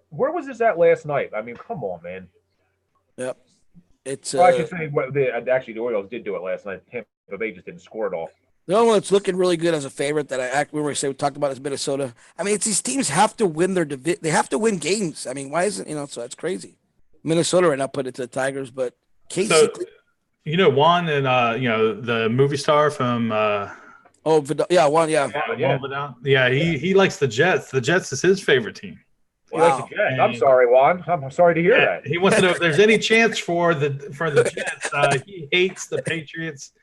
Where was this at last night? I mean, come on, man. Yep. It's. I should say, actually, the Orioles did do it last night. Tampa Bay just didn't score it all. The only one that's looking really good as a favorite that we talked about is Minnesota. I mean, these teams have to win their division. They have to win games. I mean, why isn't so that's crazy. Minnesota right now put it to the Tigers, but Casey. So, Juan and the movie star from. Juan, yeah, he likes the Jets. The Jets is his favorite team. He likes the Jets. I'm sorry, Juan. I'm sorry to hear that. He wants to know if there's any chance for the Jets. He hates the Patriots.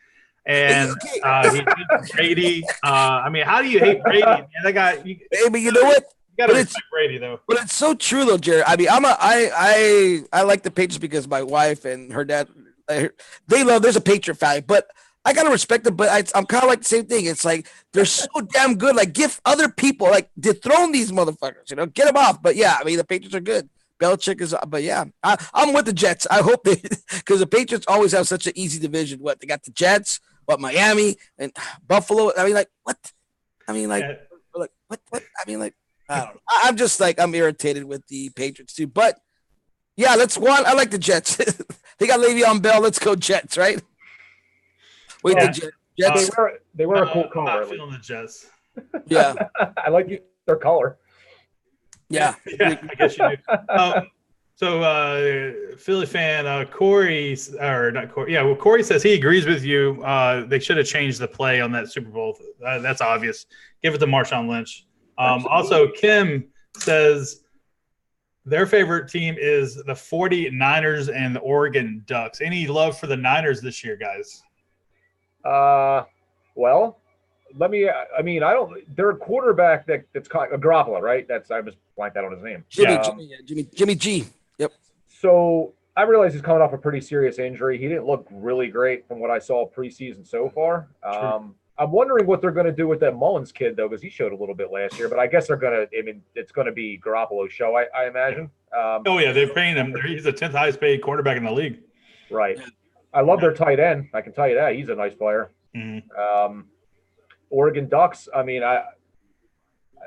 And he hates Brady. I mean, how do you hate Brady? Man, that guy. Maybe you know what? You got to respect Brady, though. But it's so true, though, Jared. I mean, I like the Patriots because my wife and her dad, they love. There's a Patriot family, but I gotta respect them. But I'm kind of like the same thing. It's like they're so damn good. Like, give other people dethrone these motherfuckers. Get them off. But yeah, I mean, the Patriots are good. Belichick is, but yeah, I'm with the Jets. I hope they, because the Patriots always have such an easy division. What they got the Jets, Miami and Buffalo. I mean, like what? I mean, like, Yeah. like what? I mean, like I don't know. I'm just like I'm irritated with the Patriots too. But yeah, I like the Jets. They got Le'Veon Bell. Let's go Jets, right? Wait, Yeah. the Jets. They were a cool I'm color. not feeling the Jets. Yeah, I like their color. yeah. Yeah, I guess you do. So Philly fan Corey, or not Corey, yeah, well, Corey says he agrees with you. They should have changed the play on that Super Bowl. That's obvious. Give it to Marshawn Lynch. Also, Kim says their favorite team is the 49ers and the Oregon Ducks. Any love for the Niners this year, guys? Well, I don't. They're a quarterback that's called Garoppolo, right? I just blanked out on his name. Jimmy G. Yep. So I realize he's coming off a pretty serious injury. He didn't look really great from what I saw preseason so far. I'm wondering what they're going to do with that Mullins kid, though, because he showed a little bit last year. But I guess they're going to – I mean, it's going to be Garoppolo's show, I imagine. They're paying him. He's the 10th highest paid quarterback in the league. Right. I love their tight end. I can tell you that. He's a nice player. Mm-hmm. Oregon Ducks, I mean, the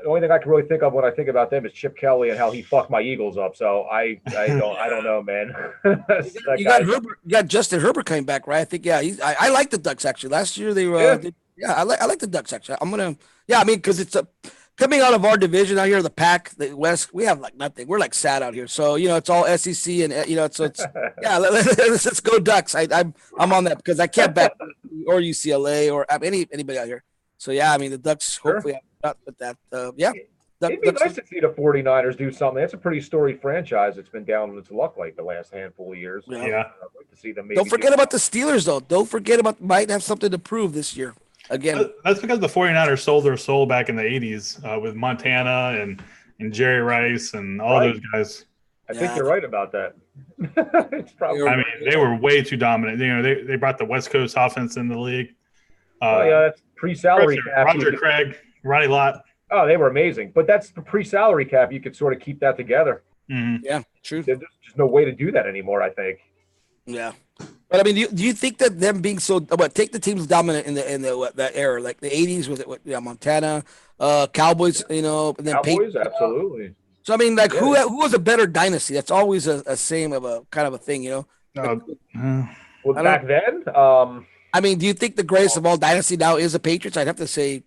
only thing I can really think of when I think about them is Chip Kelly and how he fucked my Eagles up. So I don't know, man. You got Herbert, you got Justin Herbert coming back, right? I think I like the Ducks actually. Last year they were I like the Ducks actually. Because it's coming out of our division out here, the Pac, the West, we have like nothing. We're like sad out here. So it's all SEC and it's let's go Ducks. I'm on that because I can't bet or UCLA or anybody out here. So the Ducks hopefully not with that. It'd be nice to see the 49ers do something. That's a pretty storied franchise. It's been down on its luck like the last handful of years. Yeah. I'd like to see them. Don't forget about the Steelers, though. Don't forget might have something to prove this year. Again, that's because the 49ers sold their soul back in the 80s with Montana and Jerry Rice and all those guys. I think you're right about that. It's probably. I mean, they were way too dominant. They brought the West Coast offense in the league. That's pre-salary cap. Roger Craig, Ronnie Lott. Oh, they were amazing. But that's the pre-salary cap. You could sort of keep that together. Mm-hmm. Yeah, true. There's just no way to do that anymore, I think. Yeah. But I mean, do you think that them being so take the teams dominant in that era, like the 80s with Montana, Cowboys, and then Cowboys, absolutely. So I mean, like who was a better dynasty? That's always a same of a kind of a thing, Well, back then, I mean, do you think the greatest of all dynasty now is the Patriots? I'd have to say,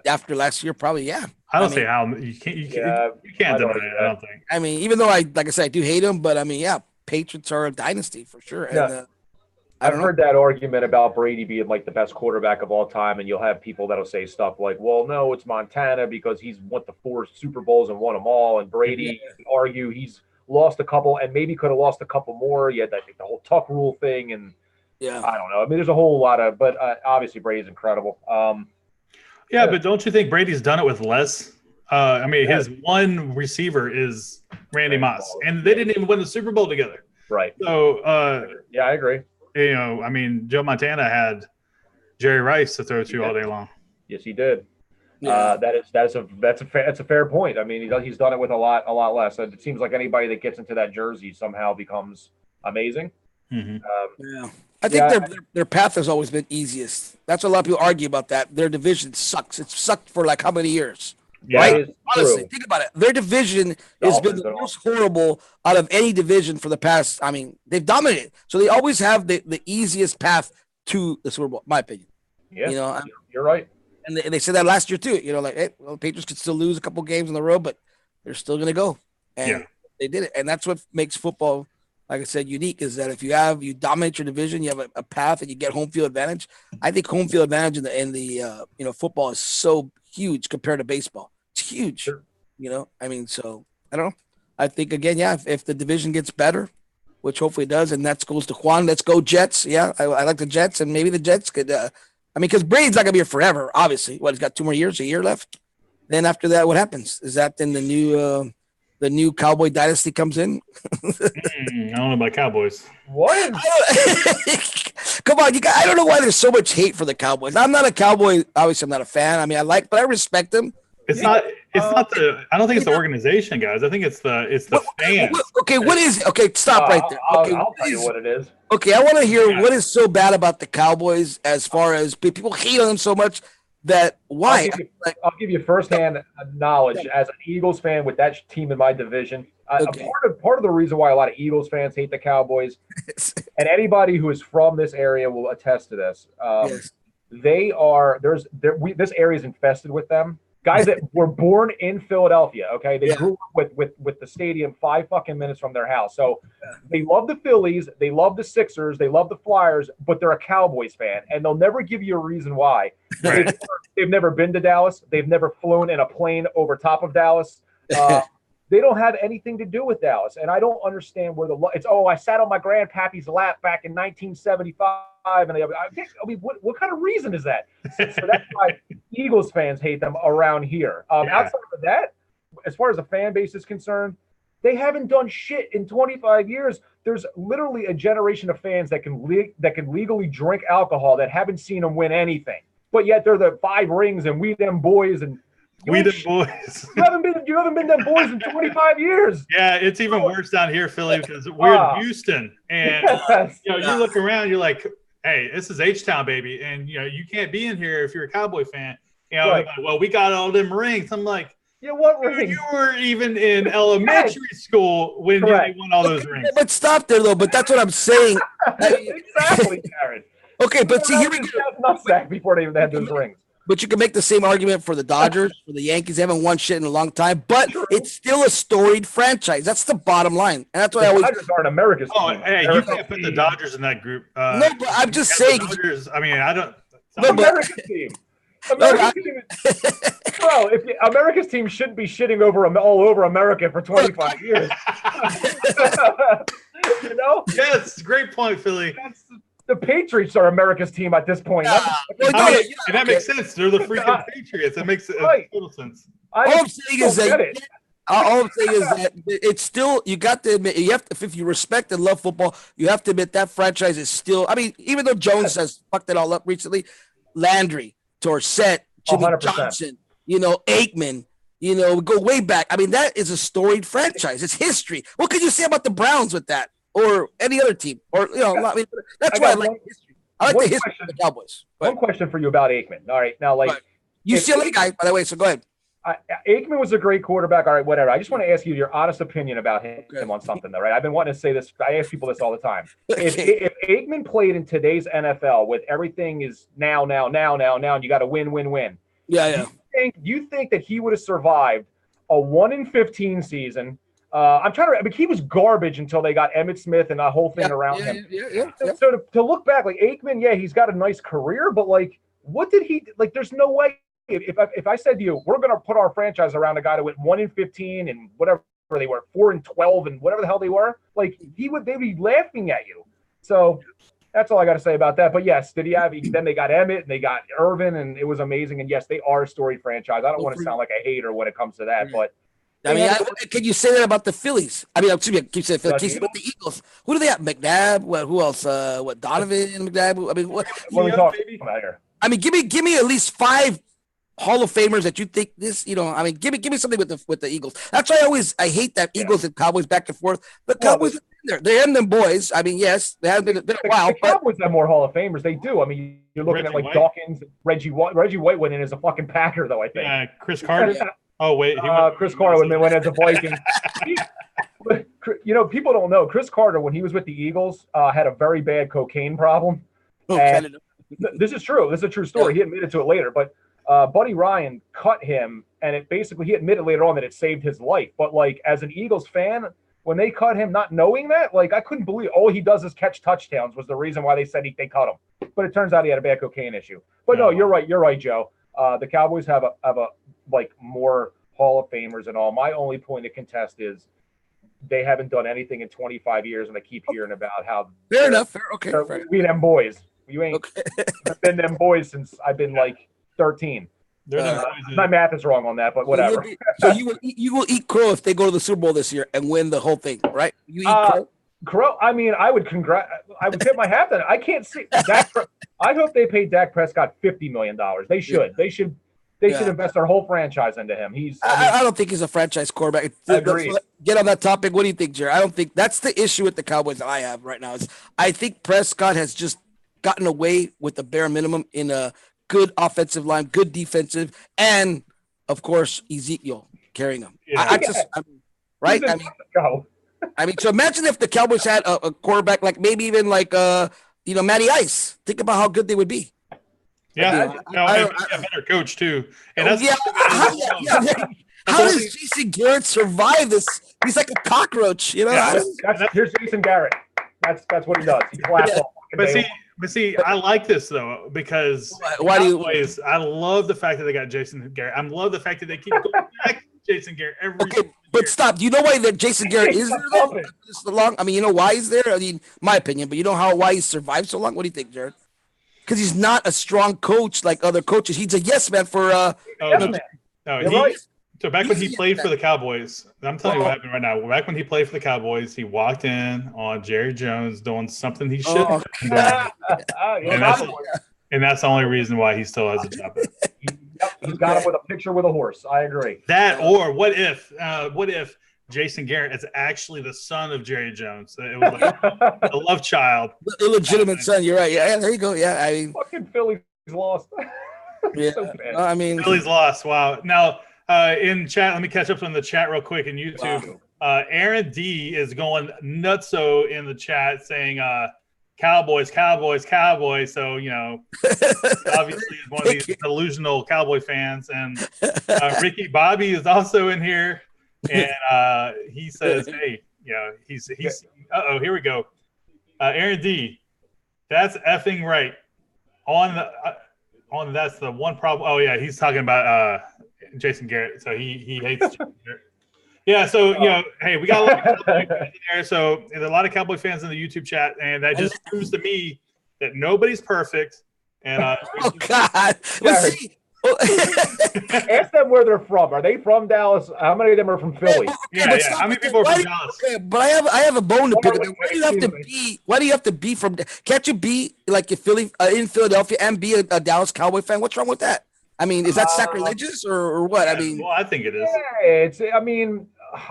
after last year, probably yeah. I don't see how you can't deny it. I don't think. I mean, even though I do hate them, but I mean, yeah, Patriots are a dynasty for sure. And, I've heard that argument about Brady being like the best quarterback of all time, and you'll have people that'll say stuff like, "Well, no, it's Montana because he's won the 4 Super Bowls and won them all." And Brady argue he's lost a couple and maybe could have lost a couple more. You had the whole Tuck rule thing, and I don't know. I mean, there's a whole lot of, but obviously Brady's incredible. But don't you think Brady's done it with less? His one receiver is Randy Moss, and they didn't even win the Super Bowl together. Right. So, I agree. Joe Montana had Jerry Rice to throw to all day long. Yes, he did. Yeah. That's a fair point. I mean, he's done it with a lot less. It seems like anybody that gets into that jersey somehow becomes amazing. Mm-hmm. I think their path has always been easiest. That's what a lot of people argue about that. Their division sucks. It's sucked for like how many years? Yeah, right? Honestly, think about it. Their division has been the most horrible out of any division for the past. I mean, they've dominated. So they always have the easiest path to the Super Bowl, in my opinion. Yeah, you're right. And they said that last year too. The Patriots could still lose a couple games in a row, but they're still going to go. And they did it. And that's what makes football, like I said, unique, is that if you dominate your division, you have a path and you get home field advantage. I think home field advantage in the football is so huge compared to baseball. It's huge. Sure. So I don't know. I think again, if the division gets better, which hopefully it does, and that goes to Juan, let's go Jets. Yeah, I like the Jets, and maybe the Jets could because Brady's not gonna be here forever, obviously. He's got 2 more years, a year left. Then after that, what happens? Is that then the new Cowboy dynasty comes in? I don't know about Cowboys. What? Come on, I don't know why there's so much hate for the Cowboys. I'm not a Cowboy. Obviously, I'm not a fan. I mean, but I respect them. It's not. It's not the. I don't think it's the organization, guys. I think it's the fans. Okay, what is it? Okay, stop right there. Okay, I'll tell you what it is. Okay, I want to hear what is so bad about the Cowboys as far as people hate on them so much that why? I'll give you firsthand knowledge as an Eagles fan with that team in my division. Part of the reason why a lot of Eagles fans hate the Cowboys, and anybody who is from this area will attest to this. Yes. This area is infested with them. Guys that were born in Philadelphia, okay? They grew up with the stadium 5 fucking minutes from their house. So they love the Phillies, they love the Sixers, they love the Flyers, but they're a Cowboys fan, and they'll never give you a reason why. Right. They've never been to Dallas. They've never flown in a plane over top of Dallas. They don't have anything to do with Dallas, and I don't understand where I sat on my grandpappy's lap back in 1975, and what kind of reason is that? So that's why Eagles fans hate them around here. Outside of that, as far as the fan base is concerned, they haven't done shit in 25 years. There's literally a generation of fans that can legally drink alcohol that haven't seen them win anything, but yet they're the 5 rings and we them boys and. We the boys. You haven't been them boys in 25 years. Yeah, it's even worse down here, Philly, because we're in Houston, and you look around, you're like, "Hey, this is H-Town, baby," and you can't be in here if you're a Cowboy fan. Right. Like, well, we got all them rings. I'm like, yeah, what rings? You were even in elementary school when you won all those rings. But stop there, though. But that's what I'm saying. Exactly, Karen. Okay, but see, here we go. Nutsack before they even had those rings. But you can make the same argument for the Dodgers, for the Yankees. They haven't won shit in a long time, but it's still a storied franchise. That's the bottom line, and that's what I always. Dodgers aren't America's team. Oh, hey, you can't put the Dodgers in that group. No, but I'm just saying. Dodgers, I mean, I don't. America's team. America's team. Bro, America's team shouldn't be shitting all over America for 25 years. Yes, great point, Philly. The Patriots are America's team at this point. And that makes sense. They're the freaking Patriots. It makes total sense. All I'm saying is that it's still, you got to admit, if you respect and love football, you have to admit that franchise is still, I mean, even though Jones has fucked it all up recently, Landry, Dorsett, Jimmy 100%. Johnson, Aikman, go way back. I mean, that is a storied franchise. It's history. What could you say about the Browns with that? Or any other team, I mean, that's why I like history. I like the history of the Cowboys. One question for you about Aikman. All right, now, UCLA guy, by the way. So go ahead. Aikman was a great quarterback. All right, whatever. I just want to ask you your honest opinion about him on something, though. Right? I've been wanting to say this. I ask people this all the time. If Aikman played in today's NFL, with everything is now, and you got to win. Yeah. Do you think that he would have survived a 1-15 season? He was garbage until they got Emmitt Smith and that whole thing around him. Yeah. So to look back, Aikman, he's got a nice career, but what did he there's no way. If I said to you, we're going to put our franchise around a guy that went 1-15 and whatever they were, 4-12 and whatever the hell they were, they'd be laughing at you. So that's all I got to say about that. But yes, then they got Emmett and they got Irvin, and it was amazing. And yes, they are a storied franchise. I don't want to sound like a hater when it comes to that, but. I mean, can you say that about the Phillies? I mean, excuse me, keep saying Phillies. Can you say about the Eagles? Who do they have? McNabb? Who else? Donovan McNabb? I mean, what are we talking about here? I mean, give me at least 5 Hall of Famers that you think this. I mean, give me something with the Eagles. That's why I hate that Eagles and Cowboys back and forth. The Cowboys are in there. They're in them boys. I mean, yes, they haven't been a while. The Cowboys have more Hall of Famers. They do. I mean, you're looking at Dawkins, Reggie White. Reggie White went in as a fucking Packer, though. I think. Chris Carter. Oh, wait. Chris Carter went as a Viking. People don't know. Chris Carter, when he was with the Eagles, had a very bad cocaine problem. This is true. This is a true story. He admitted to it later. But Buddy Ryan cut him, and he admitted later on that it saved his life. But, as an Eagles fan, when they cut him not knowing that, I couldn't believe all he does is catch touchdowns was the reason why they said they cut him. But it turns out he had a bad cocaine issue. But no, you're right, Joe. The Cowboys have a more Hall of Famers and all. My only point to contest is they haven't done anything in 25 years, and I keep hearing about how fair enough. Okay, we them boys. You ain't been them boys since I've been 13. My math is wrong on that, but whatever. So you will eat crow if they go to the Super Bowl this year and win the whole thing, right? You eat crow. Crow. I mean, I would tip my hat that I can't see. I hope they paid Dak Prescott $50 million. They should. They should. They should invest their whole franchise into him. I don't think he's a franchise quarterback. Agreed. Get on that topic. What do you think, Jared? I don't think that's the issue with the Cowboys that I have right now. I think Prescott has just gotten away with the bare minimum in a good offensive line, good defensive, and of course Ezekiel carrying him. Yeah. Right? I mean, so imagine if the Cowboys had a quarterback like maybe even like Matty Ice. Think about how good they would be. Yeah, a better coach too. And that's how does Jason Garrett survive this? He's like a cockroach, you know. Yeah, here's Jason Garrett. That's what he does. He claps off. But see, I like this though because why do you? I love the fact that they got Jason Garrett. I love the fact that they keep going back to Jason Garrett every. Okay, but stop. Do you know why that Jason Garrett is there though? So long. I mean, you know why he's there. I mean, my opinion, but you know why he survived so long. What do you think, Jared? Because he's not a strong coach like other coaches. He's a yes man for. So back when he played for the Cowboys, I'm telling you what happened right now. Back when he played for the Cowboys, he walked in on Jerry Jones doing something he shouldn't have been doing. And that's the only reason why he still has a job. He's got him with a picture with a horse. I agree. That or what if Jason Garrett is actually the son of Jerry Jones? It was like a love child. The illegitimate son. You're right. Yeah, there you go. Yeah, I mean, fucking Philly's lost. Yeah, so bad. I mean, Philly's lost. Wow. Now, in chat, let me catch up on the chat real quick in YouTube. Wow. Aaron D is going nutso in the chat saying Cowboys. So, you know, obviously is one of these delusional Cowboy fans. And Ricky Bobby is also in here. And he says, hey, you know, he's here we go. Aaron D, that's effing right. On that's the one problem. Oh, yeah, he's talking about Jason Garrett. So he hates Jason Garrett. Yeah, so, you know, hey, we got a lot of Cowboy fans in there. So there's a lot of Cowboy fans in the YouTube chat. And that just proves to me that nobody's perfect. And oh, God. Let's see. Ask them where they're from. Are they from Dallas? How many of them are from Philly? Yeah. How many people are from Dallas? Okay, but I have a bone to pick. Why do you have to be? Why do you have to be from? Can't you be like in Philadelphia and be a Dallas Cowboy fan? What's wrong with that? I mean, is that sacrilegious or what? I mean, well, I think it is. Yeah, I mean,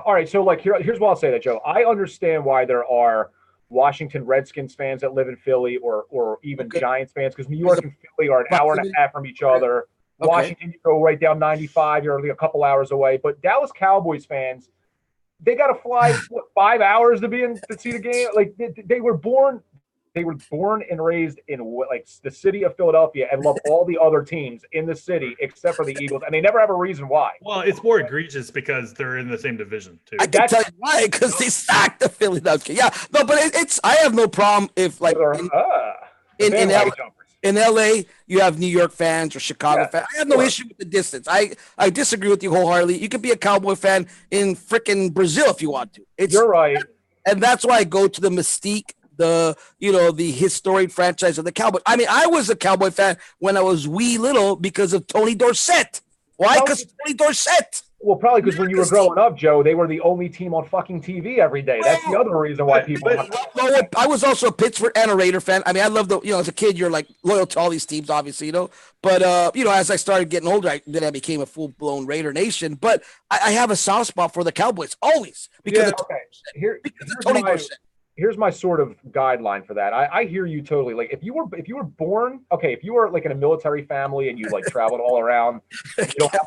all right. So like here's what I'll say, that Joe. I understand why there are Washington Redskins fans that live in Philly or even Giants fans, because New York and Philly are an hour and a half from each other. Washington, you go right down 95, you're only a couple hours away. But Dallas Cowboys fans, they got to fly 5 hours to see the game. Like they were born and raised in like the city of Philadelphia and love all the other teams in the city except for the Eagles, and they never have a reason why. Well, it's more egregious because they're in the same division too. I can tell you why, because they sacked the Philadelphia. Yeah, no, but it's I have no problem if like in LA, you have New York fans or Chicago fans. I have no issue with the distance. I disagree with you wholeheartedly. You could be a Cowboy fan in frickin' Brazil if you want to. You're right. And that's why I go to the mystique, the historic franchise of the Cowboys. I mean, I was a Cowboy fan when I was wee little because of Tony Dorsett. Why? Because Tony Dorsett. Well, probably because when you were growing up, Joe, they were the only team on fucking TV every day. That's the other reason why people. I was also a Pittsburgh and a Raider fan. I mean, I love as a kid, you're like loyal to all these teams, obviously, But as I started getting older, then I became a full blown Raider Nation. But I have a soft spot for the Cowboys always because of Tony Dorsett. Here's my sort of guideline for that. I hear you totally. Like if you were born, if you were like in a military family and you like traveled all around, you don't have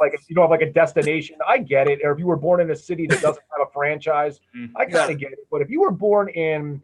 like a destination. I get it. Or if you were born in a city that doesn't have a franchise, I kind of get it. But if you were born in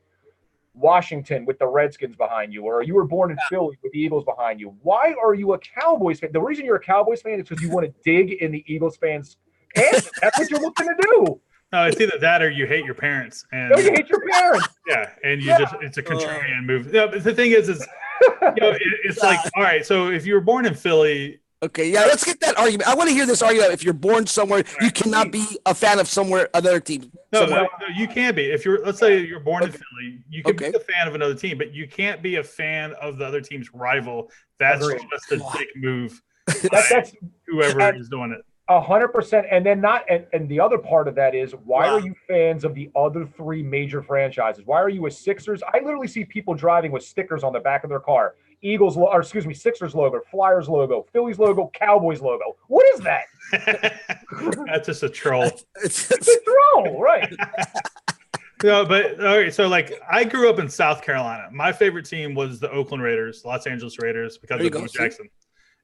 Washington with the Redskins behind you, or you were born in Philly with the Eagles behind you, why are you a Cowboys fan? The reason you're a Cowboys fan is because you want to dig in the Eagles fans' pants. That's what you're looking to do. No, it's either that or you hate your parents. And you hate your parents. Yeah, and it's a contrarian move. Yeah, but the thing is it's like, all right, so if you were born in Philly. Okay, yeah, let's get that argument. I want to hear this argument. If you're born somewhere, you cannot be a fan of another team. No, you can be. Let's say you're born in Philly, you can be a fan of another team, but you can't be a fan of the other team's rival. That's just a dick move. That's whoever is doing it. 100%, and then and the other part of that is why are you fans of the other three major franchises? Why are you a Sixers? I literally see people driving with stickers on the back of their car. Eagles, or excuse me, Sixers logo, Flyers logo, Phillies logo, Cowboys logo. What is that? That's just a troll. It's a troll, right? No, but okay, so like I grew up in South Carolina. My favorite team was the Oakland Raiders, Los Angeles Raiders, because of Bo Jackson.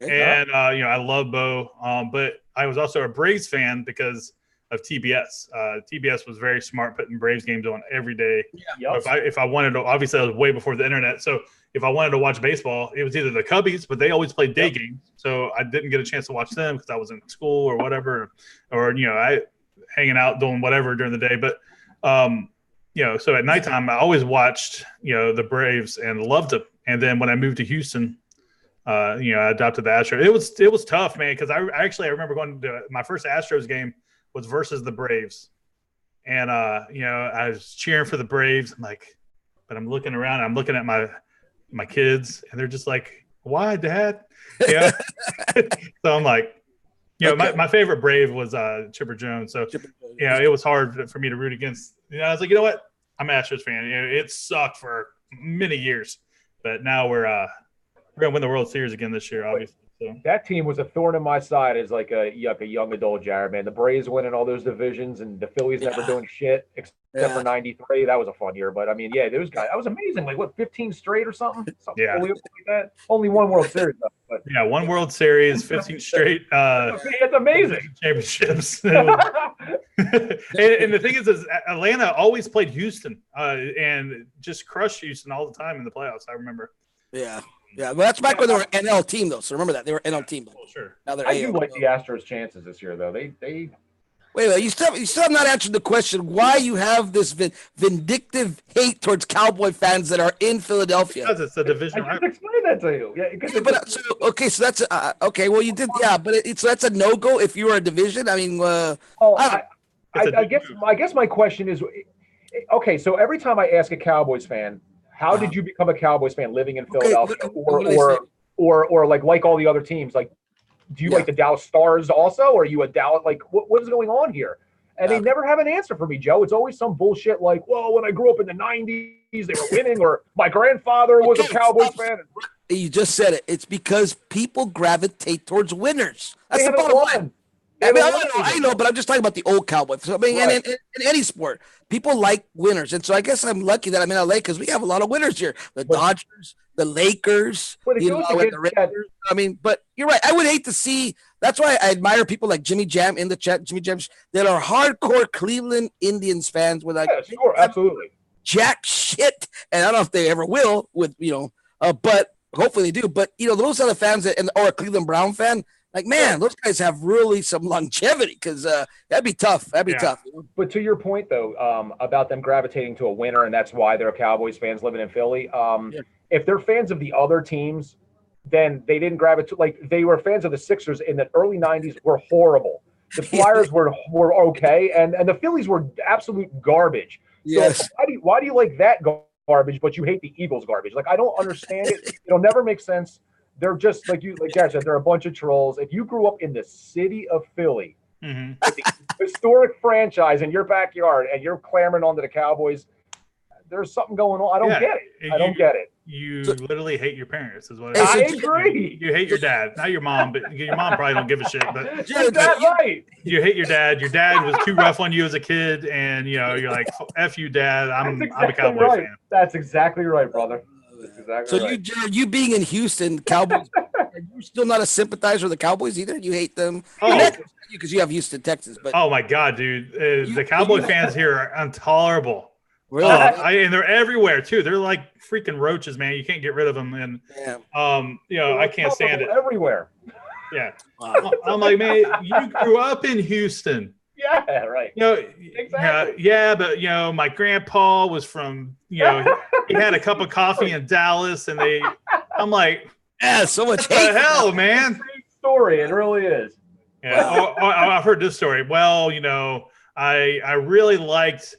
And I love Bo. But I was also a Braves fan because of TBS. TBS was very smart, putting Braves games on every day. Yeah. If I wanted to, obviously that was way before the internet. So if I wanted to watch baseball, it was either the Cubbies, but they always played day games. So I didn't get a chance to watch them because I was in school or whatever, or I hanging out doing whatever during the day. But so at nighttime, I always watched, the Braves and loved them. And then when I moved to Houston, I adopted the Astros. It was tough, man, because I remember going to my first Astros game was versus the Braves. And, I was cheering for the Braves. But I'm looking around, I'm looking at my kids, and they're just like, why, Dad? Yeah. So I'm like, my favorite Brave was Chipper Jones. So, it was hard for me to root against. I was like, you know what? I'm an Astros fan. It sucked for many years, but now we're going to win the World Series again this year, obviously. So. That team was a thorn in my side as like a young adult, Jared, man. The Braves winning all those divisions and the Phillies never doing shit except for 93. That was a fun year. But, those guys – that was amazing. 15 straight or something? Something like that. Only one World Series, though. But. Yeah, one World Series, 15 straight it's amazing. Championships. And the thing is Atlanta always played Houston and just crushed Houston all the time in the playoffs, I remember. Yeah. Yeah, well, that's back when they were NL team, though. So remember that. They were NL team. Oh, sure. Now they're I do like the Astros' chances this year, though. They Wait, you still have not answered the question why you have this vindictive hate towards Cowboy fans that are in Philadelphia. Because it's a division. I just explained that to you. Yeah, so that's okay. Well, you did, but so that's a no-go if you were a division. I mean, I guess my question is, okay. So every time I ask a Cowboys fan, how did you become a Cowboys fan living in Philadelphia, or like all the other teams? Like, do you like the Dallas Stars also, or are you a Dallas? Like, what is going on here? And they never have an answer for me, Joe. It's always some bullshit like, well, when I grew up in the '90s, they were winning, or my grandfather was a Cowboys fan. You just said it. It's because people gravitate towards winners. That's the bottom line. I know, but I'm just talking about the old Cowboys. So, in any sport, people like winners. And so I guess I'm lucky that I'm in LA because we have a lot of winners here. The Dodgers, the Lakers, the Raiders. But you're right. I would hate to see – that's why I admire people like Jimmy Jam in the chat, that are hardcore Cleveland Indians fans with sure, absolutely. Jack shit. And I don't know if they ever will with, but hopefully they do. But, those are the fans or a Cleveland Brown fan – like, man, those guys have really some longevity because that'd be tough. That'd be tough. But to your point, though, about them gravitating to a winner, and that's why they're Cowboys fans living in Philly. If they're fans of the other teams, then they didn't gravitate. Like, they were fans of the Sixers in the early 90s were horrible. The Flyers were okay, and the Phillies were absolute garbage. Yes. So why do you like that garbage, but you hate the Eagles garbage? Like, I don't understand it. It'll never make sense. They're just like Jack said, they're a bunch of trolls. If you grew up in the city of Philly, with the historic franchise in your backyard, and you're clamoring onto the Cowboys, there's something going on. I don't get it. I don't get it. You literally hate your parents, is what I agree. You hate your dad, not your mom, but your mom probably don't give a shit. But is that right? You hate your dad. Your dad was too rough on you as a kid, and you're like, "F you, Dad. I'm a Cowboy fan." That's exactly right, brother. Exactly right. You being in Houston, Cowboys, are you still not a sympathizer of the Cowboys either? You hate them because you have Houston, Texas. But oh my god, dude, the Cowboy fans here are intolerable. Really? And they're everywhere too. They're like freaking roaches, man. You can't get rid of them. And I can't stand it. Everywhere. Yeah, I'm like, man, you grew up in Houston. Yeah, right. Exactly. Yeah, but my grandpa was from, he had a cup of coffee in Dallas, and I'm like, so much hate. What the hell, man? Great story, it really is. Yeah, I've heard this story. Well, I really liked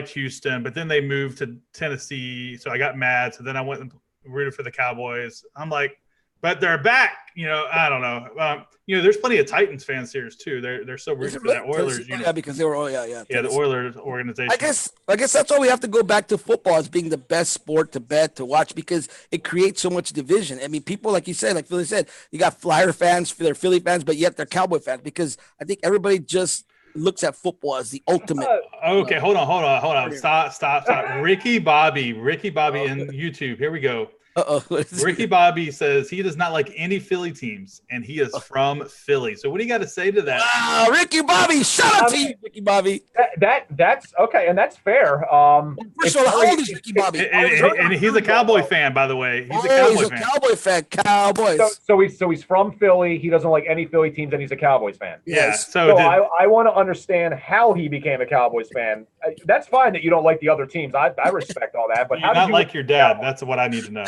Houston, but then they moved to Tennessee, so I got mad. So then I went and rooted for the Cowboys. I'm like, but they're back. I don't know. There's plenty of Titans fans here too. They're so rooting for that Oilers. Yeah, because they were. Yeah. The Oilers organization. I guess that's why we have to go back to football as being the best sport to bet, to watch, because it creates so much division. I mean, people, like you said, like Philly said, you got Flyer fans, they're Philly fans, but yet they're Cowboy fans, because I think everybody just looks at football as the ultimate. Okay, hold on. Stop. Ricky Bobby in YouTube. Here we go. Ricky Bobby says he does not like any Philly teams, and he is from Philly. So what do you got to say to that? Ricky Bobby, shout out to you, Ricky Bobby. That's okay, and that's fair. First of all, how old is Ricky Bobby? And he's a Cowboy fan, by the way. He's a Cowboy fan. Cowboys. So he's from Philly. He doesn't like any Philly teams, and he's a Cowboys fan. Yes. I want to understand how he became a Cowboys fan. That's fine that you don't like the other teams. I respect all that. But how do you not like your dad? Cowboys? That's what I need to know.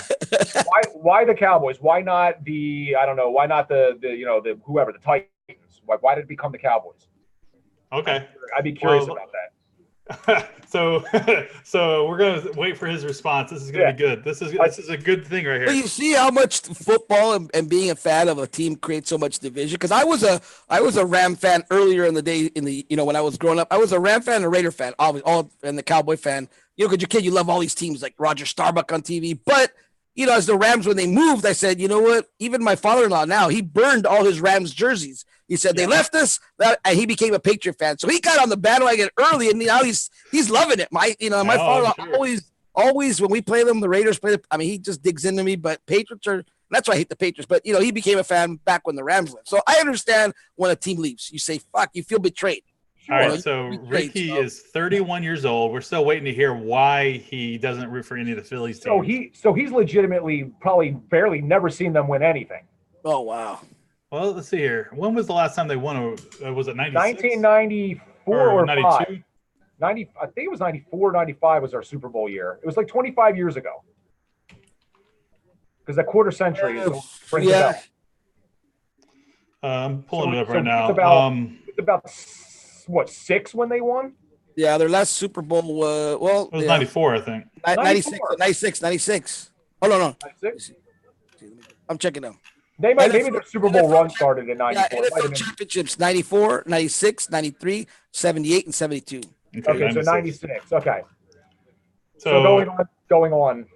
Why the Cowboys? Why not why not the whoever, the Titans? Why did it become the Cowboys? Okay. I'd be curious about that. So we're gonna wait for his response. This is gonna be good. This is a good thing right here. But you see how much football and being a fan of a team creates so much division. Because I was a Ram fan earlier in the day, when I was growing up. I was a Ram fan and a Raider fan, all and the Cowboy fan. Because you're a kid, you love all these teams like Roger Starbuck on TV, but as the Rams, when they moved, I said, you know what? Even my father-in-law now, he burned all his Rams jerseys. He said they left us, and he became a Patriot fan. So he got on the bandwagon early, and now he's loving it. My father-in-law always when we play them, the Raiders play. He just digs into me. But Patriots that's why I hate the Patriots. But he became a fan back when the Rams left. So I understand when a team leaves, you say, "Fuck," you feel betrayed. All right, so Ricky is 31 years old. We're still waiting to hear why he doesn't root for any of the Phillies teams. So he's legitimately probably barely never seen them win anything. Oh, wow. Well, let's see here. When was the last time they won? Was it 96? 1994 or 92? 90, I think it was 94, 95 was our Super Bowl year. It was like 25 years ago. Because that quarter century brings it up. I'm pulling it up right now. It's about what, 6 when they won? Yeah, their last Super Bowl it was 94, I think. 96. Hold on. 96? I'm checking them. Maybe their Super Bowl run started in 94. Yeah, NFL championships 94, 96, 93, 78, and 72. Okay, so 96. Okay. So going on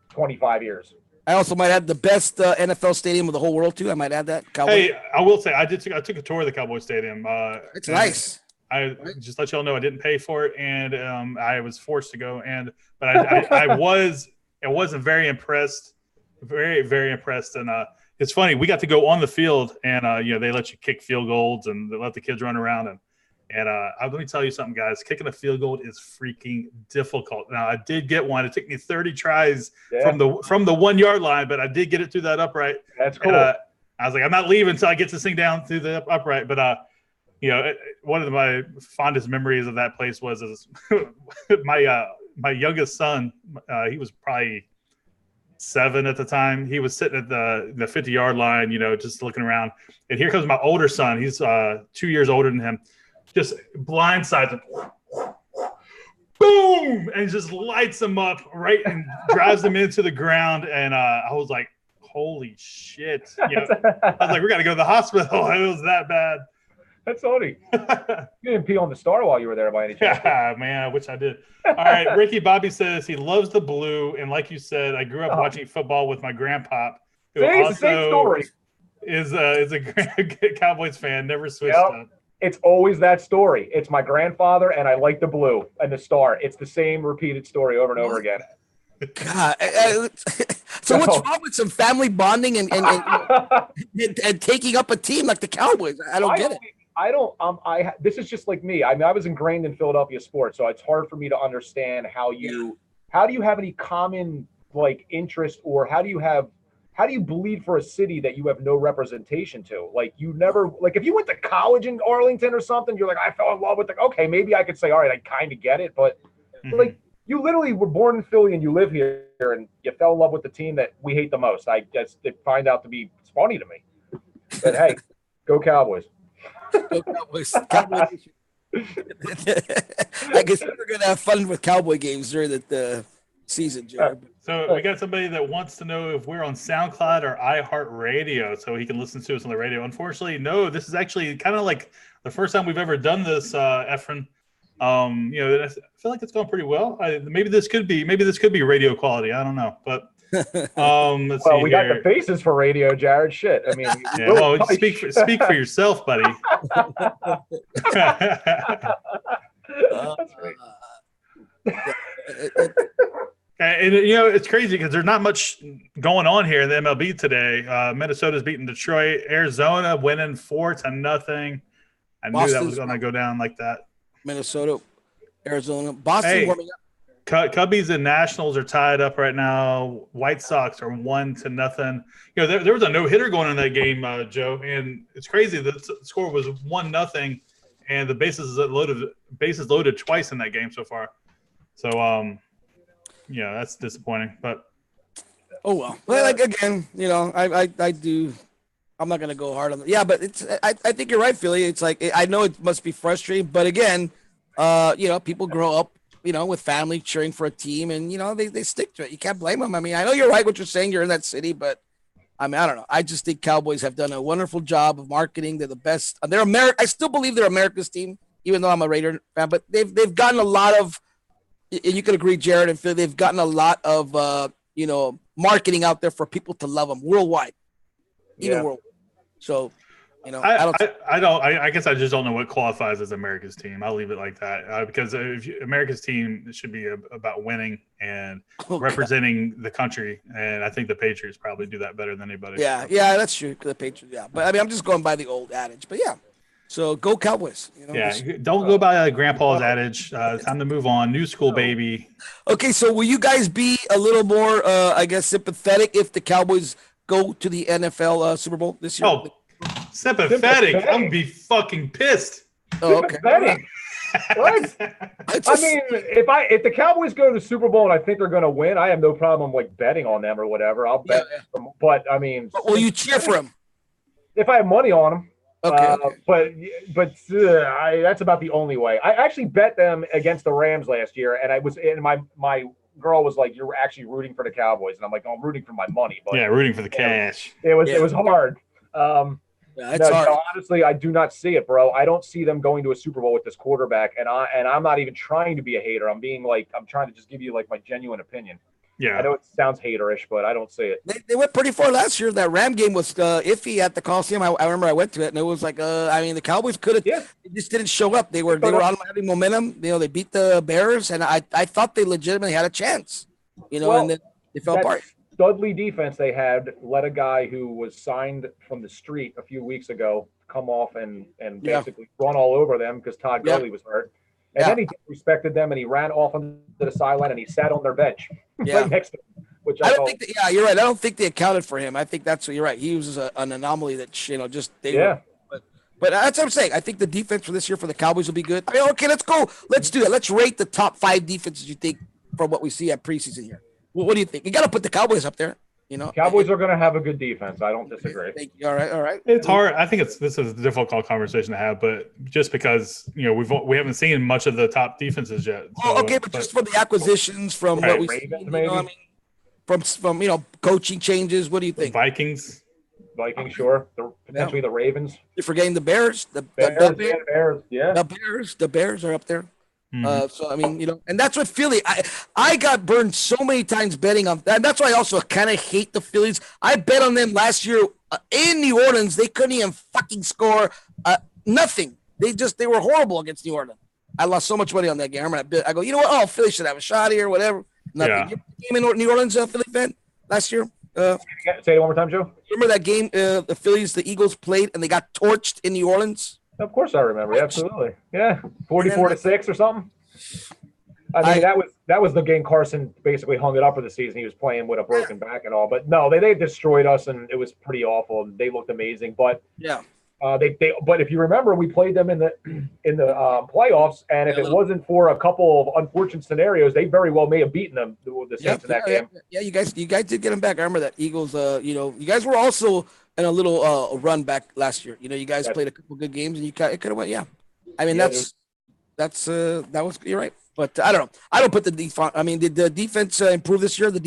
25 years. I also might add the best NFL stadium of the whole world, too. I might add that. Cowboys. Hey, I will say, I took a tour of the Cowboys Stadium. It's nice. I just let y'all know I didn't pay for it, and I was forced to go. But I wasn't very impressed, very, very impressed. And it's funny, we got to go on the field, and they let you kick field goals, and they let the kids run around. And let me tell you something, guys. Kicking a field goal is freaking difficult. Now, I did get one. It took me 30 tries from the 1 yard line, but I did get it through that upright. That's cool. And, I was like, I'm not leaving until I get this thing down through the upright. But one of my fondest memories of that place was my youngest son. He was probably 7 at the time. He was sitting at the 50-yard line, just looking around. And here comes my older son. He's 2 years older than him. Just blindsides him. Boom! And just lights him up and drives him into the ground. And I was like, holy shit. I was like, we got to go to the hospital. It was that bad. That's funny. You didn't pee on the star while you were there by any chance. Yeah, man, I wish I did. All right, Ricky Bobby says he loves the blue. And like you said, I grew up watching football with my grandpa, who also is a Cowboys fan, never switched up. It's always that story. It's my grandfather, and I like the blue and the star. It's the same repeated story over and over again. God. So what's wrong with some family bonding and taking up a team like the Cowboys? I don't get it. This is just like me. I mean, I was ingrained in Philadelphia sports, so it's hard for me to understand how do you have any common interest, or how do you bleed for a city that you have no representation to? Like, you never, if you went to college in Arlington or something, you're like, I fell in love with okay, maybe I could say, all right, I kind of get it. But you literally were born in Philly and you live here and you fell in love with the team that we hate the most. I guess it find out to be funny to me. But hey, go Cowboys. Go Cowboys. I guess we're going to have fun with Cowboy games during the season, Jared. So we got somebody that wants to know if we're on SoundCloud or iHeartRadio, so he can listen to us on the radio. Unfortunately, no. This is actually kind of like the first time we've ever done this, Efren. I feel like it's going pretty well. Maybe this could be radio quality. I don't know, but we got the faces for radio, Jared. Shit, I mean, speak for yourself, buddy. That's great. And it's crazy because there's not much going on here in the MLB today. Minnesota's beating Detroit. Arizona winning 4-0. I knew that was going to go down like that. Minnesota, Arizona, Boston warming up. Cubbies and Nationals are tied up right now. White Sox are 1-0. There was a no-hitter going in that game, Joe, and it's crazy. The score was 1-0, and the bases loaded twice in that game so far. So, that's disappointing. But oh well. Well, like again, I do. I'm not gonna go hard on it. Yeah, but I think you're right, Philly. It's like I know it must be frustrating, but again, people grow up, with family cheering for a team, and they stick to it. You can't blame them. I mean, I know you're right what you're saying. You're in that city, but I mean, I don't know. I just think Cowboys have done a wonderful job of marketing. They're the best. They're I still believe they're America's team, even though I'm a Raider fan. But they've gotten a lot of. And you could agree, Jared and Phil, they've gotten a lot of, marketing out there for people to love them worldwide, even worldwide. So, I guess I just don't know what qualifies as America's team. I'll leave it like that because America's team should be about winning and representing the country. And I think the Patriots probably do that better than anybody. Yeah, that's true. The Patriots, yeah. But I mean, I'm just going by the old adage. But yeah. So go Cowboys. Don't go by Grandpa's adage. Time to move on. New school, baby. Okay, so will you guys be a little more, sympathetic if the Cowboys go to the NFL Super Bowl this year? Oh, sympathetic. I'm going to be fucking pissed. Oh, okay. What? I mean, if the Cowboys go to the Super Bowl and I think they're going to win, I have no problem betting on them or whatever. I'll bet. Yeah. But I mean, will you cheer for them? If I have money on them. Okay. But that's about the only way. I actually bet them against the Rams last year, and my girl was like, "You're actually rooting for the Cowboys," and I'm like, "Oh, I'm rooting for my money." But rooting for the cash. It was hard. It's hard. No, honestly, I do not see it, bro. I don't see them going to a Super Bowl with this quarterback, and I'm not even trying to be a hater. I'm trying to just give you my genuine opinion. Yeah, I know it sounds haterish, but I don't see it. They went pretty far last year. That Ram game was iffy at the Coliseum. I remember I went to it, and it was like, the Cowboys could have. Yeah. They just didn't show up. They were on having momentum. They beat the Bears, and I thought they legitimately had a chance. And then they fell apart. Studley defense they had let a guy who was signed from the street a few weeks ago come off and basically run all over them because Todd Gurley was hurt. And then he disrespected them, and he ran off onto the sideline, and he sat on their bench right next to them. Which I don't think. You're right. I don't think they accounted for him. I think you're right. He was an anomaly that were. But that's what I'm saying. I think the defense for this year for the Cowboys will be good. I mean, okay, let's go. Let's do it. Let's rate the top 5 defenses you think from what we see at preseason here. What do you think? You got to put the Cowboys up there. Cowboys are going to have a good defense. I don't disagree. Thank you. All right. It's hard. I think this is a difficult conversation to have, but just because we haven't seen much of the top defenses yet. So, okay, but just from the acquisitions, from what we've seen, from coaching changes, what do you think? Vikings, sure. Potentially the Ravens. You're forgetting the Bears. The Bears. Yeah. The Bears are up there. So I mean, and that's what Philly. I got burned so many times betting on that. And that's why I also kind of hate the Phillies. I bet on them last year in New Orleans. They couldn't even fucking score nothing. They were horrible against New Orleans. I lost so much money on that game. I go, you know what? Oh, Philly should have a shot here, whatever. Nothing. Yeah. You game in New Orleans, Philly fan last year. Say it one more time, Joe. Remember that game? The Phillies, the Eagles played, and they got torched in New Orleans. Of course I remember. Absolutely. Yeah. 44-6 or something. I mean, that was the game Carson basically hung it up for the season. He was playing with a broken back and all. But no, they destroyed us, and it was pretty awful. They looked amazing. But but if you remember, we played them in the playoffs, and if it wasn't for a couple of unfortunate scenarios, they very well may have beaten them the Saints in that game. Yeah, you guys did get them back. I remember that Eagles. You guys were also in a little run back last year. You guys played a couple good games, and it could have went. Yeah, I mean that was you're right. But I don't know. I don't put the defense. I mean, did the defense improve this year? Did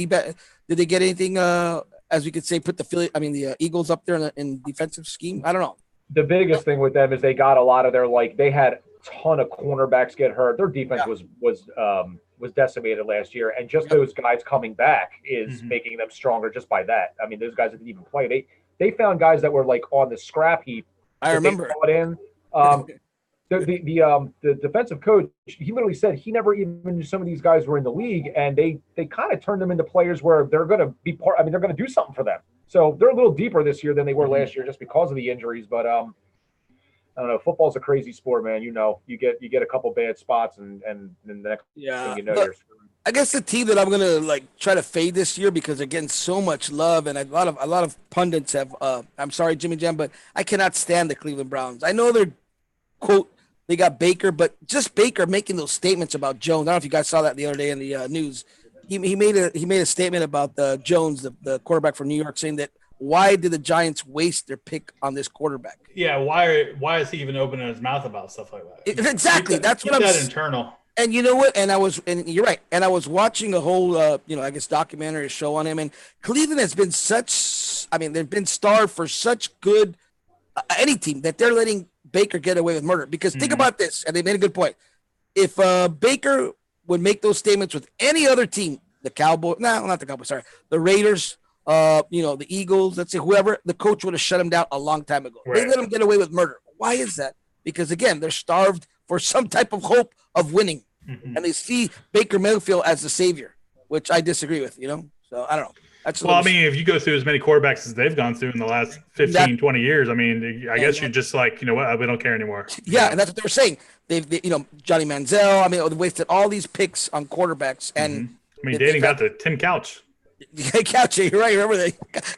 they get anything, as we could say, put the Eagles up there in defensive scheme? I don't know. The biggest thing with them is they got a lot of their they had a ton of cornerbacks get hurt. Their defense was decimated last year, and just those guys coming back is making them stronger just by that. I mean, those guys that didn't even play. They found guys that were on the scrap heap. I remember. They in. The defensive coach, he literally said he never even knew some of these guys were in the league, and they kind of turned them into players where they're going to be part. I mean, they're going to do something for them. So they're a little deeper this year than they were last year, just because of the injuries. But I don't know. Football's a crazy sport, man. You get a couple bad spots, and the next thing you know, you're screwed. I guess the team that I'm gonna try to fade this year, because they're getting so much love, and a lot of pundits have. I'm sorry, Jimmy Jam, but I cannot stand the Cleveland Browns. I know they're quote. They got Baker, but just Baker making those statements about Jones. I don't know if you guys saw that the other day in the news. He made a statement about Jones, the quarterback from New York, saying that why did the Giants waste their pick on this quarterback? Yeah, why is he even opening his mouth about stuff like that? Exactly, that's what I'm saying. That internal. And you know what? And you're right. And I was watching a whole, I guess documentary show on him. And Cleveland has been they've been starved for such good any team that they're letting Baker get away with murder. Because think about this, and they made a good point. If Baker would make those statements with any other team, the Cowboys, not the Cowboys, sorry, the Raiders, the Eagles, let's say whoever, the coach would have shut him down a long time ago. Right. They let him get away with murder. Why is that? Because again, they're starved for some type of hope of winning, and they see Baker Mayfield as the savior, which I disagree with. So I don't know. If you go through as many quarterbacks as they've gone through in the last 15, 20 years, I guess you're just you know what, we don't care anymore. Yeah, and that's what they were saying. They've Johnny Manziel. They wasted all these picks on quarterbacks, and dating got to Tim Couch. Couch, you're right. Remember they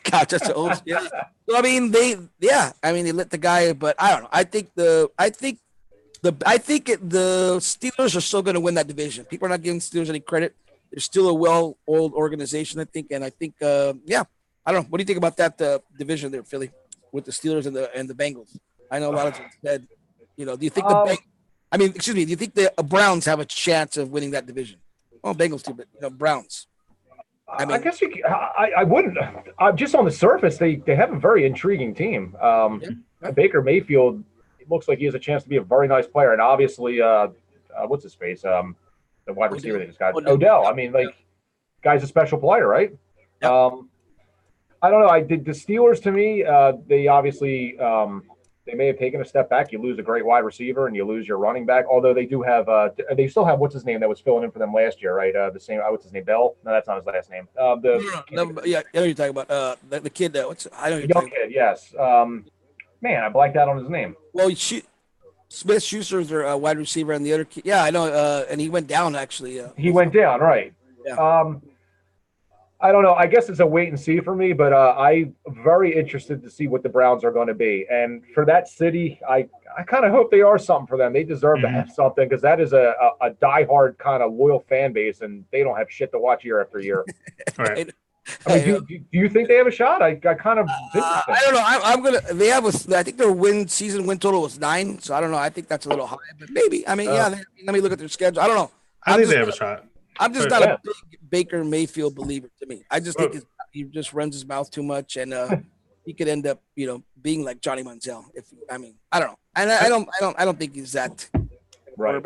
Couch? That's the old. Yeah. So they let the guy, but I don't know. I think the Steelers are still going to win that division. People are not giving Steelers any credit. They're still a well-oiled organization, I think. And I think, I don't know. What do you think about that division there, Philly, with the Steelers and the Bengals? I know a lot of people said, do you think do you think the Browns have a chance of winning that division? Well, Bengals too, but Browns. I guess I wouldn't. Just on the surface, they have a very intriguing team. Baker Mayfield, it looks like he has a chance to be a very nice player, and obviously, what's his face? The wide receiver they just got, Odell. Guy's a special player, right? Yep. I don't know. The Steelers, to me, they obviously they may have taken a step back. You lose a great wide receiver and you lose your running back. Although they do have, they still have what's his name that was filling in for them last year, right? The same. What's his name? Bell? No, that's not his last name. Yeah, I know you're talking about the kid. I know you're young kid. Yes. Man, I blanked out on his name. Well, Smith Schuster's their wide receiver, and the other kid, I know, and he went down actually. He went down, right? Yeah. I don't know. I guess it's a wait and see for me, but I'm very interested to see what the Browns are going to be. And for that city, I kind of hope they are something for them. They deserve to have something, because that is a diehard kind of loyal fan base, and they don't have shit to watch year after year. Right. Do you think they have a shot? I kind of I don't know. I'm gonna. They have I think their season win total was 9. So I don't know. I think that's a little high, but maybe. Let me look at their schedule. I don't know. I think they have a shot. I'm just not a big Baker Mayfield believer. To me, I just think he just runs his mouth too much, and he could end up, being like Johnny Manziel. I don't know. And I don't think he's that. Right.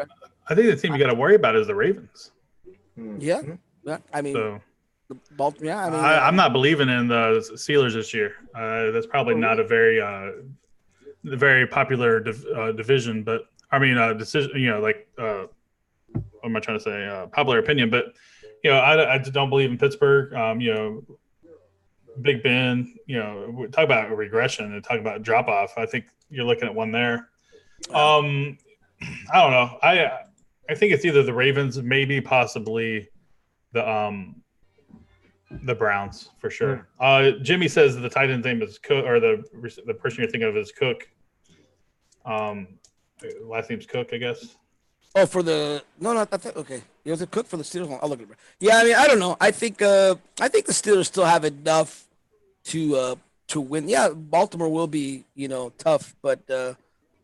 I think the team you got to worry about is the Ravens. Yeah. Baltimore. Yeah, I'm not believing in the Steelers this year. That's probably not a very popular division, but decision. What am I trying to say? Popular opinion, but I don't believe in Pittsburgh. Big Ben. We talk about regression and talk about drop off. I think you're looking at one there. I don't know. I think it's either the Ravens, maybe possibly the Browns for sure. Jimmy says the tight end name is Cook, or the person you're thinking of is Cook. Last name's Cook, I guess. Oh, for the okay. It was a Cook for the Steelers. I'll look at it. Yeah, I don't know. I think the Steelers still have enough to win. Yeah, Baltimore will be tough, but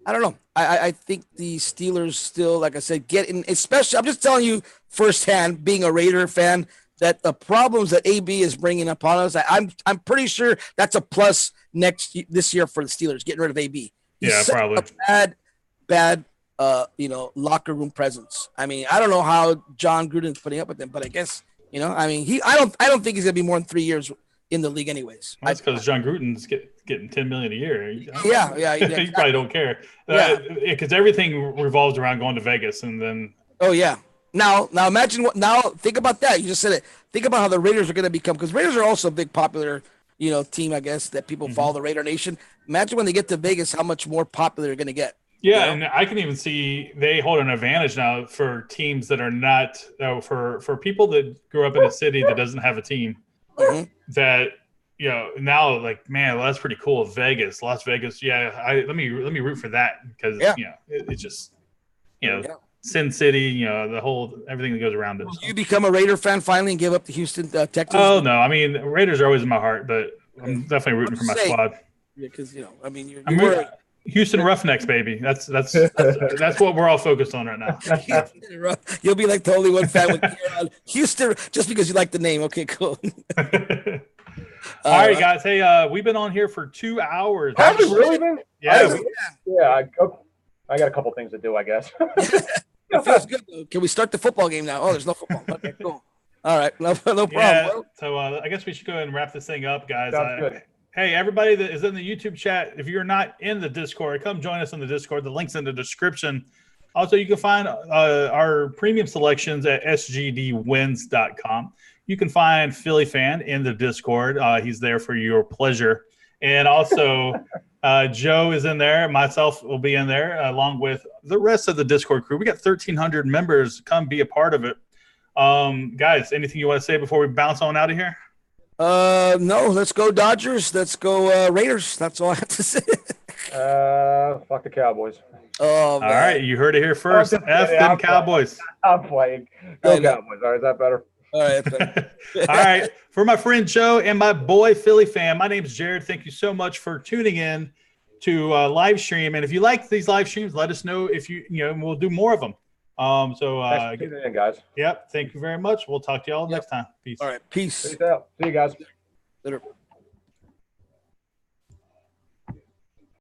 I don't know. I think the Steelers still, like I said, get in. Especially, I'm just telling you firsthand, being a Raider fan, that the problems that AB is bringing upon us, I'm pretty sure that's a plus this year for the Steelers, getting rid of AB. He's probably a bad locker room presence. I mean, I don't know how John Gruden's putting up with them, but I guess I don't think he's gonna be more than 3 years in the league, anyways. That's because John Gruden's getting $10 million a year. Yeah. You probably don't care. Because everything revolves around going to Vegas, and then. Oh yeah. Now imagine think about that. You just said it. Think about how the Raiders are going to become, because Raiders are also a big popular, team, I guess, that people follow the Raider Nation. Imagine when they get to Vegas, how much more popular they're going to get. Yeah, and I can even see they hold an advantage now for teams that are not for people that grew up in a city that doesn't have a team. That now, like, man, well, that's pretty cool. Las Vegas. Yeah, let me root for that, because it's just Sin City, the whole everything that goes around it. Will you become a Raider fan finally and give up the Houston Texans? Oh no, I mean, Raiders are always in my heart, but I'm definitely rooting for my squad. Yeah, because Houston Roughnecks, baby. That's what we're all focused on right now. You'll be like the only one fan with Houston just because you like the name. Okay, cool. All right, guys. Hey, we've been on here for 2 hours. Have we really been? Yeah. I got a couple things to do, I guess. It feels good, though. Can we start the football game now? Oh, there's no football. Okay, cool. All right, no problem. Yeah, so I guess we should go ahead and wrap this thing up, guys. Sounds good. Hey, everybody that is in the YouTube chat, if you're not in the Discord, come join us in the Discord. The link's in the description. Also, you can find our premium selections at sgdwins.com. You can find Philly Fan in the Discord. He's there for your pleasure. And also, Joe is in there. Myself will be in there, along with the rest of the Discord crew. We got 1,300 members. Come be a part of it. Guys, anything you want to say before we bounce on out of here? No, let's go Dodgers. Let's go Raiders. That's all I have to say. Fuck the Cowboys. Oh, man. All right, you heard it here first. Them Cowboys. I'm playing. Go Cowboys. All right, is that better? All right. All right. For my friend Joe and my boy Philly Fan, my name is Jared. Thank you so much for tuning in to live stream. And if you like these live streams, let us know if we'll do more of them. Thanks for tuning in, guys. Yep. Thank you very much. We'll talk to y'all next time. Peace. All right. Peace. Peace out. See you guys. Later.